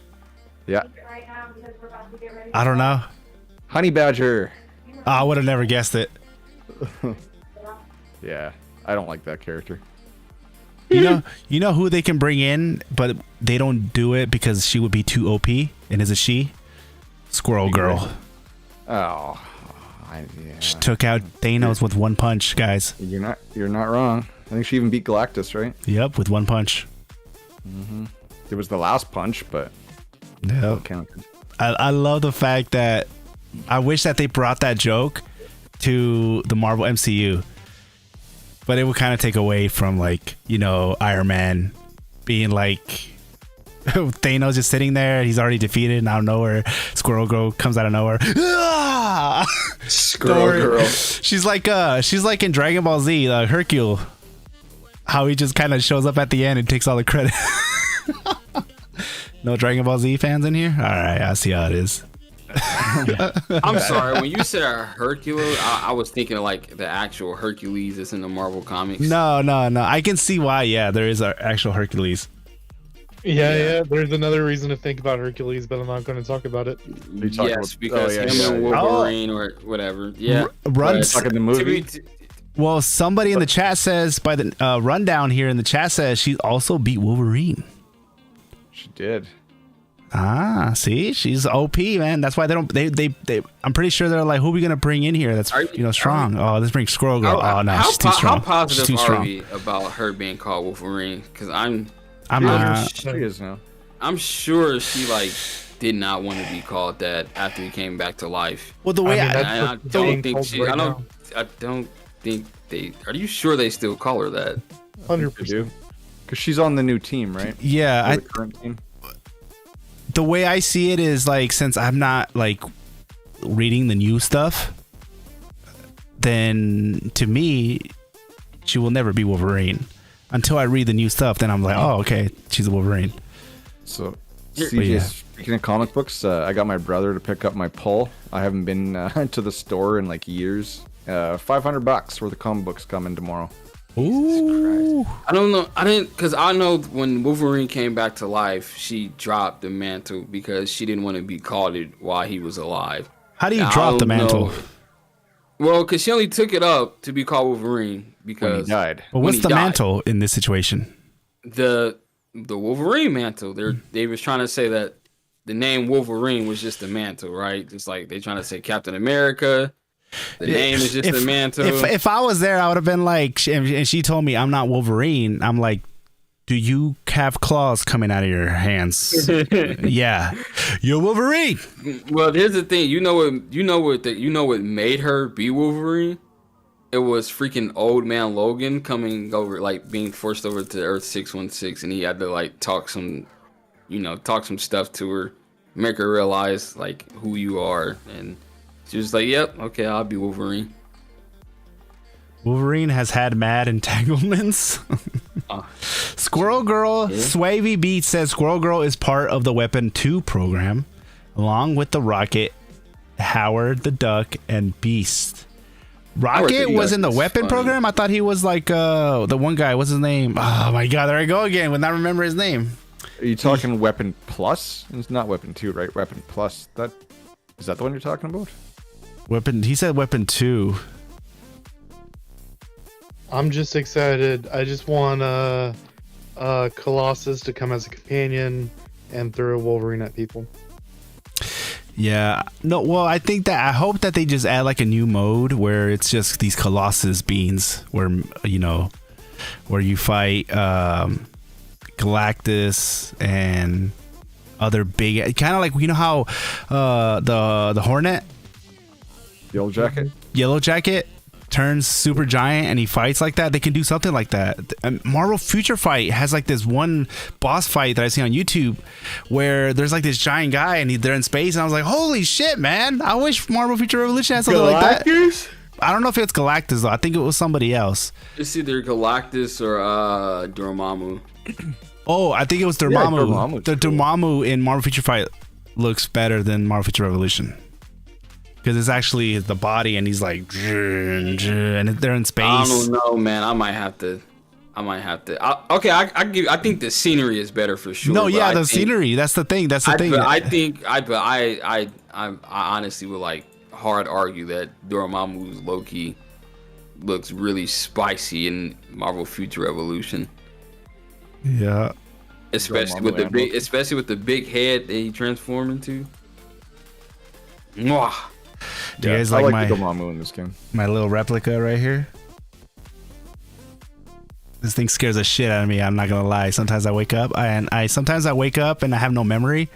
Yeah. I don't know. Honey Badger. I would have never guessed it. Yeah, I don't like that character. You know who they can bring in, but they don't do it because she would be too OP. And is it she? Squirrel Girl. Oh, She took out Thanos with one punch, guys. You're not wrong. I think she even beat Galactus, right? Yep, with one punch. Mm-hmm. It was the last punch, but yeah, I love the fact that I wish that they brought that joke to the Marvel MCU, but it would kind of take away from Iron Man being like Thanos just sitting there, he's already defeated, and out of nowhere Squirrel Girl comes out of nowhere. Squirrel Girl. She's like in Dragon Ball Z, Hercule. How he just kind of shows up at the end and takes all the credit. No Dragon Ball Z fans in here? All right, I see how it is. I'm sorry, when you said Hercules, I was thinking of like the actual Hercules that's in the Marvel comics. No. I can see why. Yeah, there is an actual Hercules. Yeah. There's another reason to think about Hercules, but I'm not going to talk about it. Yes, because him and Wolverine or whatever. Yeah, talking the movie. Well, somebody in the chat says by the rundown here in the chat says she also beat Wolverine. She did. See, she's OP, man. That's why they don't. They. I'm pretty sure they're like, who are we gonna bring in here? That's strong. Let's bring Squirrel Girl. She's too strong. How positive are we about her being called Wolverine? Because I'm not. She is now. I'm sure she did not want to be called that after he came back to life. Well, the way I don't think she. I don't think they. Are you sure they still call her that? 100%. Because she's on the new team, right? Yeah, the current team. The way I see it is since I'm not reading the new stuff, then to me, she will never be Wolverine until I read the new stuff. Then I'm like, oh, okay, she's a Wolverine. So, CJ, speaking of comic books, I got my brother to pick up my pull. I haven't been to the store in years. $500 worth of comic books coming tomorrow. Ooh. I don't know. Because I know when Wolverine came back to life, she dropped the mantle because she didn't want to be called it while he was alive. How do you drop the mantle? Well, because she only took it up to be called Wolverine because when he died. Well, what's the mantle in this situation? The Wolverine mantle. They was trying to say that the name Wolverine was just the mantle, right? Just like they trying to say Captain America. The name is just the mantle. If I was there, I would have been like, and she told me I'm not Wolverine. I'm like, do you have claws coming out of your hands? Yeah, you're Wolverine. Well, here's the thing. You know what made her be Wolverine? It was freaking old man Logan coming over, being forced over to Earth 616, and he had to talk some stuff to her, make her realize who you are, and she was like, yep, okay, I'll be Wolverine. Wolverine has had mad entanglements. Squirrel Girl, Swavy Beat says Squirrel Girl is part of the Weapon 2 program, along with the Rocket, Howard the Duck, and Beast. Rocket was in the weapon program. I thought he was like the one guy. What's his name? Oh my god, there I go again. Would not remember his name. Are you talking Weapon Plus? It's not Weapon 2, right? Weapon Plus. Is that the one you're talking about? Weapon. He said Weapon 2. I'm just excited. I just want Colossus to come as a companion and throw Wolverine at people. Yeah. No, well, I hope that they just add like a new mode where it's just these Colossus beings where, you know, where you fight Galactus and other big, kind of like, you know how the Hornet, Yellow Jacket turns super giant and he fights like that. They can do something like that. Marvel Future Fight has like this one boss fight that I see on YouTube where there's like this giant guy and they're in space, and I was like, holy shit, man, I wish Marvel Future Revolution had something like that. I don't know if it's Galactus though. I think it was somebody else. It's either Galactus or Dormammu. Oh, I think it was Dormammu. The Dormammu in Marvel Future Fight looks better than Marvel Future Revolution. Because it's actually the body, and he's like, and they're in space. I don't know, man. I might have to. Okay, I think the scenery is better for sure. No, yeah, the scenery. That's the thing. I honestly would like hard argue that Dormammu's Loki looks really spicy in Marvel Future Evolution. Yeah. Especially with the big head that he transformed into. Mwah. Do you guys like my Dormammu in this game? My little replica right here? This thing scares the shit out of me. I'm not gonna lie. Sometimes I wake up and I have no memory.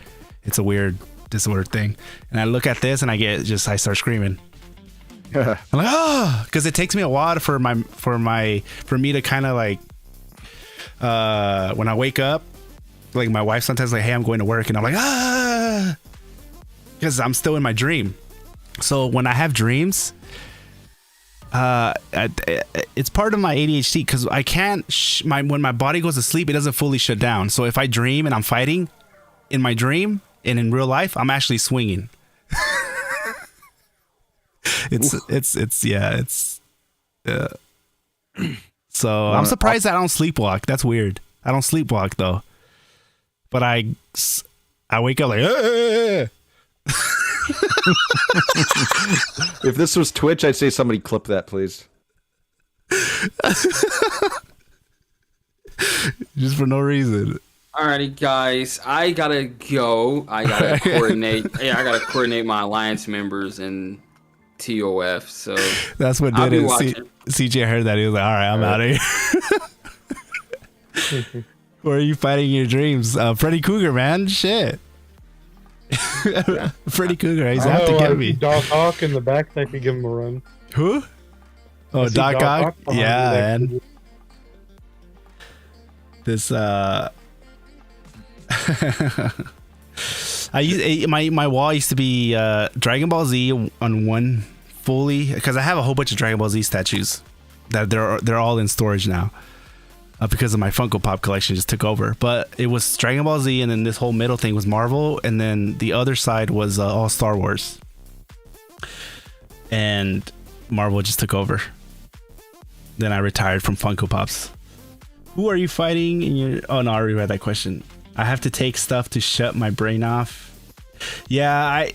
It's a weird disordered thing. And I look at this and I start screaming. I'm like, oh, because it takes me a while for me to kind of like when I wake up, like my wife sometimes like, hey, I'm going to work, and I'm like, because I'm still in my dream. So when I have dreams, it's part of my ADHD because I can't. When my body goes to sleep, it doesn't fully shut down. So if I dream and I'm fighting in my dream and in real life, I'm actually swinging. So I'm surprised that I don't sleepwalk. That's weird. I don't sleepwalk though, but I wake up like. If this was Twitch, I'd say somebody clip that, please. Just for no reason. Alrighty, guys, I gotta go. I gotta coordinate. I gotta coordinate my alliance members and TOF. So that's what did it. CJ heard that, he was like, "All right, I'm out of here." Where are you fighting your dreams? Freddy Cougar, man. Shit. Freddy Cougar, he's have to get me. Doc Ock in the back, that could give him a run. Who? Oh, Doc Ock? Yeah, man. This my wall used to be Dragon Ball Z on one fully, because I have a whole bunch of Dragon Ball Z statues that they're all in storage now. Because of my Funko Pop collection just took over. But it was Dragon Ball Z, and then this whole middle thing was Marvel, and then the other side was all Star Wars. And Marvel just took over. Then I retired from Funko Pops. Who are you fighting in your... Oh, no, I already read that question. I have to take stuff to shut my brain off. Yeah,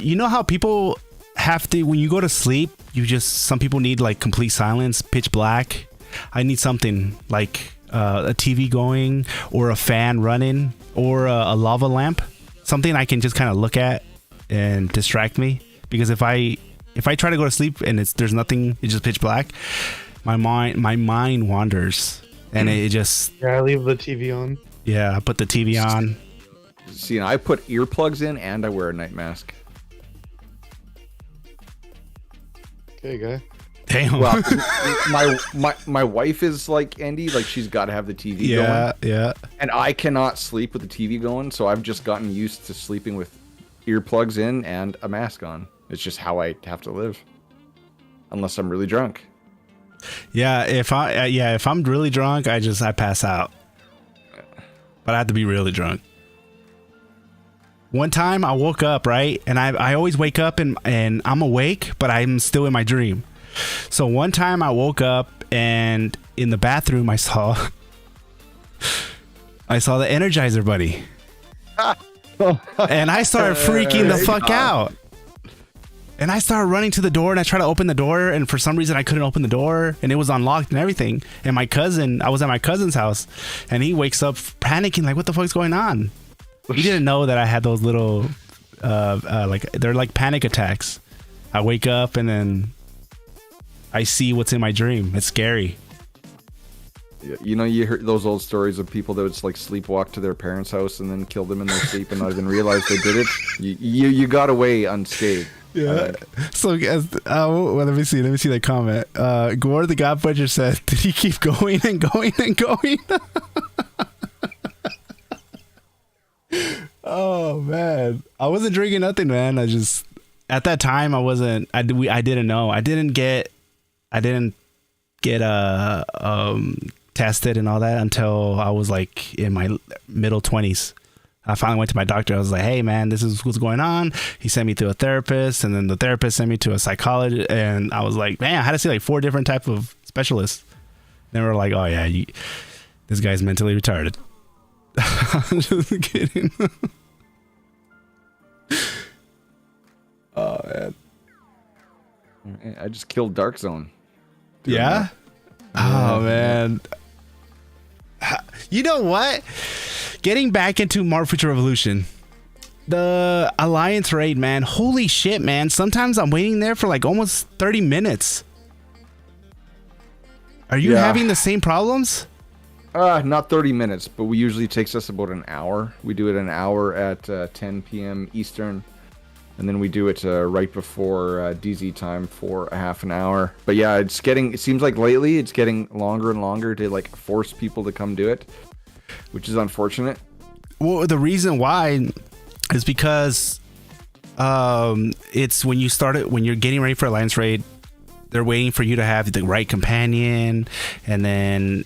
you know how people have to... When you go to sleep, some people need like complete silence, pitch black. I need something like a TV going, or a fan running, or a lava lamp, something I can just kind of look at and distract me. Because if I try to go to sleep and there's nothing, it's just pitch black, my mind wanders, and it just... Yeah, I leave the TV on. Yeah, I put the TV on. See, I put earplugs in and I wear a night mask. Okay, guy. Damn. Well, my wife is like Andy, like she's got to have the TV going. Yeah. And I cannot sleep with the TV going, so I've just gotten used to sleeping with earplugs in and a mask on. It's just how I have to live, unless I'm really drunk. Yeah, if I'm really drunk, I pass out. But I have to be really drunk. One time I woke up, right? And I always wake up and I'm awake, but I'm still in my dream. So one time I woke up and in the bathroom I saw the Energizer Bunny. And I started freaking the fuck out. And I started running to the door and I tried to open the door and for some reason I couldn't open the door and it was unlocked and everything. And I was at my cousin's house and he wakes up panicking like, what the fuck's going on? He didn't know that I had those little, like they're like panic attacks. I wake up and then I see what's in my dream. It's scary. You know, you heard those old stories of people that would just like sleepwalk to their parents' house and then kill them in their sleep and not even realize they did it. You got away unscathed. Yeah. So well, let me see that comment. Gore the God Butcher said, did he keep going and going and going? Oh man, I wasn't drinking nothing, man. I just at that time I didn't know. I didn't get tested and all that until I was like in my middle 20s. I finally went to my doctor. I was like, hey man, this is what's going on. He sent me to a therapist and then the therapist sent me to a psychologist. And I was like, man, I had to see like 4 different types of specialists. They were like, oh yeah, this guy's mentally retarded. I'm just kidding. Oh man. I just killed Dark Zone. Yeah? Oh man. You know what? Getting back into Marvel Future Revolution, the Alliance raid, man. Holy shit, man. Sometimes I'm waiting there for like almost 30 minutes. Are you having the same problems? Not 30 minutes, but we usually takes us about an hour. We do it an hour at 10 p.m. Eastern. And then we do it right before DZ time for a half an hour. But yeah, it seems like lately it's getting longer and longer to like force people to come do it, which is unfortunate. Well, the reason why is because it's when you're getting ready for Alliance Raid, they're waiting for you to have the right companion. And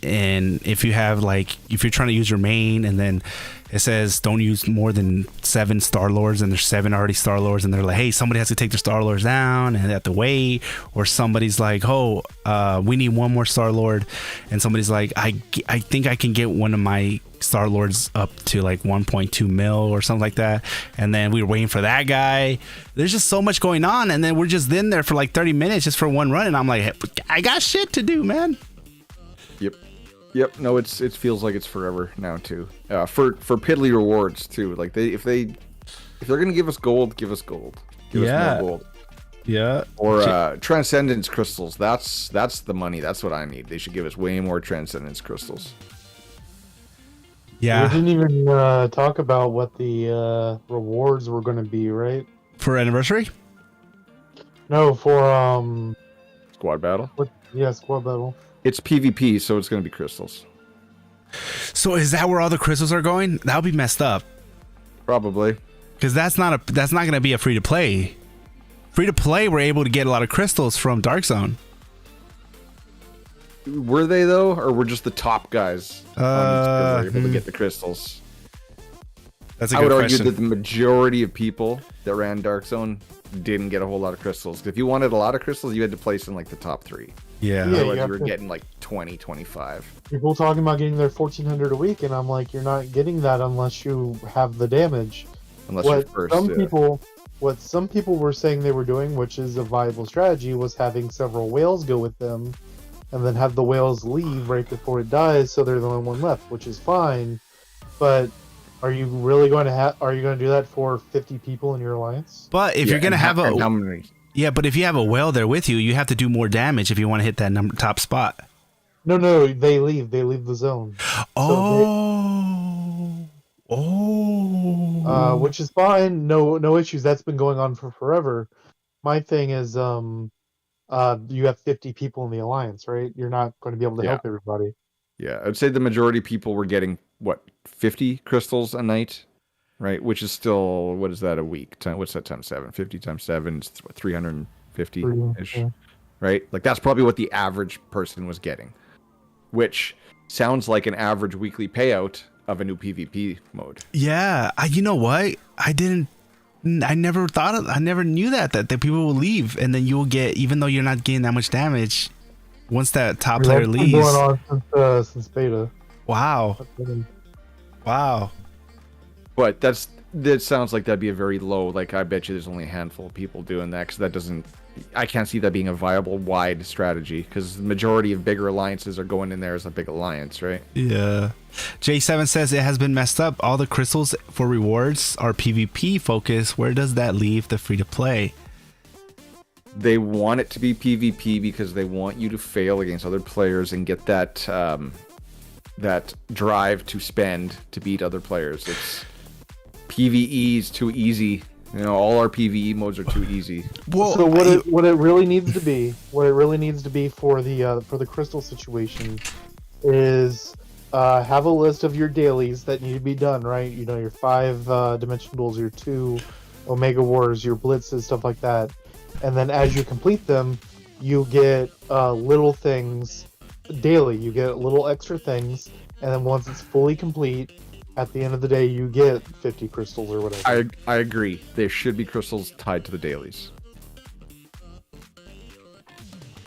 if you're trying to use your main and then it says don't use more than 7 Star-Lords and there's 7 already Star-Lords and they're like, hey, somebody has to take their Star-Lords down and they have to wait, or somebody's like, oh, we need one more Star-Lord, and somebody's like, I think I can get one of my Star-Lords up to like 1.2 mil or something like that, and then we were waiting for that guy. There's just so much going on, and then we're just in there for like 30 minutes just for one run, and I'm like, hey, I got shit to do, man. Yep. No, it feels like it's forever now too. For piddly rewards too. Like if they're gonna give us gold, give us gold. Give us more gold. Yeah. Or Transcendence crystals. That's the money. That's what I need. They should give us way more Transcendence crystals. Yeah. We didn't even talk about what the rewards were going to be, right? For anniversary? No, for Squad battle. Squad battle. It's PvP, so it's going to be crystals. So is that where all the crystals are going? That'll be messed up. Probably. Because that's not going to be a free to play. Free to play, we're able to get a lot of crystals from Dark Zone. Were they though, or were just the top guys were able to get the crystals? That's a good question. I would argue that the majority of people that ran Dark Zone didn't get a whole lot of crystals. If you wanted a lot of crystals, you had to place in like the top 3. Yeah. Otherwise, you were getting like 20, 25. People talking about getting their 1,400 a week, and I'm like, you're not getting that unless you have the damage. Unless you're first. What some people were saying they were doing, which is a viable strategy, was having several whales go with them, and then have the whales leave right before it dies, so they're the only one left, which is fine. But are you really going to do that for 50 people in your alliance? But if you're going to have how many? Yeah, but if you have a whale there with you, you have to do more damage if you want to hit that top spot. No, they leave. They leave the zone. Which is fine. No issues. That's been going on for forever. My thing is, you have 50 people in the alliance, right? You're not going to be able to help everybody. Yeah, I'd say the majority of people were getting 50 crystals a night, right? Which is still, what is that a week? What's that times 7? 50 times 7 is 350-ish, right? Like that's probably what the average person was getting, which sounds like an average weekly payout of a new PvP mode. Yeah, you know what? I didn't I never knew that people will leave, and then you'll get, even though you're not getting that much damage, once that top player That's been leaves. going on since beta. Wow. Wow. But that sounds like that'd be a very low. Like, I bet you there's only a handful of people doing that, because that doesn't. I can't see that being a viable wide strategy, because the majority of bigger alliances are going in there as a big alliance, right? Yeah. J7 says it has been messed up. All the crystals for rewards are PvP focused. Where does that leave the free to play? They want it to be PvP because they want you to fail against other players and get that that drive to spend to beat other players. It's PvE is too easy. You know, all our PvE modes are too easy. Well, so what it really needs to be, for the crystal situation, is have a list of your dailies that need to be done. Right, you know, your 5 dimension duels, your 2 Omega Wars, your blitzes, stuff like that. And then as you complete them, you get little things daily. You get little extra things, and then once it's fully complete, at the end of the day, you get 50 crystals or whatever. I agree. There should be crystals tied to the dailies.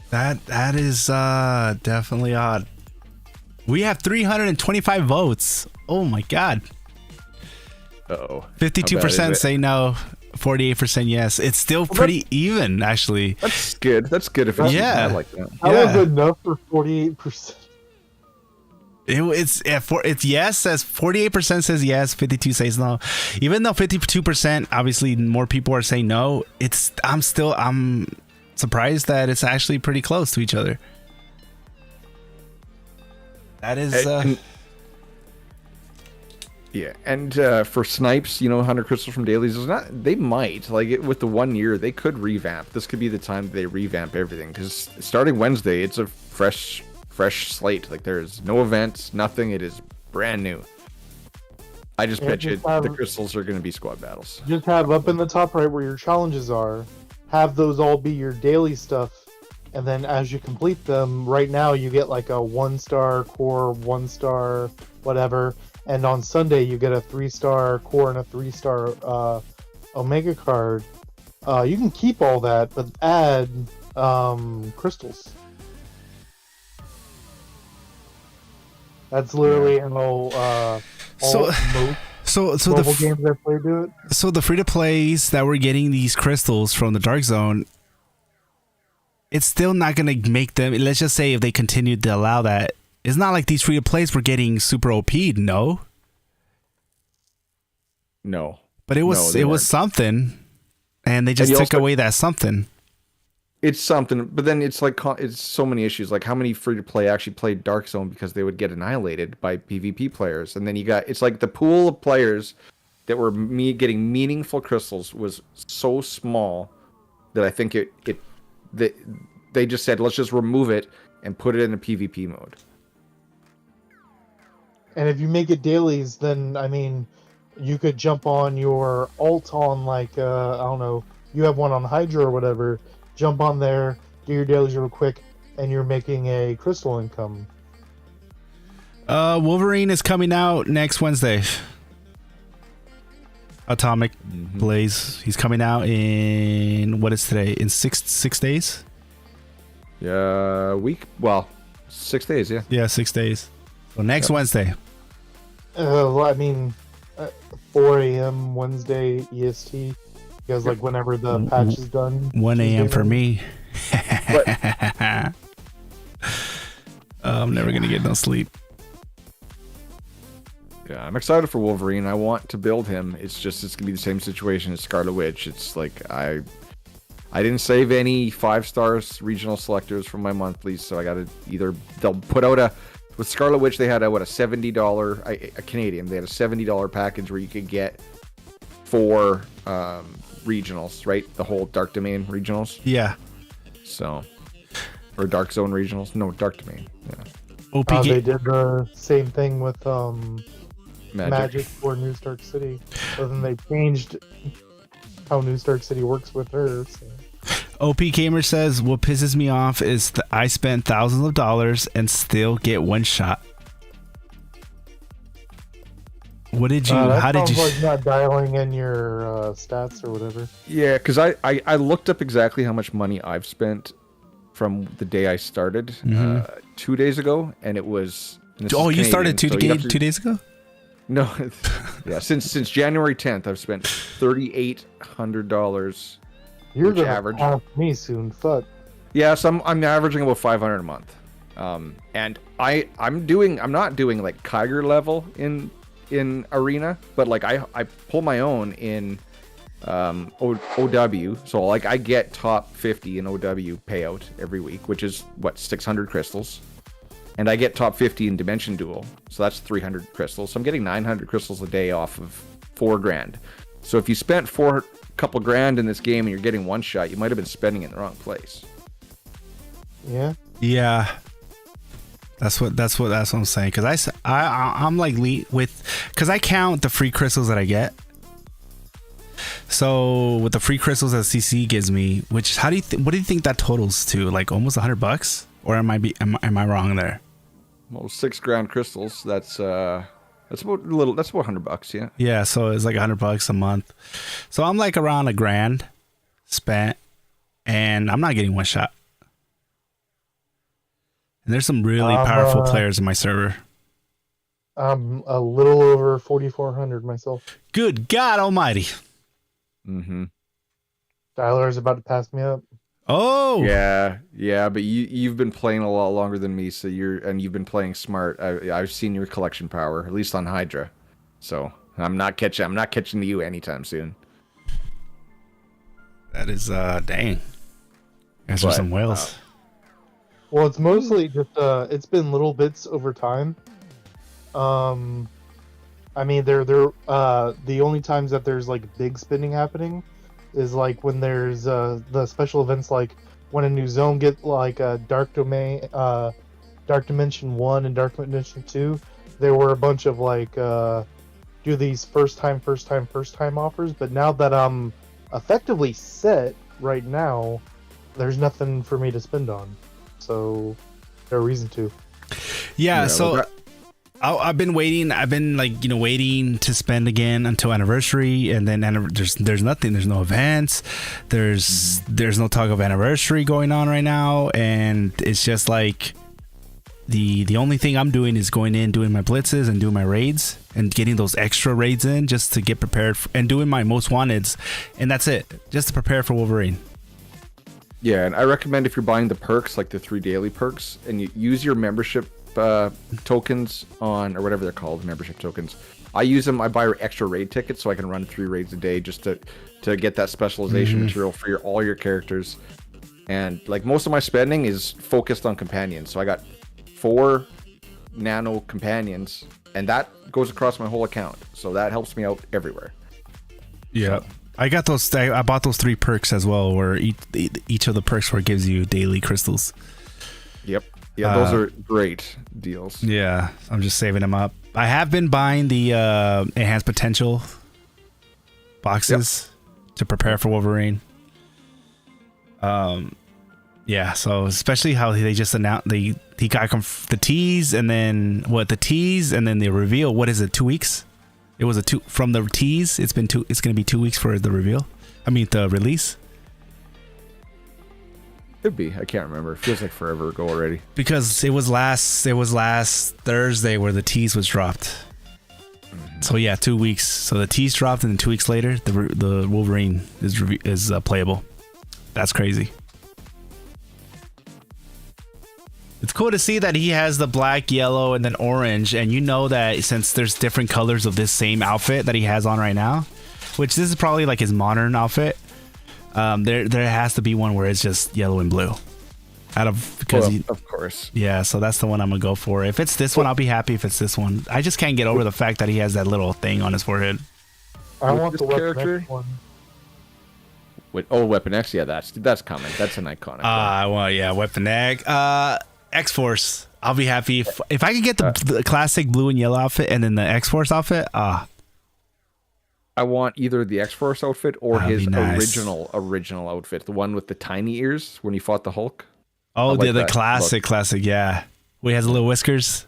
That is definitely odd. We have 325 votes. Oh my god. Uh-oh. 52% say no. 48% yes. It's still pretty even, actually. That's good. That's good if it's Yeah. like that. That was enough for 48%. It's yes, says 48% says yes, 52 says no. Even though 52%, obviously more people are saying no, I'm surprised that it's actually pretty close to each other. That is yeah, and for snipes, you know, 100 crystals from dailies is not. They might with the 1 year, they could revamp. This could be the time they revamp everything, because starting Wednesday, it's a fresh slate. Like, there's no events, nothing. It is brand new. I just bet you the crystals are going to be squad battles. Just have up in the top right where your challenges are, have those all be your daily stuff, and then as you complete them, right now you get like a 1-star core, 1-star whatever, and on Sunday you get a 3-star core and a 3-star Omega card. You can keep all that, but add crystals. That's literally how so mobile games I play do it. So the free to plays that we're getting these crystals from the Dark Zone, it's still not gonna make them. Let's just say if they continue to allow that, it's not like these free to plays were getting super OP'd. No. But it was something, and they just took away that something. It's something, but then it's like, it's so many issues. Like, how many free to play actually played Dark Zone because they would get annihilated by PvP players, and then it's like the pool of players that were getting meaningful crystals was so small that I think they just said, let's just remove it and put it in a PvP mode. And if you make it dailies, then I mean, you could jump on your alt on like I don't know, you have one on Hydra or whatever. Jump on there, do your dailies real quick, and you're making a crystal income. Wolverine is coming out next Wednesday. Atomic Blaze. He's coming out in, what is today? In six days? Yeah, week. Well, 6 days. Yeah. Yeah, 6 days. So next Wednesday. Well, I mean, 4 a.m. Wednesday EST. Because like whenever the patch is done, 1 a.m. for me. I'm never gonna get no sleep. Yeah, I'm excited for Wolverine. I want to build him. It's gonna be the same situation as Scarlet Witch. It's like I didn't save any 5-star regional selectors from my monthlies, so I gotta they'll put out with Scarlet Witch they had a $70 a Canadian. They had a $70 package where you could get 4 regionals, right? The whole Dark Domain regionals. Yeah. So, or Dark Zone regionals. No, Dark Domain. Yeah. They did the same thing with Magic for New Stark City. So then they changed how New Stark City works with her. So. OP Gamer says, what pisses me off is that I spent thousands of dollars and still get one shot. What did you? That how did you? sounds like not dialing in your stats or whatever. Yeah, because I looked up exactly how much money I've spent from the day I started 2 days ago, and it was. Oh, you started 2 days ago? No, yeah. Since January 10th, I've spent $3,800. You're gonna average off me soon. Fuck. Yeah, so I'm averaging about 500 a month, and I'm not doing like Kiger level in arena, but like I pull my own in OW, so like I get top 50 in OW payout every week, which is what, 600 crystals, and I get top 50 in Dimension Duel, so that's 300 crystals. So I'm getting 900 crystals a day off of $4,000. So if you spent couple grand in this game and you're getting one shot, you might have been spending it in the wrong place. Yeah. That's what I'm saying. Because I'm like because I count the free crystals that I get. So with the free crystals that CC gives me, which what do you think that totals to? Like almost $100, or am I wrong there? Well, $6,000 crystals. That's about $100. Yeah. Yeah. So it's like $100 a month. So I'm like around $1,000 spent, and I'm not getting one shot. And there's some really powerful players in my server. I'm a little over 4,400 myself. Good God Almighty! Mm-hmm. Tyler is about to pass me up. Oh yeah, but you've been playing a lot longer than me, so you've been playing smart. I've seen your collection power, at least on Hydra. So I'm not catching you anytime soon. That is dang. Guys are some whales. Well, it's mostly just it's been little bits over time. I mean, they're the only times that there's like big spending happening is like when there's the special events, like when a new zone get like a Dark Dimension 1 and Dark Dimension 2. There were a bunch of like do these first time offers, but now that I'm effectively set right now, there's nothing for me to spend on. So, no reason to. Yeah, so I've been waiting. I've been waiting to spend again until anniversary, and then there's nothing. There's no events. There's no talk of anniversary going on right now, and it's just like the only thing I'm doing is going in, doing my blitzes and doing my raids, and getting those extra raids in just to get prepared and doing my most wanteds, and that's it, just to prepare for Wolverine. Yeah, and I recommend if you're buying the perks, like the 3 daily perks, and you use your membership tokens on, or whatever they're called, membership tokens. I use them. I buy extra raid tickets so I can run 3 raids a day just to get that specialization material for all your characters. And like most of my spending is focused on companions. So I got 4 nano companions, and that goes across my whole account. So that helps me out everywhere. Yeah. So, I got those. I bought those 3 perks as well, where each of the perks where it gives you daily crystals. Yep. Yeah, those are great deals. Yeah, I'm just saving them up. I have been buying the enhanced potential boxes to prepare for Wolverine. Yeah, so especially how they just announced he got the tease, and then the reveal. What is it? 2 weeks? It was from the tease. It's going to be 2 weeks for the reveal. I mean the release. Could be. I can't remember. It feels like forever ago already. Because it was last Thursday where the tease was dropped. So yeah, 2 weeks. So the tease dropped, and then 2 weeks later, the Wolverine is playable. That's crazy. It's cool to see that he has the black, yellow, and then orange, and you know that since there's different colors of this same outfit that he has on right now, which this is probably like his modern outfit. There has to be one where it's just yellow and blue. Of course. Yeah, so that's the one I'm gonna go for. If it's this one, I'll be happy. If it's this one, I just can't get over the fact that he has that little thing on his forehead. I want the character one. Weapon X, yeah, that's common. That's an iconic. Well, yeah, Weapon X, X-Force. I'll be happy if I could get the classic blue and yellow outfit and then the X-Force outfit. I want either the X-Force outfit or his original outfit, the one with the tiny ears when he fought the Hulk. Oh, the classic, yeah. Where he has the little whiskers.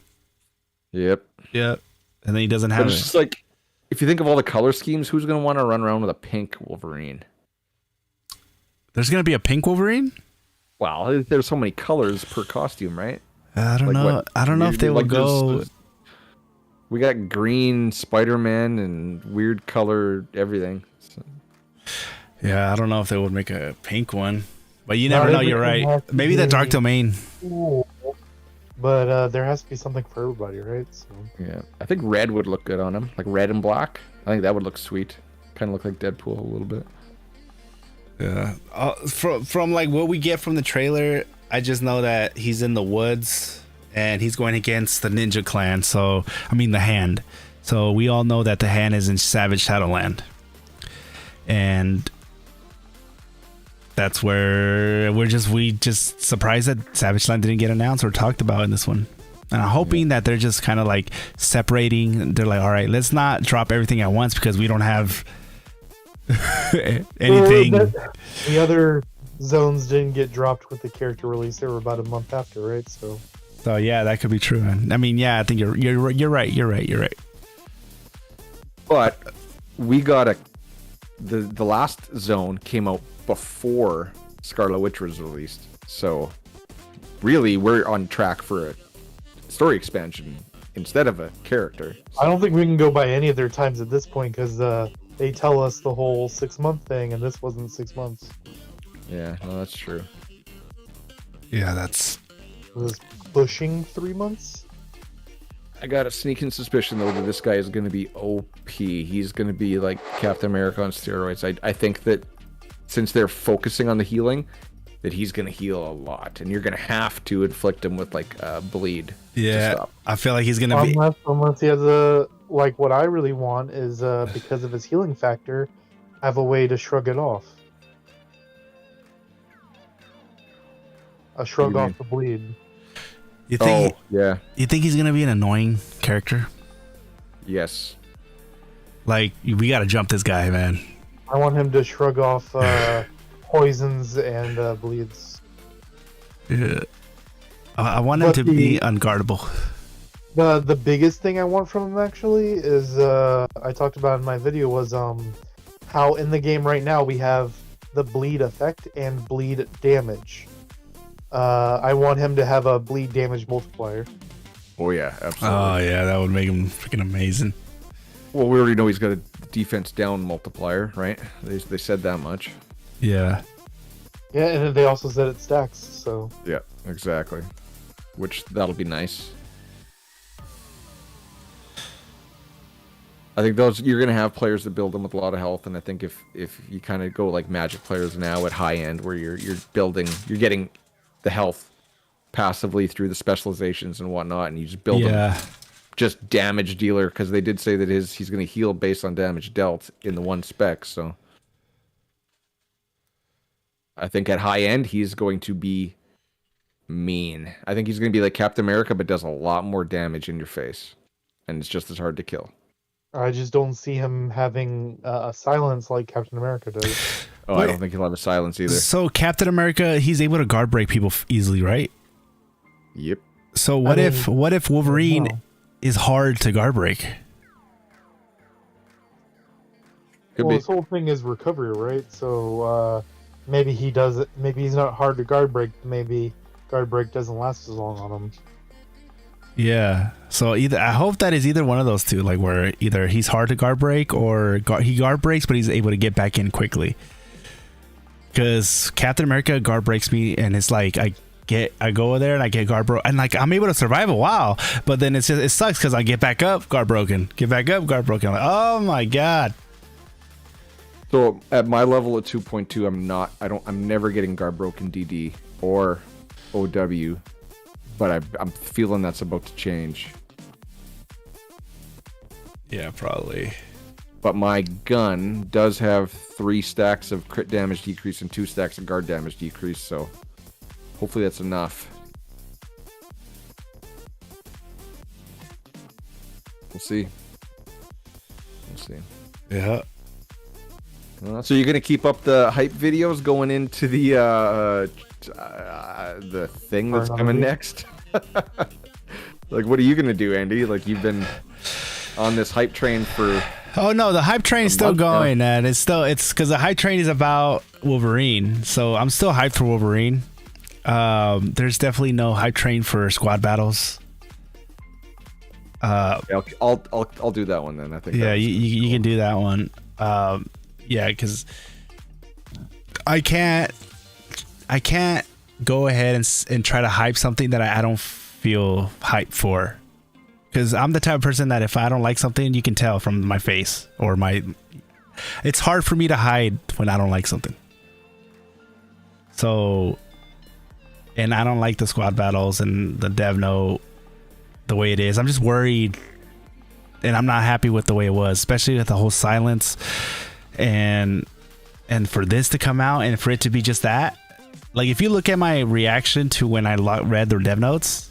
Yep. And then he doesn't have it. It's just like if you think of all the color schemes, who's going to want to run around with a pink Wolverine? There's going to be a pink Wolverine? Wow, there's so many colors per costume, right? I don't know. I don't know if they will go. We got green Spider-Man and weird color everything. So. Yeah, I don't know if they would make a pink one, but you never know. You're right. Maybe the Dark Domain. Cool. But there has to be something for everybody, right? So. Yeah, I think red would look good on him, like red and black. I think that would look sweet. Kind of look like Deadpool a little bit. Yeah. From like what we get from the trailer, I just know that he's in the woods and he's going against the Ninja Clan. So I mean the Hand. So we all know that the Hand is in Savage Shadowland, and that's where we just surprised that Savage Land didn't get announced or talked about in this one. And I'm hoping that they're just kind of like separating. They're like, all right, let's not drop everything at once because we don't have anything. The other zones didn't get dropped with the character release. They were about a month after, right? So yeah, that could be true. I mean, yeah, I think you're right. But we got the last zone came out before Scarlet Witch was released, so really we're on track for a story expansion instead of a character. I don't think we can go by any of their times at this point because they tell us the whole 6-month thing, and this wasn't 6 months. Yeah, no, that's true. Yeah, that's It was pushing 3 months. I got a sneaking suspicion though that this guy is going to be OP. He's going to be like Captain America on steroids. I think that since they're focusing on the healing, that he's going to heal a lot, and you're going to have to inflict him with like bleed. Yeah, to stop. I feel like he's going to be. Unless he has a like. What I really want is because of his healing factor, have a way to shrug it off. A shrug off the bleed. You think? Yeah. You think he's going to be an annoying character? Yes. Like we got to jump this guy, man. I want him to shrug off poisons and bleeds. Yeah. I want him to be unguardable. The biggest thing I want from him actually is I talked about in my video was how in the game right now we have the bleed effect and bleed damage. I want him to have a bleed damage multiplier. Oh yeah, absolutely. Oh yeah, that would make him freaking amazing. Well, we already know he's got a defense down multiplier, right? They said that much. Yeah. Yeah, and they also said it stacks, so... Yeah, exactly. Which, that'll be nice. I think you're going to have players that build them with a lot of health, and I think if you kind of go like Magic players now at high end, where you're getting the health passively through the specializations and whatnot, and you just build them just damage dealer, because they did say that he's going to heal based on damage dealt in the one spec, so... I think at high end, he's going to be mean. I think he's going to be like Captain America, but does a lot more damage in your face. And it's just as hard to kill. I just don't see him having a silence like Captain America does. Oh, I don't think he'll have a silence either. So Captain America, he's able to guard break people easily, right? Yep. So what if Wolverine is hard to guard break? Well, this whole thing is recovery, right? So maybe he does it. Maybe he's not hard to guard break. Maybe guard break doesn't last as long on him. Yeah. So I hope that is either one of those two, like where either he's hard to guard break or he guard breaks, but he's able to get back in quickly. Because Captain America guard breaks me, and it's like I go there and I get guard broke, and like I'm able to survive a while, but then it sucks because I get back up, guard broken, get back up, guard broken. I'm like, oh my god. So at my level at 2.2, I'm never getting guard broken DD or OW, but I'm feeling that's about to change. Yeah, probably. But my gun does have 3 stacks of crit damage decrease and 2 stacks of guard damage decrease, so hopefully that's enough. We'll see. Yeah. So you're gonna keep up the hype videos going into the thing that's coming next? Like, what are you gonna do, Andy? Like, you've been on this hype train for Oh no, the hype train is still going, and it's because the hype train is about Wolverine. So I'm still hyped for Wolverine. There's definitely no hype train for squad battles. Yeah, I'll do that one then. I think. Yeah, you can do that one. Yeah, because I can't go ahead and try to hype something that I don't feel hyped for. Because I'm the type of person that if I don't like something, you can tell from my face or it's hard for me to hide when I don't like something. So, and I don't like the squad battles and the dev note the way it is. I'm just worried, and I'm not happy with the way it was, especially with the whole silence and for this to come out and for it to be just that. Like, if you look at my reaction to when I read the dev notes,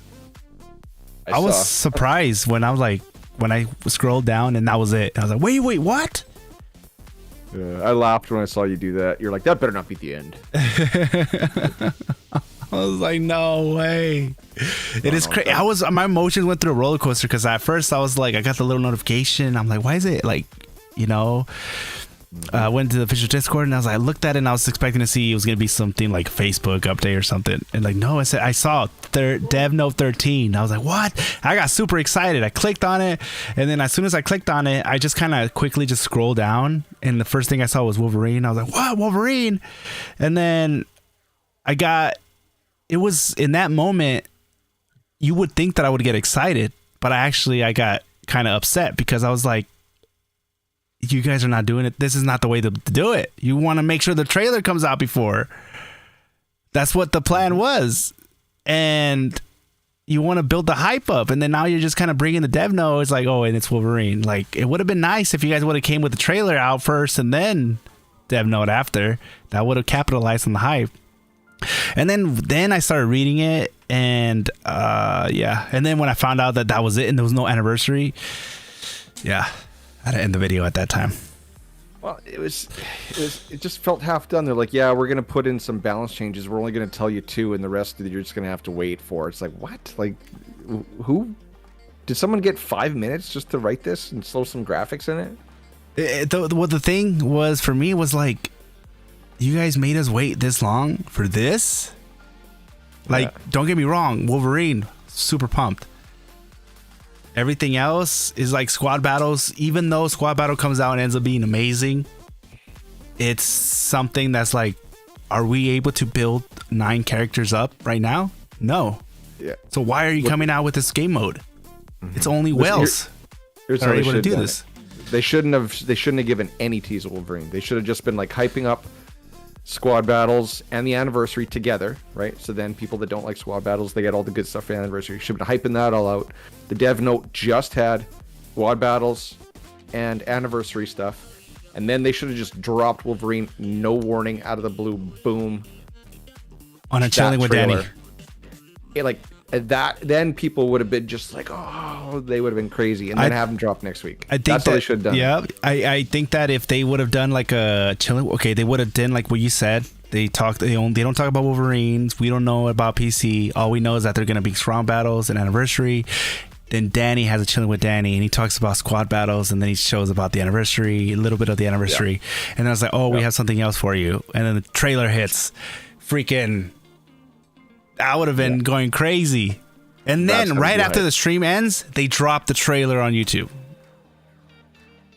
I was surprised when I scrolled down and that was it. I was like, wait, what? I laughed when I saw you do that. You're like, that better not be the end. I was like, no way. It is crazy. My emotions went through a roller coaster because at first I was like, I got the little notification. I'm like, why is it like, I went to the official Discord and I was like, I looked at it and I was expecting to see it was gonna be something like Facebook update or something, and like no, I saw Dev Note 13. I was like, what? I got super excited. I clicked on it, and then as soon as I clicked on it, I just kind of quickly just scrolled down, and the first thing I saw was Wolverine. I was like, what, Wolverine? And then it was in that moment you would think that I would get excited, but I got kind of upset because I was like, you guys are not doing it. This is not the way to do it. You want to make sure the trailer comes out before. That's what the plan was. And you want to build the hype up. And then now you're just kind of bringing the dev note. It's like, oh, and it's Wolverine. Like, it would have been nice if you guys would have came with the trailer out first and then dev note after. That would have capitalized on the hype. And then I started reading it. And yeah. And then when I found out that was it and there was no anniversary. Yeah. I had to end the video at that time. Well, it just felt half done. They're like, yeah, we're going to put in some balance changes. We're only going to tell you 2, and the rest of it you're just going to have to wait for. It's like, what? Like, who? Did someone get 5 minutes just to write this and throw some graphics in it? The thing was, for me, was like, you guys made us wait this long for this? Like, don't get me wrong, Wolverine, super pumped. Everything else is like squad battles. Even though squad battle comes out and ends up being amazing, it's something that's like, are we able to build 9 characters up right now? No. Yeah. So why are you coming out with this game mode? Mm-hmm. It's only whales that are able to do this. They shouldn't have given any tease of Wolverine. They should have just been like hyping up squad battles and the anniversary together, right? So then people that don't like squad battles, they get all the good stuff for the anniversary. Should have been hyping that all out. The dev note just had squad battles and anniversary stuff, and then they should have just dropped Wolverine, no warning, out of the blue, boom, on a chilling with Danny. Then people would have been just like, oh, they would have been crazy, and then have them drop next week. I think that's what they should have done. Yeah, I think that if they would have done like a chilling, they would have done like what you said. They don't talk about Wolverines. We don't know about PC. All we know is that they're gonna be strong battles and anniversary. Then Danny has a chilling with Danny, and he talks about squad battles, and then he shows about the anniversary, a little bit of the anniversary, and then I was like, oh, we have something else for you, and then the trailer hits, freaking. I would have been going crazy. And then right after the stream ends, they drop the trailer on YouTube.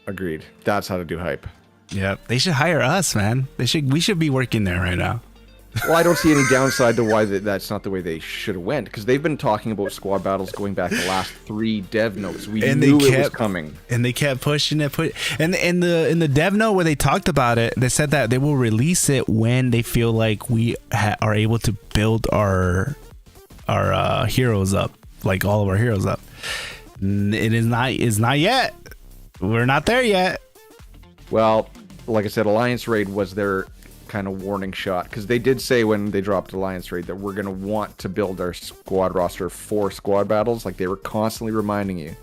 Agreed. That's how to do hype. Yeah, they should hire us, man. We should be working there right now. Well, I don't see any downside to why that's not the way they should have went, because they've been talking about squad battles going back the last 3 dev notes. We knew it was coming, and they kept pushing it. And in the dev note where they talked about it, they said that they will release it when they feel like we are able to build our heroes up, like all of our heroes up. It is not yet. We're not there yet. Well, like I said, Alliance Raid was their kind of warning shot, because they did say when they dropped Alliance Raid that we're going to want to build our squad roster for squad battles. Like, they were constantly reminding you.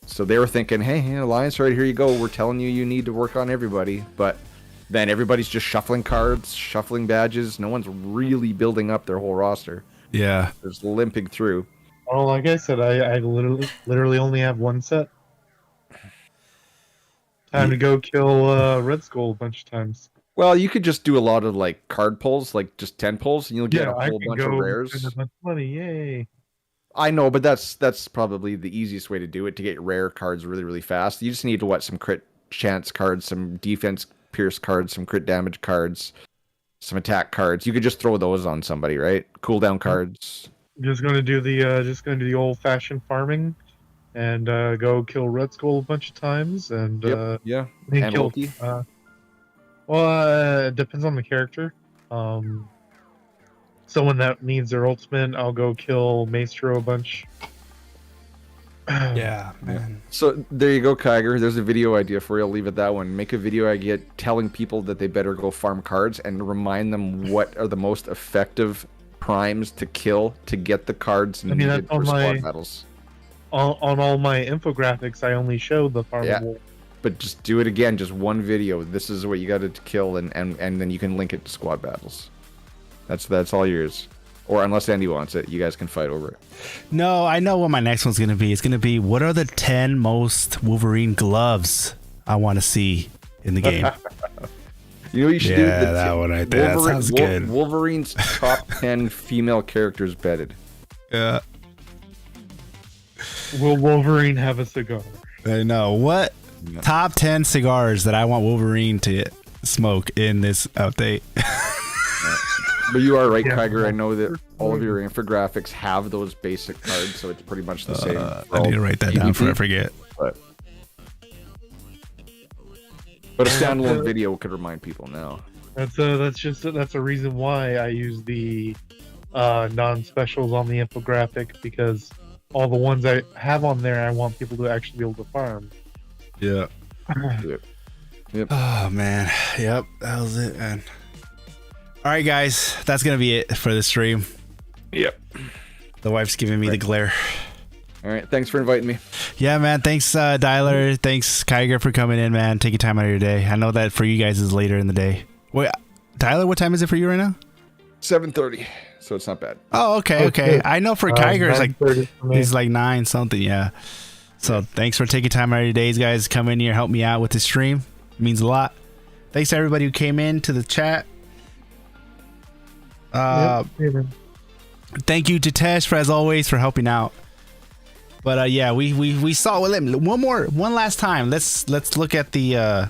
So they were thinking, hey, Alliance Raid, here you go. We're telling you need to work on everybody. But then everybody's just shuffling cards, shuffling badges. No one's really building up their whole roster. Yeah. Just limping through. Oh, like I said, I literally only have one set. Time to go kill Red Skull a bunch of times. Well, you could just do a lot of like card pulls, like just 10 pulls, and you'll get a whole bunch of rares. Spend a bunch of money, yay! I know, but that's probably the easiest way to do it, to get rare cards really, really fast. You just need to some crit chance cards, some defense pierce cards, some crit damage cards, some attack cards. You could just throw those on somebody, right? Cooldown cards. Just gonna do the old fashioned farming, and go kill Red Skull a bunch of times, and yeah, and kill. It depends on the character. Someone that needs their ultimate, I'll go kill Maestro a bunch. Yeah, man. So there you go, Kiger. There's a video idea for you. I'll leave it that one. Make a video idea telling people that they better go farm cards and remind them what are the most effective primes to kill to get the cards needed for squad battles. On all my infographics, I only show the farmable. Yeah. But just do it again, just one video. This is what you got to kill, and then you can link it to squad battles. That's all yours. Or unless Andy wants it, you guys can fight over it. No, I know what my next one's gonna be. It's gonna be, what are the 10 most Wolverine gloves I want to see in the game? You know what you should do? Yeah, that one right there. That sounds good. Wolverine's top 10 female characters betted. Yeah. Will Wolverine have a cigar? I know. What top 10 cigars that I want Wolverine to smoke in this update? But you are right, Kiger. I know that all of your infographics have those basic cards, so it's pretty much the same. I need to write that down before I forget. But a standalone video could remind people now. That's a reason why I use the non-specials on the infographic, because all the ones I have on there, I want people to actually be able to farm. Yeah. Yep. Oh man. Yep. That was it, man. All right, guys. That's gonna be it for the stream. Yep. The wife's giving me the glare. All right. Thanks for inviting me. Yeah, man. Thanks, Dialer. Thanks, Kiger, for coming in, man. Taking time out of your day. I know that for you guys is later in the day. Wait, Dialer, what time is it for you right now? 7:30. So it's not bad. Oh, okay. I know for Kiger, it's like he's like 9 something. Yeah. So thanks for taking time out of your days, guys. Come in here, help me out with the stream. It means a lot. Thanks to everybody who came in to the chat. Thank you to Tesh for, as always, for helping out. But yeah, we saw one last time. Let's look at the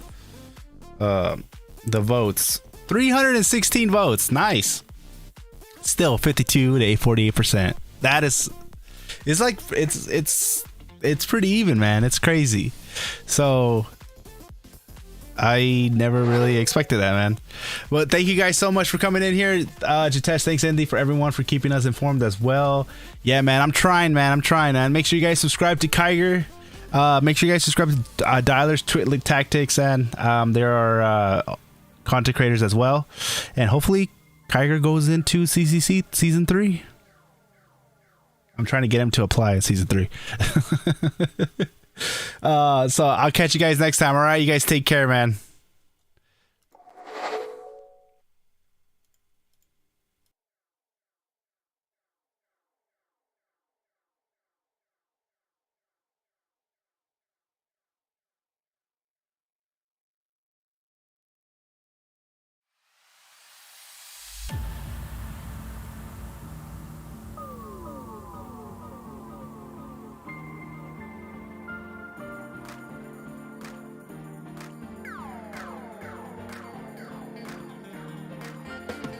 votes. 316 votes. Nice. Still 52 to 48%. That is, it's pretty even, man. It's crazy. So I never really expected that, man. Well, thank you guys so much for coming in here. Jitesh, thanks, Andy, for everyone for keeping us informed as well. Yeah, man, I'm trying, man. Make sure you guys subscribe to Kiger. Make sure you guys subscribe to Dialer's Twitlick Tactics, and there are content creators as well. And hopefully Kiger goes into CCC Season 3. I'm trying to get him to apply in Season 3. So I'll catch you guys next time. All right, you guys take care, man.